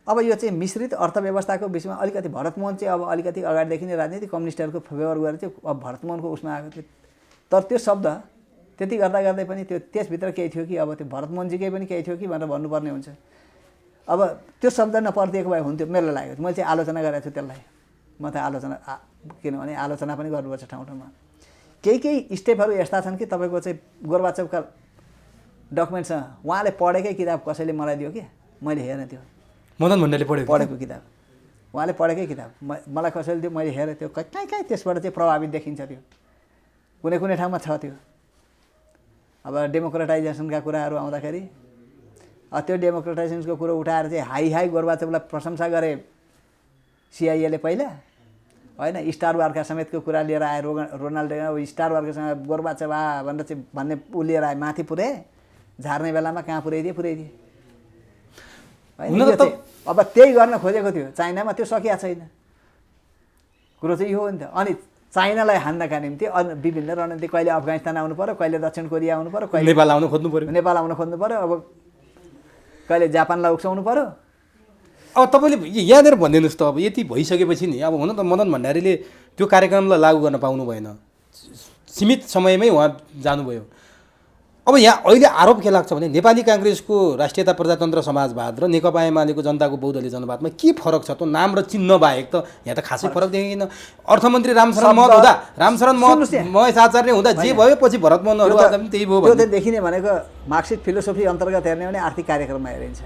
अब यो चाहिँ मिश्रित अर्थव्यवस्थाको बिचमा अलिकति भरतमोहन चाहिँ अब अलिकति अगाडिदेखि नै राजनीति कम्युनिस्टहरूको फेभर गरेर चाहिँ अब भरतमोहनको उसमा आएको थियो। तर त्यो शब्द त्यति गर्दा गर्दै पनि त्यो त्यसभित्र केही थियो कि अब त्यो भरतमोहनजीकै पनि केही थियो कि भनेर भन्नुपर्ने हुन्छ। अब त्यो शब्द नपर्दिएको भए हुन्थ्यो मलाई लाग्यो। मैले चाहिँ आलोचना गरेको छु त्यसलाई। म त आलोचना किनभने आलोचना पनि गर्नुपर्छ ठाउँ ठाउँमा। केही स्टेपहरू यस्ता छन् कि तपाईँको चाहिँ गोर्बाचोभका डकुमेन्ट्समा उहाँले पढेकै किताब कसैले मलाई दियो कि मैले हेरेँ त्यो मदन भण्डारीले पढेको किताब, उहाँले पढेकै किताब मलाई कसैले दियो, मैले हेरेँ त्यो कहीँ त्यसबाट चाहिँ प्रभावित देखिन्छ। त्यो कुनै कुनै ठाउँमा छ त्यो। अब डेमोक्रेटाइजेसनका कुराहरू आउँदाखेरि त्यो डेमोक्रेटाइजेसनको कुरो उठाएर चाहिँ हाई गोर्बाचोभलाई प्रशंसा गरे सिआइएले पहिला, होइन? स्टार वारका समेतको कुरा लिएर आए। रोनाल्ड स्टार वारकासँग गोर्बाचोभ भनेर चाहिँ भन्ने ऊ लिएर आए, माथि पुऱ्याए, झार्ने बेलामा कहाँ पुऱ्याइदिए होइन? अब त्यही गर्न खोजेको थियो चाइनामा, त्यो सकिया छैन। कुरो चाहिँ यो हो नि त। अनि चाइनालाई हान्नका निम्ति विभिन्न रणनीति, कहिले अफगानिस्तान आउनु पऱ्यो, कहिले दक्षिण कोरिया आउनु पऱ्यो, कहिले नेपाल आउनु खोज्नु पऱ्यो, अब कहिले जापानलाई उक्साउनु पऱ्यो। अब तपाईँले यहाँनिर भनिदिनुहोस् त, अब यति भइसकेपछि नि अब हुन त मदन भण्डारीले त्यो कार्यक्रमलाई लागू गर्न पाउनु भएन, सीमित समयमै उहाँ जानुभयो। अब यहाँ अहिले आरोप के लाग्छ भने नेपाली काङ्ग्रेसको राष्ट्रियता प्रजातन्त्र समाजवाद र नेकपा एमालेको जनताको बहुदलीय जनवादमा के फरक छ त? नाम र चिन्ह बाहेक त यहाँ त खासै फरक देखेन। अर्थमन्त्री रामशरण महत हुँदा, रामशरण महेश आचार्य हुँदा जे भयो, पछि भरतमोहनहरू आउँदा पनि त्यही भयो। त्यो त देखिने भनेको मार्क्सिस्ट फिलोसोफी अन्तर्गत हेर्ने भने आर्थिक कार्यक्रममा हेरिन्छ।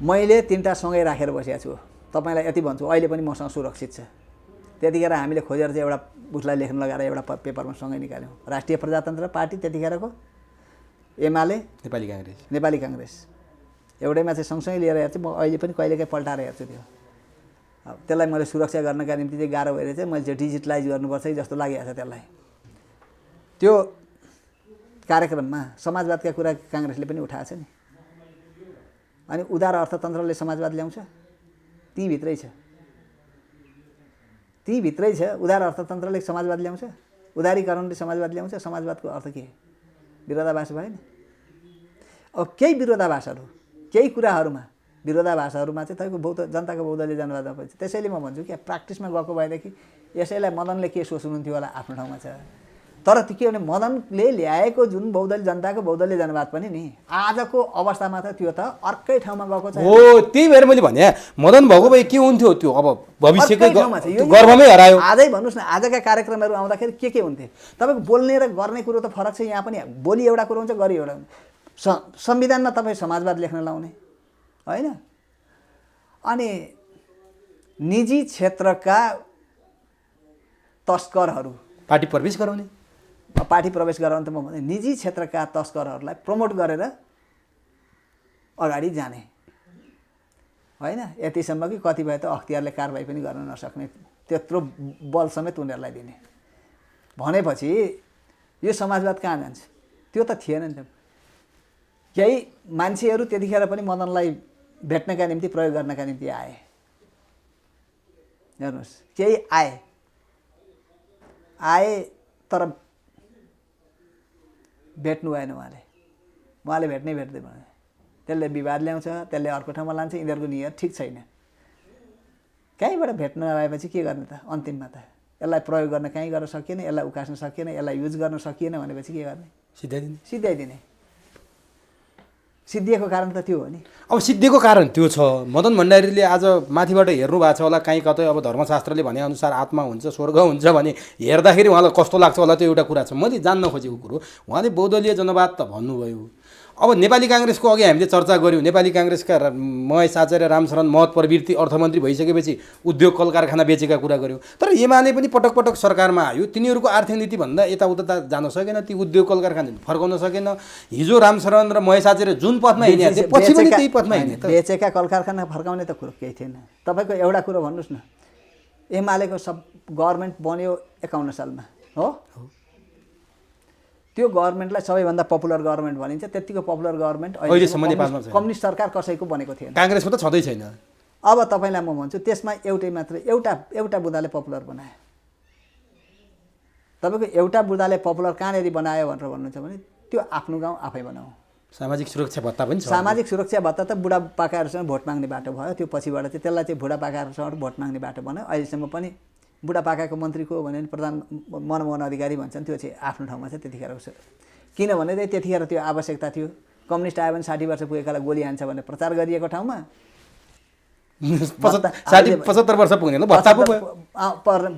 मैले 3टा सँगै राखेर बसेको छु। तपाईँलाई यति भन्छु, अहिले पनि मसँग सुरक्षित छ। त्यतिखेर हामीले खोजेर चाहिँ एउटा उसलाई लेख्न लगाएर एउटा पेपरमा सँगै निकाल्यौँ। राष्ट्रिय प्रजातन्त्र पार्टी त्यतिखेरको, एमाले, नेपाली काङ्ग्रेस एउटैमा चाहिँ सँगसँगै लिएर हेर्छु। म अहिले पनि कहिलेकाहीँ पल्टाएर हेर्छु त्यो। अब त्यसलाई मैले सुरक्षा गर्नका निम्ति चाहिँ गाह्रो भएर चाहिँ मैले चाहिँ डिजिटलाइज गर्नुपर्छ जस्तो लागिरहेको छ त्यसलाई। त्यो कार्यक्रममा समाजवादका कुरा काङ्ग्रेसले पनि उठाएको छ नि। अनि उदार अर्थतन्त्रले समाजवाद ल्याउँछ, तीभित्रै छ। उदार अर्थतन्त्रले समाजवाद ल्याउँछ, उदारीकरणले समाजवाद ल्याउँछ। समाजवादको अर्थ के? विरोधाभास भएन? अब केही विरोधाभासहरू, केही कुराहरूमा विरोधाभासहरूमा चाहिँ तपाईँको जनताको बहुदलीय जनवादमा पनि छ। त्यसैले म भन्छु कि प्र्याक्टिसमा गएको भएदेखि यसैलाई मदनले के सोच्नुहुन्थ्यो होला आफ्नो ठाउँमा छ। तर त्यो के भने मदनले ल्याएको जुन जनताको बहुदलीय जनवाद पनि नि आजको अवस्थामा त त्यो त अर्कै ठाउँमा गएको छ। हो, त्यही भएर मैले भने मदन भएको भए के हुन्थ्यो? त्यो अब भविष्यकै गर्वमै हरायो। आजै भन्नुहोस् न, आजका कार्यक्रमहरू आउँदाखेरि के हुन्थ्यो? तपाईँको बोल्ने र गर्ने कुरो त फरक छ। यहाँ पनि बोली एउटा कुरो हुन्छ, गरी एउटा हुन्छ। संविधानमा तपाईँ समाजवाद लेख्न लाउने होइन। अनि निजी क्षेत्रका तस्करहरू पार्टी प्रवेश गराउने त म भने निजी क्षेत्रका तस्करहरूलाई प्रमोट गरेर अगाडि जाने होइन। यतिसम्म कि कतिपय त अख्तियारले कारबाही पनि गर्न नसक्ने त्यत्रो बल समेत उनीहरूलाई दिने भनेपछि यो समाजवाद कहाँ जान्छ? त्यो त थिएन नि त। केही मान्छेहरू त्यतिखेर पनि मदनलाई भेट्नका निम्ति, प्रयोग गर्नका निम्ति आए। हेर्नुहोस्, केही आए तर भेट्नु भएन उहाँले भेट्दै भने त्यसले विवाद ल्याउँछ, त्यसले अर्को ठाउँमा लान्छ। यिनीहरूको नियत ठिक छैन। कहीँबाट भेट्न आएपछि के गर्ने त? अन्तिममा त यसलाई प्रयोग गर्न कहीँ गर्न सकिएन, यसलाई उकास्न सकिएन, यसलाई युज गर्न सकिएन भनेपछि के गर्ने? सिद्ध्याइदिने। सिद्धिएको कारण त त्यो हो नि। अब सिद्धिएको कारण त्यो छ। मदन भण्डारीले आज माथिबाट हेर्नु भएको छ होला, कहीँ कतै अब धर्मशास्त्रले भनेअनुसार आत्मा हुन्छ, स्वर्ग हुन्छ भने हेर्दाखेरि उहाँलाई कस्तो लाग्छ होला, त्यो एउटा कुरा छ। मैले जान्न खोजेको कुरो, उहाँले बहुदलीय जनवाद त भन्नुभयो। अब नेपाली काङ्ग्रेसको अघि हामीले चर्चा गऱ्यौँ। नेपाली काङ्ग्रेसका महेश आचार्य, रामशरण महत प्रवृत्ति अर्थमन्त्री भइसकेपछि उद्योग कल कारखाना बेचेका कुरा गऱ्यौँ। तर एमाले पनि पटक पटक सरकारमा आयो, तिनीहरूको आर्थिक नीतिभन्दा यताउता जान सकेन, ती उद्योग कल कारखाना फर्काउन सकेन। हिजो रामशरण र महेश आचार्य जुन पथमा हिँडे पछि पनि त्यही पथमा हिँडे। बेचेका कल कारखाना फर्काउने त कुरो केही थिएन। तपाईँको एउटा कुरो भन्नुहोस् न, एमालेको गभर्मेन्ट बन्यो 51 सालमा हो। त्यो गभर्मेन्टलाई सबैभन्दा पपुलर गभर्मेन्ट भनिन्छ। त्यतिको पपुलर गभर्मेन्ट अहिलेसम्म नेपालमा छैन। कम्युनिस्ट सरकार कसैको बनेको थिएन। काङ्ग्रेसको त छँदै छैन। अब तपाईँलाई म भन्छु, त्यसमा एउटा बुदाले पपुलर बनायो। तपाईँको एउटा बुदाले पपुलर कहाँनिर बनायो भनेर भन्नुहुन्छ भने त्यो आफ्नो गाउँ आफै बनाऊ। सामाजिक सुरक्षा भत्ता पनि छ। सामाजिक सुरक्षा भत्ता त बुढापाकाहरूसँग भोट माग्ने बाटो भयो। त्यो पछिबाट चाहिँ त्यसलाई चाहिँ बुढापाकाहरूसँग भोट माग्ने बाटो बनायो। अहिलेसम्म पनि बुढापाकाको मन्त्री को भने प्रधान मनमोहन अधिकारी भन्छन्, त्यो चाहिँ आफ्नो ठाउँमा छ त्यतिखेर। किनभने चाहिँ त्यतिखेर त्यो आवश्यकता थियो। कम्युनिस्ट आयो भने 60 वर्ष पुगेकालाई गोली हान्छ भनेर प्रचार गरिएको ठाउँमा 75 वर्ष पुग्ने भत्ता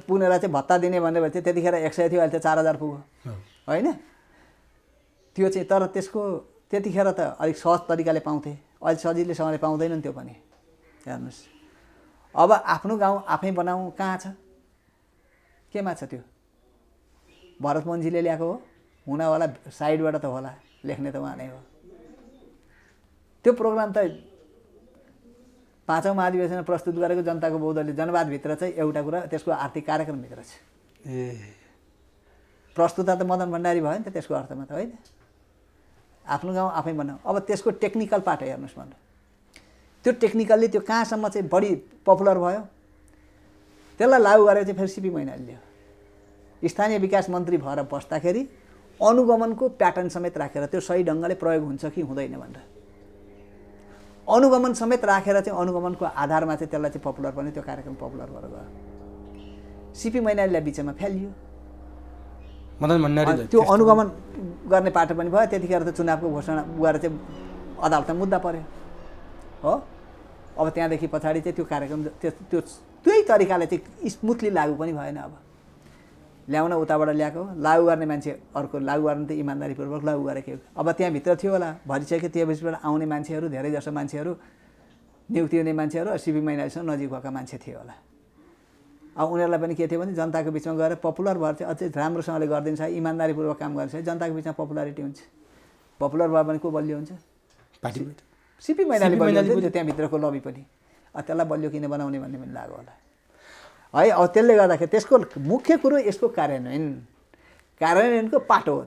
पुगेर चाहिँ भत्ता दिने भनेर चाहिँ त्यतिखेर 100 थियो, अहिले त 4000 पुग्यो होइन। त्यो चाहिँ तर त्यसको त्यतिखेर त अलिक सहज तरिकाले पाउँथे, अहिले सजिलैसँगले पाउँदैनन् त्यो पनि। हेर्नुहोस् अब आफ्नो गाउँ आफै बनाऊ कहाँ छ, केमा छ त्यो? भरत मोहनजीले ल्याएको हो, हुन होला साइडबाट त होला, लेख्ने त उहाँ नै हो। त्यो प्रोग्राम त 5औं महाधिवेशनमा प्रस्तुत गरेको जनताको बहुदलीय जनवादभित्र चाहिँ एउटा कुरा त्यसको आर्थिक कार्यक्रमभित्र छ। प्रस्तुता त मदन भण्डारी भयो नि त त्यसको अर्थमा त होइन। आफ्नो गाउँ आफै बनाऊ। अब त्यसको टेक्निकल पार्ट हेर्नुहोस् भन्नु, त्यो टेक्निकल्ली त्यो कहाँसम्म चाहिँ बढी पपुलर भयो त्यसलाई लागू गरेर चाहिँ फेरि सिपी मैनालीले स्थानीय विकास मन्त्री भएर बस्दाखेरि अनुगमनको प्याटर्न समेत राखेर त्यो सही ढङ्गले प्रयोग हुन्छ कि हुँदैन भनेर अनुगमन समेत राखेर चाहिँ अनुगमनको आधारमा चाहिँ त्यसलाई चाहिँ पपुलर पनि त्यो कार्यक्रम पपुलर भएर गयो। सिपी मैनालीलाई बिचमा फ्यालियो। मदन भण्डारी त्यो अनुगमन गर्ने पाटो पनि भयो। त्यतिखेर त चुनावको घोषणा गरेर चाहिँ अदालतमा मुद्दा पर्यो हो। अब त्यहाँदेखि पछाडि चाहिँ त्यो कार्यक्रम त्यही तरिकाले चाहिँ स्मुथली लागू पनि भएन। अब ल्याउन उताबाट ल्याएको, लागू गर्ने मान्छे अर्को, लागू गर्ने त इमान्दारीपूर्वक लागू गरेको। अब त्यहाँभित्र थियो होला भरिसक्यो, त्यसबाट आउने मान्छेहरू धेरै जसो मान्छेहरू नियुक्ति हुने मान्छेहरू सिपी मैनालीसँग नजिक भएका मान्छे थिए होला। अब उनीहरूलाई पनि के थियो भने जनताको बिचमा गएर पपुलर भएर चाहिँ अझै राम्रोसँगले गरिदिन्छ, इमान्दारीपूर्वक काम गर्छ, जनताको बिचमा पपुलारिटी हुन्छ। पपुलर भयो भने को बलियो हुन्छ? पार्टी सिपी मैनाली बलियो हुन्छ, त्यहाँभित्रको लबी पनि। त्यसलाई बलियो किन बनाउने भन्ने पनि लाग्यो होला है। अब त्यसले गर्दाखेरि त्यसको मुख्य कुरो यसको कार्यान्वयनको पाटो हो।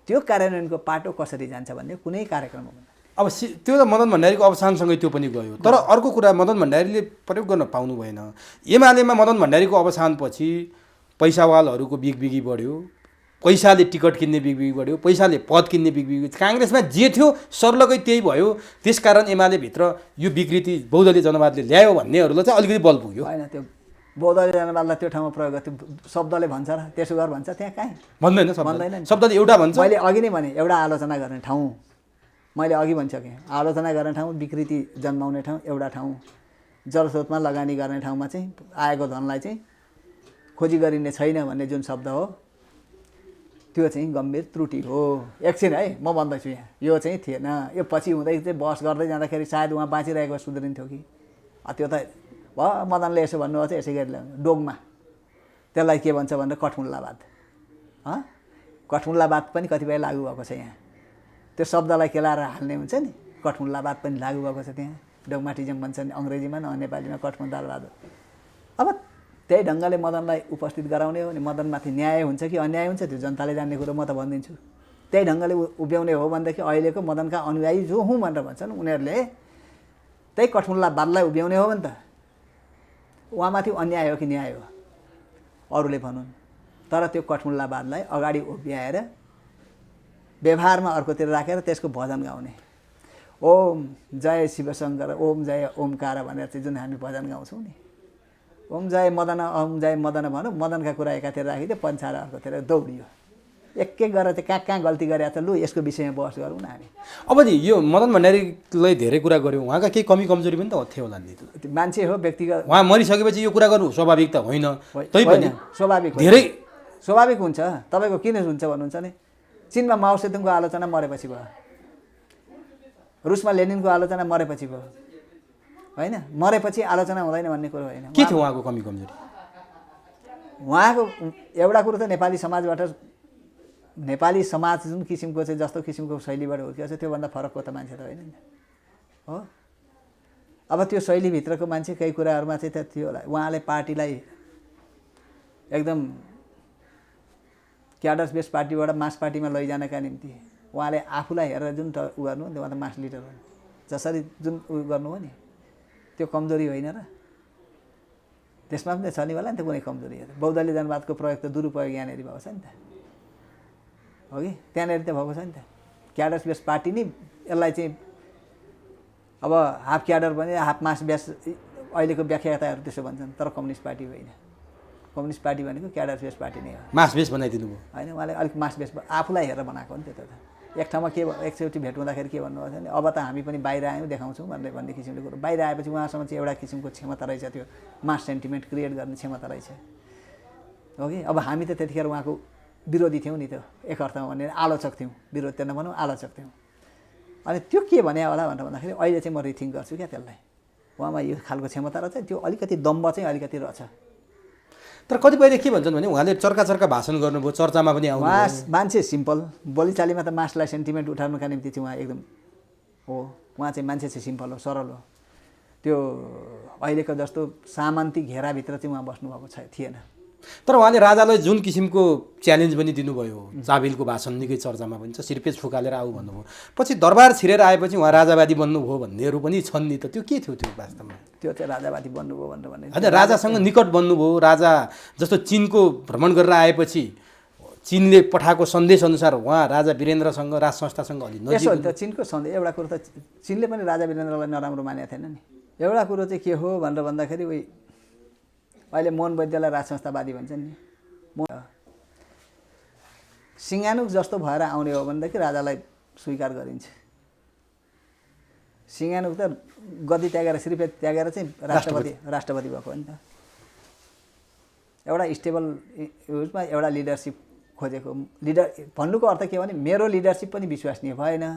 त्यो कार्यान्वयनको पाटो कसरी जान्छ भन्ने कुनै कार्यक्रम हो। अब त्यो त मदन भण्डारीको अवसानसँगै त्यो पनि गयो। तर अर्को कुरा मदन भण्डारीले प्रयोग गर्न पाउनु भएन। एमालेमा मदन भण्डारीको अवसानपछि पैसावालहरूको बिगबिगी बढ्यो, पैसाले टिकट किन्ने बिगबिगी बढ्यो, पैसाले पद किन्ने बिगबिगी। काङ्ग्रेसमा जे थियो सर्लकै त्यही भयो। त्यसकारण एमालेभित्र यो विकृति बहुदलीय जनवादले ल्यायो भन्नेहरूलाई चाहिँ अलिकति बल पुग्यो। होइन, त्यो बहुदलीय जनवादलाई त्यो ठाउँमा प्रयोग गर्छ, शब्दले भन्छ र त्यसो गर भन्छ, त्यहाँ कहीँ भन्दैन। शब्दले एउटा भन्छ। मैले अघि नै भने एउटा आलोचना गर्ने ठाउँ, मैले अघि भनिसकेँ, आलोचना गर्ने ठाउँ, विकृति जन्माउने ठाउँ एउटा ठाउँ, जलस्रोतमा लगानी गर्ने ठाउँमा चाहिँ आएको धनलाई चाहिँ खोजी गरिने छैन भन्ने जुन शब्द हो त्यो चाहिँ गम्भीर त्रुटि हो। एकछिन है म भन्दैछु यहाँ, यो चाहिँ थिएन। यो पछि हुँदै चाहिँ बहस गर्दै जाँदाखेरि सायद उहाँ बाँचिरहेको सुध्रिन्थ्यो कि। त्यो त भयो, मदनले यसो भन्नुभएको छ, यसै गरी ल्याउनु डोगमा त्यसलाई के भन्छ भनेर कठमुल्लावाद। कठमुल्लावाद पनि कतिपय लागू भएको छ यहाँ। त्यो शब्दलाई केलाएर हाल्ने हुन्छ नि, कठमुल्लावाद पनि लागू भएको छ त्यहाँ। डोगमाटिजम भन्छ नि अङ्ग्रेजीमा, न नेपालीमा कठमुल्लावाद। अब त्यही ढङ्गले मदनलाई उपस्थित गराउने हो भने मदनमाथि न्याय हुन्छ कि अन्याय हुन्छ त्यो जनताले जान्ने कुरो म त भनिदिन्छु। त्यही ढङ्गले उभ्याउने हो भनेदेखि अहिलेको मदनका अनुयायी जो हुँ भनेर भन्छन् उनीहरूले त्यही कठमुल्लावादलाई उभ्याउने हो भने त उहाँमाथि अन्याय हो कि न्याय हो अरूले भनुन्। तर त्यो कठमुल्लावादलाई अगाडि उभ्याएर व्यवहारमा अर्कोतिर राखेर त्यसको भजन गाउने, ओम जय शिवशङ्कर, ओम जय ओमकार भनेर चाहिँ जुन हामी भजन गाउँछौँ नि, ओम जय मदन, ओम जय मदन भनौँ, मदनका कुरा एकातिर राखिदियो, पन्छाएर अर्कोतिर दौडियो। एक एक गरेर चाहिँ कहाँ कहाँ गल्ती गरेर त लु यसको विषयमा बहस गरौँ न हामी। अब नि यो मदन भण्डारीलाई धेरै कुरा गऱ्यौँ, उहाँका केही कमी कमजोरी पनि त थियो होला नि। मान्छे हो, व्यक्तिगत। उहाँ मरिसकेपछि यो कुरा गर्नु स्वाभाविक त होइन, तैपनि स्वाभाविक धेरै स्वाभाविक हुन्छ। तपाईँको किन हुन्छ भन्नुहुन्छ नि, चिनमा माओ सेतुङको आलोचना मरेपछि भयो, रुसमा लेनिनको आलोचना मरेपछि भयो होइन। मरेपछि आलोचना हुँदैन भन्ने कुरो होइन। के थियो उहाँको कमी कमजोरी? उहाँको एउटा कुरो त नेपाली समाजबाट, नेपाली समाज जुन किसिमको चाहिँ जस्तो किसिमको शैलीबाट हुर्किएको छ त्योभन्दा फरकको त मान्छे त होइन नि हो। अब त्यो शैलीभित्रको मान्छे केही कुराहरूमा चाहिँ त थियो होला। उहाँले पार्टीलाई एकदम क्याडर्स बेस पार्टीबाट मास पार्टीमा लैजानका निम्ति उहाँले आफूलाई हेरेर जुन उ गर्नु त्यो त मास लिडर हो जसरी जुन उ गर्नु हो नि, त्यो कमजोरी होइन र? त्यसमा पनि त छ नि होला नि त कुनै कमजोरी। बहुदलीय जनवादको प्रयोग त दुरुपयोग यहाँनिर भएको छ नि त हो कि त्यहाँनिर त भएको छ नि त क्याडर बेस पार्टी नै यसलाई चाहिँ अब हाफ क्याडर भने हाफ मास बेस अहिलेको व्याख्याताहरू त्यसो भन्छन् तर कम्युनिस्ट पार्टी होइन कम्युनिस्ट पार्टी भनेको क्याडर बेस पार्टी नै हो मास बेस बनाइदिनु भयो होइन उहाँले अलिक मास बेस आफूलाई हेरेर बनाएको हो नि त्यो त एक ठाउँमा के एकचोटि भेट हुँदाखेरि के भन्नुभएको थियो भने अब त हामी पनि बाहिर आयौँ देखाउँछौँ भन्ने किसिमले कुरो बाहिर आएपछि उहाँसँग चाहिँ एउटा किसिमको क्षमता रहेछ त्यो मास सेन्टिमेन्ट क्रिएट गर्ने क्षमता रहेछ हो कि अब हामी त त्यतिखेर उहाँको विरोधी थियौँ नि त्यो एक अर्थमा भने आलोचक थियौँ विरोध त नभनौँ आलोचक थियौँ अनि त्यो के भने होला भनेर भन्दाखेरि अहिले चाहिँ म रिथिङ्क गर्छु क्या त्यसलाई उहाँमा यो खालको क्षमता रहेछ त्यो अलिकति दम्ब चाहिँ अलिकति रहेछ तर कतिपयले के भन्छन् भने उहाँले चर्का भाषण गर्नुभयो चर्चामा पनि आउनु मान्छे सिम्पल बोलीचालीमा त मासलाई सेन्टिमेन्ट उठाउनुका निम्ति चाहिँ उहाँ एकदम हो उहाँ चाहिँ मान्छे चाहिँ सिम्पल हो सरल हो त्यो अहिलेको जस्तो सामन्ती घेराभित्र चाहिँ उहाँ बस्नुभएको थिएन तर उहाँले राजालाई जुन किसिमको च्यालेन्ज पनि दिनुभयो चाबिलको भाषण निकै चर्चामा पनि छ सिरपेज फुकालेर आऊ भन्नुभयो पछि दरबार छिरेर आएपछि उहाँ राजावादी बन्नुभयो भन्नेहरू पनि छन् नि त त्यो के थियो त्यो वास्तवमा त्यो चाहिँ राजावादी बन्नुभयो भनेर भने होइन राजासँग निकट बन्नुभयो राजा जस्तो चिनको भ्रमण गरेर आएपछि चिनले पठाएको सन्देश अनुसार उहाँ राजा वीरेन्द्रसँग राज संस्थासँग अलि नजिक यसो त चिनको सन्देश एउटा कुरो त चिनले पनि राजा वीरेन्द्रलाई नराम्रो मानेको थिएन नि एउटा कुरो चाहिँ के हो भनेर भन्दाखेरि उही अहिले मोहन वैद्यलाई राज संस्थावादी भन्छन् नि सिङ्गानुक जस्तो भएर आउने हो भनेदेखि राजालाई स्वीकार गरिन्छ सिङ्गानुक त गद्दी त्यागेर श्रीपेद त्यागेर चाहिँ राष्ट्रपति भएको हो नि त एउटा स्टेबल उसमा एउटा लिडरसिप खोजेको लिडर भन्नुको अर्थ के भने मेरो लिडरसिप पनि विश्वसनीय भएन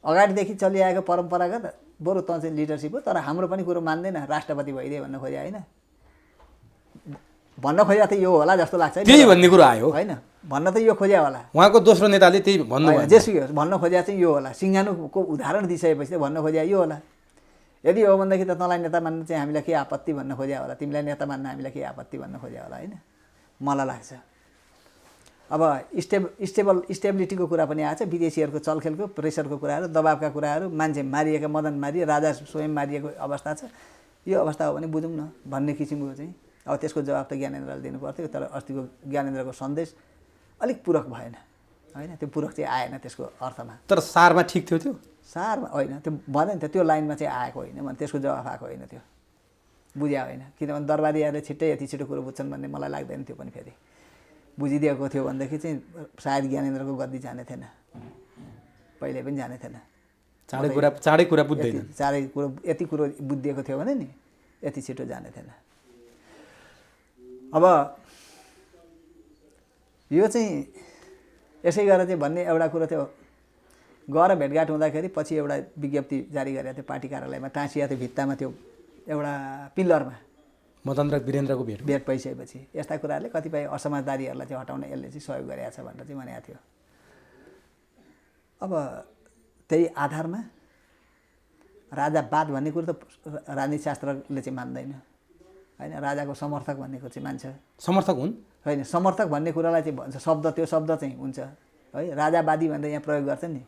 अगाडिदेखि चलिआएको परम्परागत बरु त चाहिँ लिडरसिप हो तर हाम्रो पनि कुरो मान्दैन राष्ट्रपति भइदिए भन्न खोजे होइन भन्न खोजे त यो होला जस्तो लाग्छ त्यही भन्ने कुरो आयो होइन भन्न त यो खोजे होला उहाँको दोस्रो नेताले त्यही भन्नुभयो जेसुकै होस् भन्न खोजे चाहिँ यो होला सिङ्गानुको उदाहरण दिइसकेपछि त भन्न खोजे यो होला यदि हो भनेदेखि त तँलाई नेता मान्न चाहिँ हामीलाई के आपत्ति भन्न खोजे होला तिमीलाई नेता मान्न हामीलाई के आपत्ति भन्न खोजे होला होइन मलाई लाग्छ अब स्टेबिलिटीको कुरा पनि आएको छ विदेशीहरूको चलखेलको प्रेसरको कुराहरू दबावका कुराहरू मान्छे मारिएका मदन मारिए राजा स्वयं मारिएको अवस्था छ यो अवस्था हो भने बुझौँ न भन्ने किसिमको चाहिँ अब त्यसको जवाब त ज्ञानेन्द्रले दिनु पर्थ्यो तर अस्तिको ज्ञानेन्द्रको सन्देश अलिक पूरक भएन होइन त्यो पूरक चाहिँ आएन त्यसको अर्थमा तर सारमा ठिक थियो त्यो सारमा होइन त्यो भन्यो नि त त्यो लाइनमा चाहिँ आएको होइन भने त्यसको जवाफ आएको होइन त्यो बुझ्या होइन किनभने दरबारीहरूले छिट्टै यति छिटो कुरो बुझ्छन् भन्ने मलाई लाग्दैन त्यो पनि फेरि बुझिदिएको थियो भनेदेखि चाहिँ सायद ज्ञानेन्द्रको गद्दी जाने थिएन पहिले पनि जाने थिएन चाँडै कुरा बुझ्दैन चाँडै कुरो यति कुरो बुझिदिएको थियो भने नि यति छिटो जाने थिएन अब यो चाहिँ यसै गरेर चाहिँ भन्ने एउटा कुरो थियो गएर भेटघाट हुँदाखेरि पछि एउटा विज्ञप्ति जारी गरेको थियो पार्टी कार्यालयमा टाँसिया थियो भित्तामा त्यो एउटा पिल्लरमा मदन र वीरेन्द्रको भेट भइसकेपछि यस्ता कुराहरूले कतिपय असमझदारीहरूलाई चाहिँ हटाउन यसले चाहिँ सहयोग गरेको छ भनेर चाहिँ भनेको थियो अब त्यही आधारमा राजावाद भन्ने कुरो त राजनीतिशास्त्रले चाहिँ मान्दैन होइन राजाको समर्थक भन्नेको चाहिँ मान्छ समर्थक हुन् होइन समर्थक भन्ने कुरालाई चाहिँ भन्छ शब्द त्यो शब्द चाहिँ हुन्छ है राजावादी भनेर यहाँ प्रयोग गर्छ नि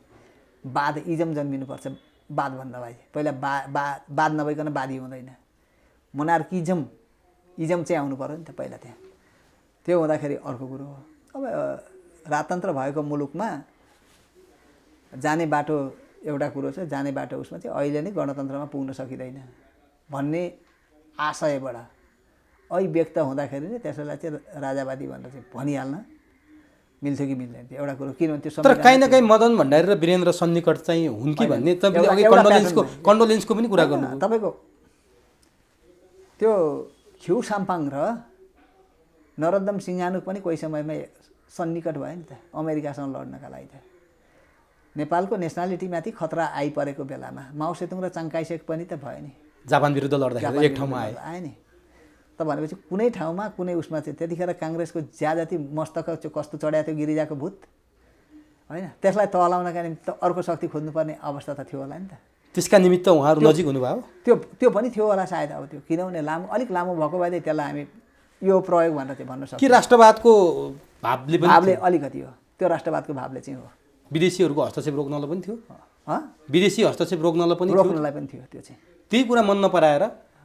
वाद इजम जन्मिनुपर्छ वाद भन्नलाई पहिला वाद नभइकन वादी हुँदैन मोनार्किजम इजम चाहिँ आउनु पर्यो नि त पहिला त्यहाँ त्यो हुँदाखेरि अर्को कुरो हो अब राजतन्त्र भएको मुलुकमा जाने बाटो एउटा कुरो छ जाने बाटो उसमा चाहिँ अहिले नै गणतन्त्रमा पुग्न सकिँदैन भन्ने आशयबाट व्यक्त हुँदाखेरि नै त्यसलाई चाहिँ राजावादी भनेर चाहिँ भनिहाल्न मिल्थ्यो कि मिल्दैन त्यो एउटा कुरो किनभने त्यो तर काहीँ न काहीँ मदन भण्डारी र वीरेन्द्र सन्निकट चाहिँ हुन् कि भन्ने तपाईँले अघि कन्डोलेन्सको पनि कुरा गर्नुभयो तपाईँको त्यो खिउ साम्पाङ र नरोत्तम सिंहानुक पनि कोही समयमा सन्निकट भयो नि त अमेरिकासँग लड्नका लागि त नेपालको नेसनालिटीमाथि खतरा आइपरेको बेलामा माओ सेतुङ र चाङकाइसेक पनि त भयो नि जापान विरुद्ध लड्दाखेरि एक ठाउँमा आए नि त भनेपछि कुनै ठाउँमा कुनै उसमा चाहिँ त्यतिखेर काङ्ग्रेसको ज्यादाती मस्तक चाहिँ कस्तो चढाएको थियो गिरिजाको भूत होइन त्यसलाई तलाउनका निम्ति त अर्को शक्ति खोज्नुपर्ने अवस्था त थियो होला नि त त्यसका निमित्त उहाँहरू नजिक हुनुभयो त्यो पनि थियो होला सायद अब त्यो किनभने अलिक लामो भएको भए त्यसलाई हामी यो प्रयोग भनेर चाहिँ भन्न सक्छौँ कि राष्ट्रवादको भावले अलिकति हो त्यो राष्ट्रवादको भावले चाहिँ हो विदेशीहरूको हस्तक्षेप रोक्नलाई पनि थियो विदेशी हस्तक्षेप रोक्नलाई पनि थियो त्यो चाहिँ त्यही कुरा मन नपराएर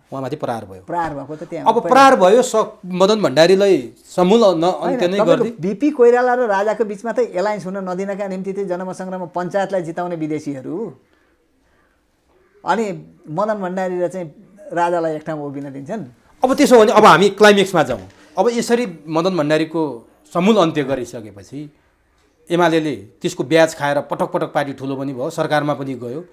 उहाँमाथि प्रहार भयो। प्रहार भएको त त्यहाँ अब प्रहार भयो मदन भण्डारीलाई समूल अन्त्य नै गर्दै बिपी कोइराला र राजाको बिचमा त एलायन्स हुन नदिनका निम्ति चाहिँ जनमत पञ्चायतलाई जिताउने विदेशीहरू अनि मदन भण्डारी र चाहिँ राजालाई एक ठाउँमा उभिन दिन्छन्। अब त्यसो भने अब हामी क्लाइमेक्समा जाउँ। अब यसरी मदन भण्डारीको समूल अन्त्य गरिसकेपछि एमाले त्यसको ब्याज खाएर पटक पटक पार्टी ठुलो पनि भयो, सरकारमा पनि गयो।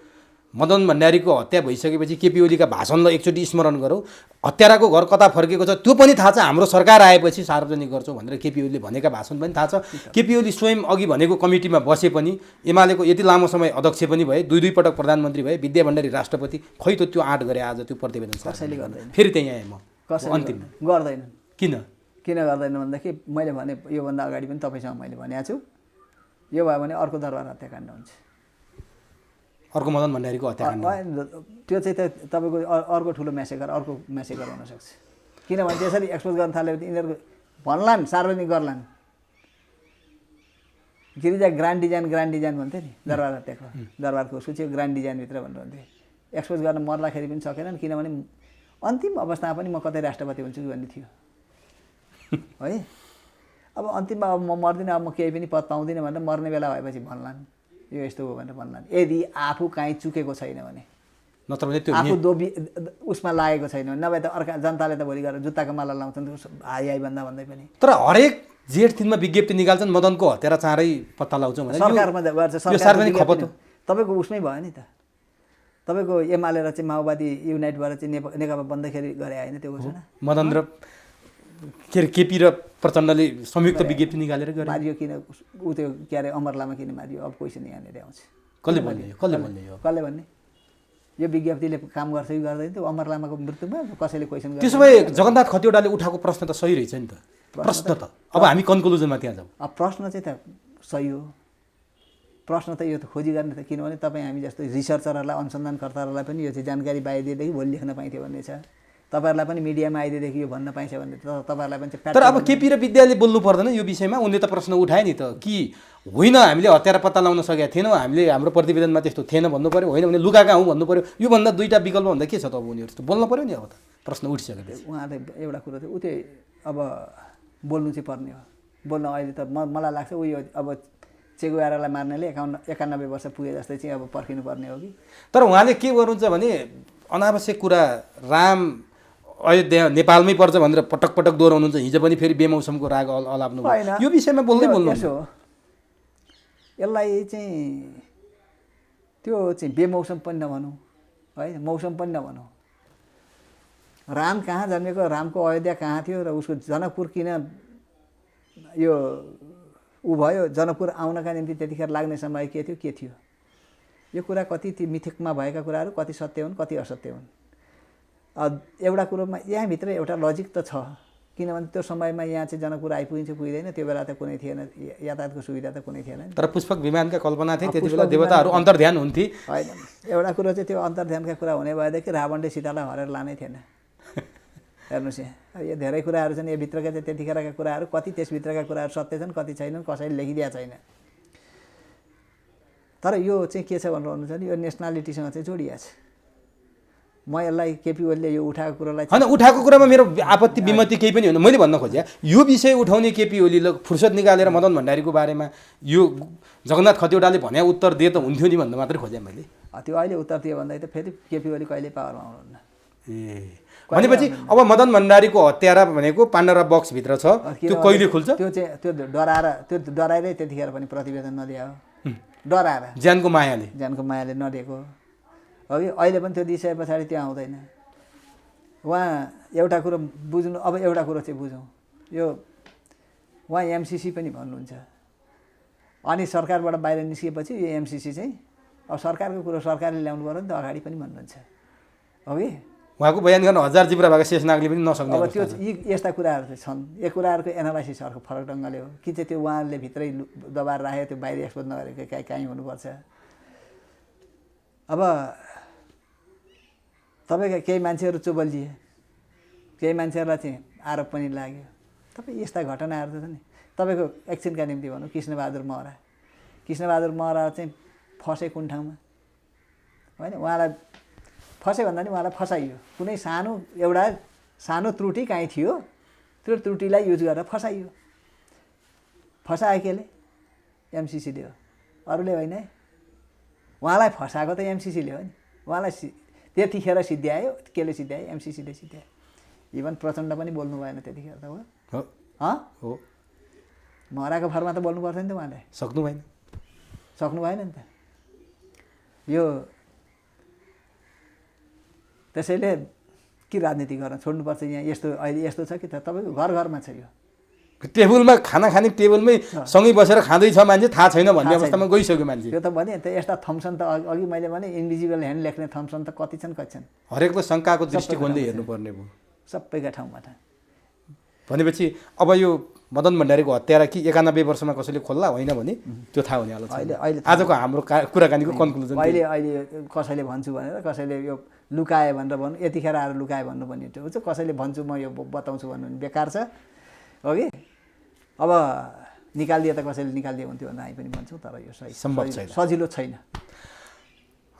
मदन भण्डारीको हत्या भइसकेपछि केपी ओलीका भाषणलाई एकचोटि स्मरण गरौँ। हत्याराको घर कता फर्केको छ त्यो पनि थाहा छ, हाम्रो सरकार आएपछि सार्वजनिक गर्छौँ भनेर केपी ओलीले भनेका भाषण पनि थाहा छ। केपी ओली स्वयं अघि भनेको कमिटीमा बसे पनि, एमालेको यति लामो समय अध्यक्ष पनि भए, दुई पटक प्रधानमन्त्री भए, विद्या भण्डारी राष्ट्रपति, खै त त्यो आँट गरे आज त्यो प्रतिवेदन कसैले गर्दैन। फेरि त्यही आएँ म अन्तिम गर्दैनन्। किन गर्दैन भन्दाखेरि मैले भने योभन्दा अगाडि पनि तपाईँसँग मैले भनेको छु, यो भयो भने अर्को दरबार हत्याकाण्ड हुन्छ, अर्को मदन भण्डारीको हत्याकाण्ड। त्यो चाहिँ तपाईँको अर्को ठुलो म्यासेकर हुनसक्छ। किनभने त्यसरी एक्सपोज गर्न थाल्यो भने यिनीहरूको भन्लान्, सार्वजनिक गर्लान्। गिरिजा ग्रान्ड डिजाइन भन्थ्यो नि दरबार हत्याको, दरबारको सूची ग्रान्ड डिजाइनभित्र भनेर भन्थ्यो। एक्सपोज गर्न मर्दाखेरि पनि सकेनन्, किनभने अन्तिम अवस्थामा पनि म कतै राष्ट्रपति हुन्छु भन्ने थियो है। अब अन्तिममा अब म मर्दिनँ, अब म केही पनि पद पाउँदिनँ भनेर मर्ने बेला भएपछि भन्लान् यो यस्तो हो भनेर भन्लान्। यदि आफू काहीँ चुकेको छैन भने, नत्र भने त्यो आफू दोबी उसमा लागेको छैन भने, नभए त अर्का जनताले त भोलि गएर जुत्ताको माला लाउँछन् हाई भन्दै पनि। तर हरेक जेठ दिनमा विज्ञप्ति निकाल्छन् मदनको हत्यारा चाँडै पत्ता लगाउँछौँ भने सरकारमा गर्छ, सार्वजनिक खपत हो। तपाईँको उसमै भयो नि त, तपाईँको एमाले र चाहिँ माओवादी युनाइटबाट चाहिँ नेकपा बन्दाखेरि गरे होइन त्यो घोषणा। मदन र के अरे केपी र प्रचण्डले संयुक्त विज्ञप्ति निकालेर गरे। मारियो किन ऊ त्यो के अरे अमर लामा किन मारियो, अब क्वेसन यहाँनिर आउँछ। कसले भन्ने यो विज्ञप्तिले काम गर्छ कि गर्दैन त्यो अमर लामाको मृत्युमा कसैले क्वेसन गर्छ। त्यसो भए जगन्नाथ खतिवडाले उठाएको प्रश्न त सही रहेछ नि त। प्रश्न त अब हामी कन्क्लुजनमा त्यहाँ जाउँ। अब प्रश्न चाहिँ त सही हो, प्रश्न त यो त खोजी गर्ने त, किनभने तपाईँ हामी जस्तो रिसर्चरहरूलाई अनुसन्धानकर्ताहरूलाई पनि यो चाहिँ जानकारी बाहिदिएदेखि भोलि लेख्न पाइन्थ्यो भन्ने छ। तपाईँहरूलाई पनि मिडियामा आइदिएदेखि यो भन्न पाइन्छ भने तपाईँहरूलाई पनि। तर अब केपी र विद्याले बोल्नु पर्दैन यो विषयमा, उनले त प्रश्न उठाए नि त कि होइन हामीले हत्यारा पत्ता लगाउन सकेका थिएनौँ, हामीले हाम्रो प्रतिवेदनमा त्यस्तो थिएन भन्नु पऱ्यो, होइन भने लुकाका हौँ भन्नु पऱ्यो। योभन्दा दुईवटा विकल्प भन्दा के छ त अब उनीहरू त बोल्नु पऱ्यो नि। अब त प्रश्न उठिसकेपछि उहाँले एउटा कुरो चाहिँ उ त्यो अब बोल्नु चाहिँ पर्ने हो। बोल्न अहिले त मलाई लाग्छ उयो अब चेगुवारालाई मार्नेले 91 वर्ष पुगे जस्तै चाहिँ अब पर्खिनु पर्ने हो कि। तर उहाँले के गर्नुहुन्छ भने अनावश्यक कुरा राम अयोध्या नेपालमै पर्छ भनेर पटक पटक दोहोऱ्याउनुहुन्छ। हिजो पनि फेरि बेमौसमको राग अलाप्नु भयो, यो विषयमा बोल्नु यसो यसलाई चाहिँ त्यो चाहिँ बेमौसम पनि नभनौँ है, मौसम पनि नभनौँ। राम कहाँ जन्मेको, रामको अयोध्या कहाँ थियो र उसको जनकपुर किन यो ऊ भयो, जनकपुर आउनका निम्ति त्यतिखेर लाग्ने समय के थियो यो कुरा कति ती मिथिकमा भएका कुराहरू कति सत्य हुन् कति असत्य हुन्। एउटा कुरोमा यहाँभित्र एउटा लजिक त छ, किनभने त्यो समयमा यहाँ चाहिँ जनकपुर आइपुगिन्छ पुगिँदैन, त्यो बेला त कुनै थिएन, यातायातको सुविधा त कुनै थिएन। तर पुष्पक विमानका कल्पना थिए त्यति बेला, देवताहरू अन्तर्ध्यान हुन्थे होइन। एउटा कुरो चाहिँ त्यो अन्तर्ध्यानका कुरा हुने भएदेखि रावणले सीतालाई हरेर लानै थिएन। हेर्नुहोस् यहाँ यो धेरै कुराहरू छन्, यो भित्रका चाहिँ त्यतिखेरका कुराहरू कति त्यसभित्रका कुराहरू सत्य छन् कति छैनन् कसैले लेखिदिएको छैन। तर यो चाहिँ के छ भनेर भन्नुहुन्छ भने यो नेसनालिटीसँग चाहिँ जोडिएको छ। म यसलाई केपी ओलीले यो उठाएको कुरालाई होइन, उठाएको कुरामा मेरो आपत्ति विमति केही पनि होइन। मैले भन्न खोजेँ यो विषय उठाउने केपी ओलीले फुर्सद निकालेर मदन भण्डारीको बारेमा यो जगन्नाथ खतिवडाले भने उत्तर दिए त हुन्थ्यो नि भन्दा मात्रै खोजेँ मैले। त्यो अहिले उत्तर दियो भन्दा त फेरि केपी ओली कहिले पावरमा आउनुहुन्न। भनेपछि अब मदन भण्डारीको हत्यारा भनेको पाण्डरा बक्सभित्र छ, त्यो कहिले खुल्छ? त्यो डराएरै त्यतिखेर पनि प्रतिवेदन नदिए हो, डराएर ज्यानको मायाले नदिएको हो कि। अहिले पनि त्यो दिइसके पछाडि त्यो आउँदैन। उहाँ एउटा कुरो बुझ्नु, अब एउटा कुरो चाहिँ बुझौँ, यो उहाँ एमसिसी पनि भन्नुहुन्छ अनि सरकारबाट बाहिर निस्किएपछि यो एमसिसी चाहिँ अब सरकारको कुरो सरकारले ल्याउनु पर्यो नि त, अगाडि पनि भन्नुहुन्छ हो कि। उहाँको बयान गर्न 1000 जिब्रा भएको शेषनागले पनि नसक्ने। अब त्यो यस्ता कुराहरू चाहिँ छन्, यो कुराहरूको एनालाइसिस अर्को फरक ढङ्गले हो कि चाहिँ त्यो उहाँले भित्रै दबाएर राखेको त्यो बाहिर एक्सपोज नगरेको कहीँ हुनुपर्छ। अब तपाईँका केही मान्छेहरू चुबल्झिए, केही मान्छेहरूलाई चाहिँ आरोप पनि लाग्यो। तपाईँ यस्ता घटनाहरू त नि तपाईँको एकछिनका निम्ति भनौँ कृष्णबहादुर महरा चाहिँ फसे कुन ठाउँमा होइन, उहाँलाई फसे भन्दा नि उहाँलाई फसाइयो। कुनै एउटा सानो त्रुटि काहीँ थियो, त्यो त्रुटिलाई युज गरेर फसाइयो। फसायो केले? एमसिसीले हो, अरूले होइन है। उहाँलाई फसाएको त एमसिसीले हो नि। उहाँलाई त्यतिखेर सिद्ध्यायो, केले सिद्ध्यायो? एमसिसीले सिद्ध्यायो। इभन प्रचण्ड पनि बोल्नु भएन त्यतिखेर त हो। म हराएको भरमा त बोल्नु पर्थ्यो नि त उहाँले। सक्नु भएन नि त। यो त्यसैले के राजनीति गर्न छोड्नुपर्छ यहाँ। यस्तो अहिले यस्तो छ कि त तपाईँको घर घरमा छ यो। टेबलमा खाना खाने टेबलमै सँगै बसेर खाँदैछ मान्छे, थाहा छैन भन्ने अवस्थामा गइसक्यो मान्छे। त्यो त भने त यस्ता थम्सन त अघि मैले भने इन्भिजिबल ह्यान्ड लेख्ने थम्सन त कति छन् कति छन्। हरेक त शङ्काको दृष्टिकोणले हेर्नुपर्ने भयो सबैका ठाउँमा। भनेपछि अब यो मदन भण्डारीको हत्यारा कि 91 वर्षमा कसैले खोल्ला होइन भने त्यो थाहा हुनेवाला छ। अहिले आजको हाम्रो कुराकानीको कन्क्लुजन अहिले कसैले भन्छु भनेर, कसैले यो लुकाए भनेर भन्नु, यतिखेर आएर लुकाए भन्नु भन्ने त्यो चाहिँ कसैले भन्छु म यो बताउँछु भन्नु भने बेकार छ हो कि। अब निकालिदिए त कसैले निकालिदियो हुन्थ्यो भने हामी पनि भन्छौँ, तर यो सम्भव छैन, सजिलो छैन।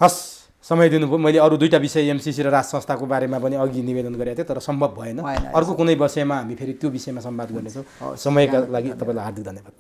हस्, समय दिनुभयो। मैले अरू 2टा विषय एमसिसी र राज संस्थाको बारेमा पनि अघि निवेदन गरेको थिएँ, तर सम्भव भएन। अर्को कुनै विषयमा हामी फेरि त्यो विषयमा संवाद गर्नेछौँ। समयका लागि तपाईँलाई हार्दिक धन्यवाद।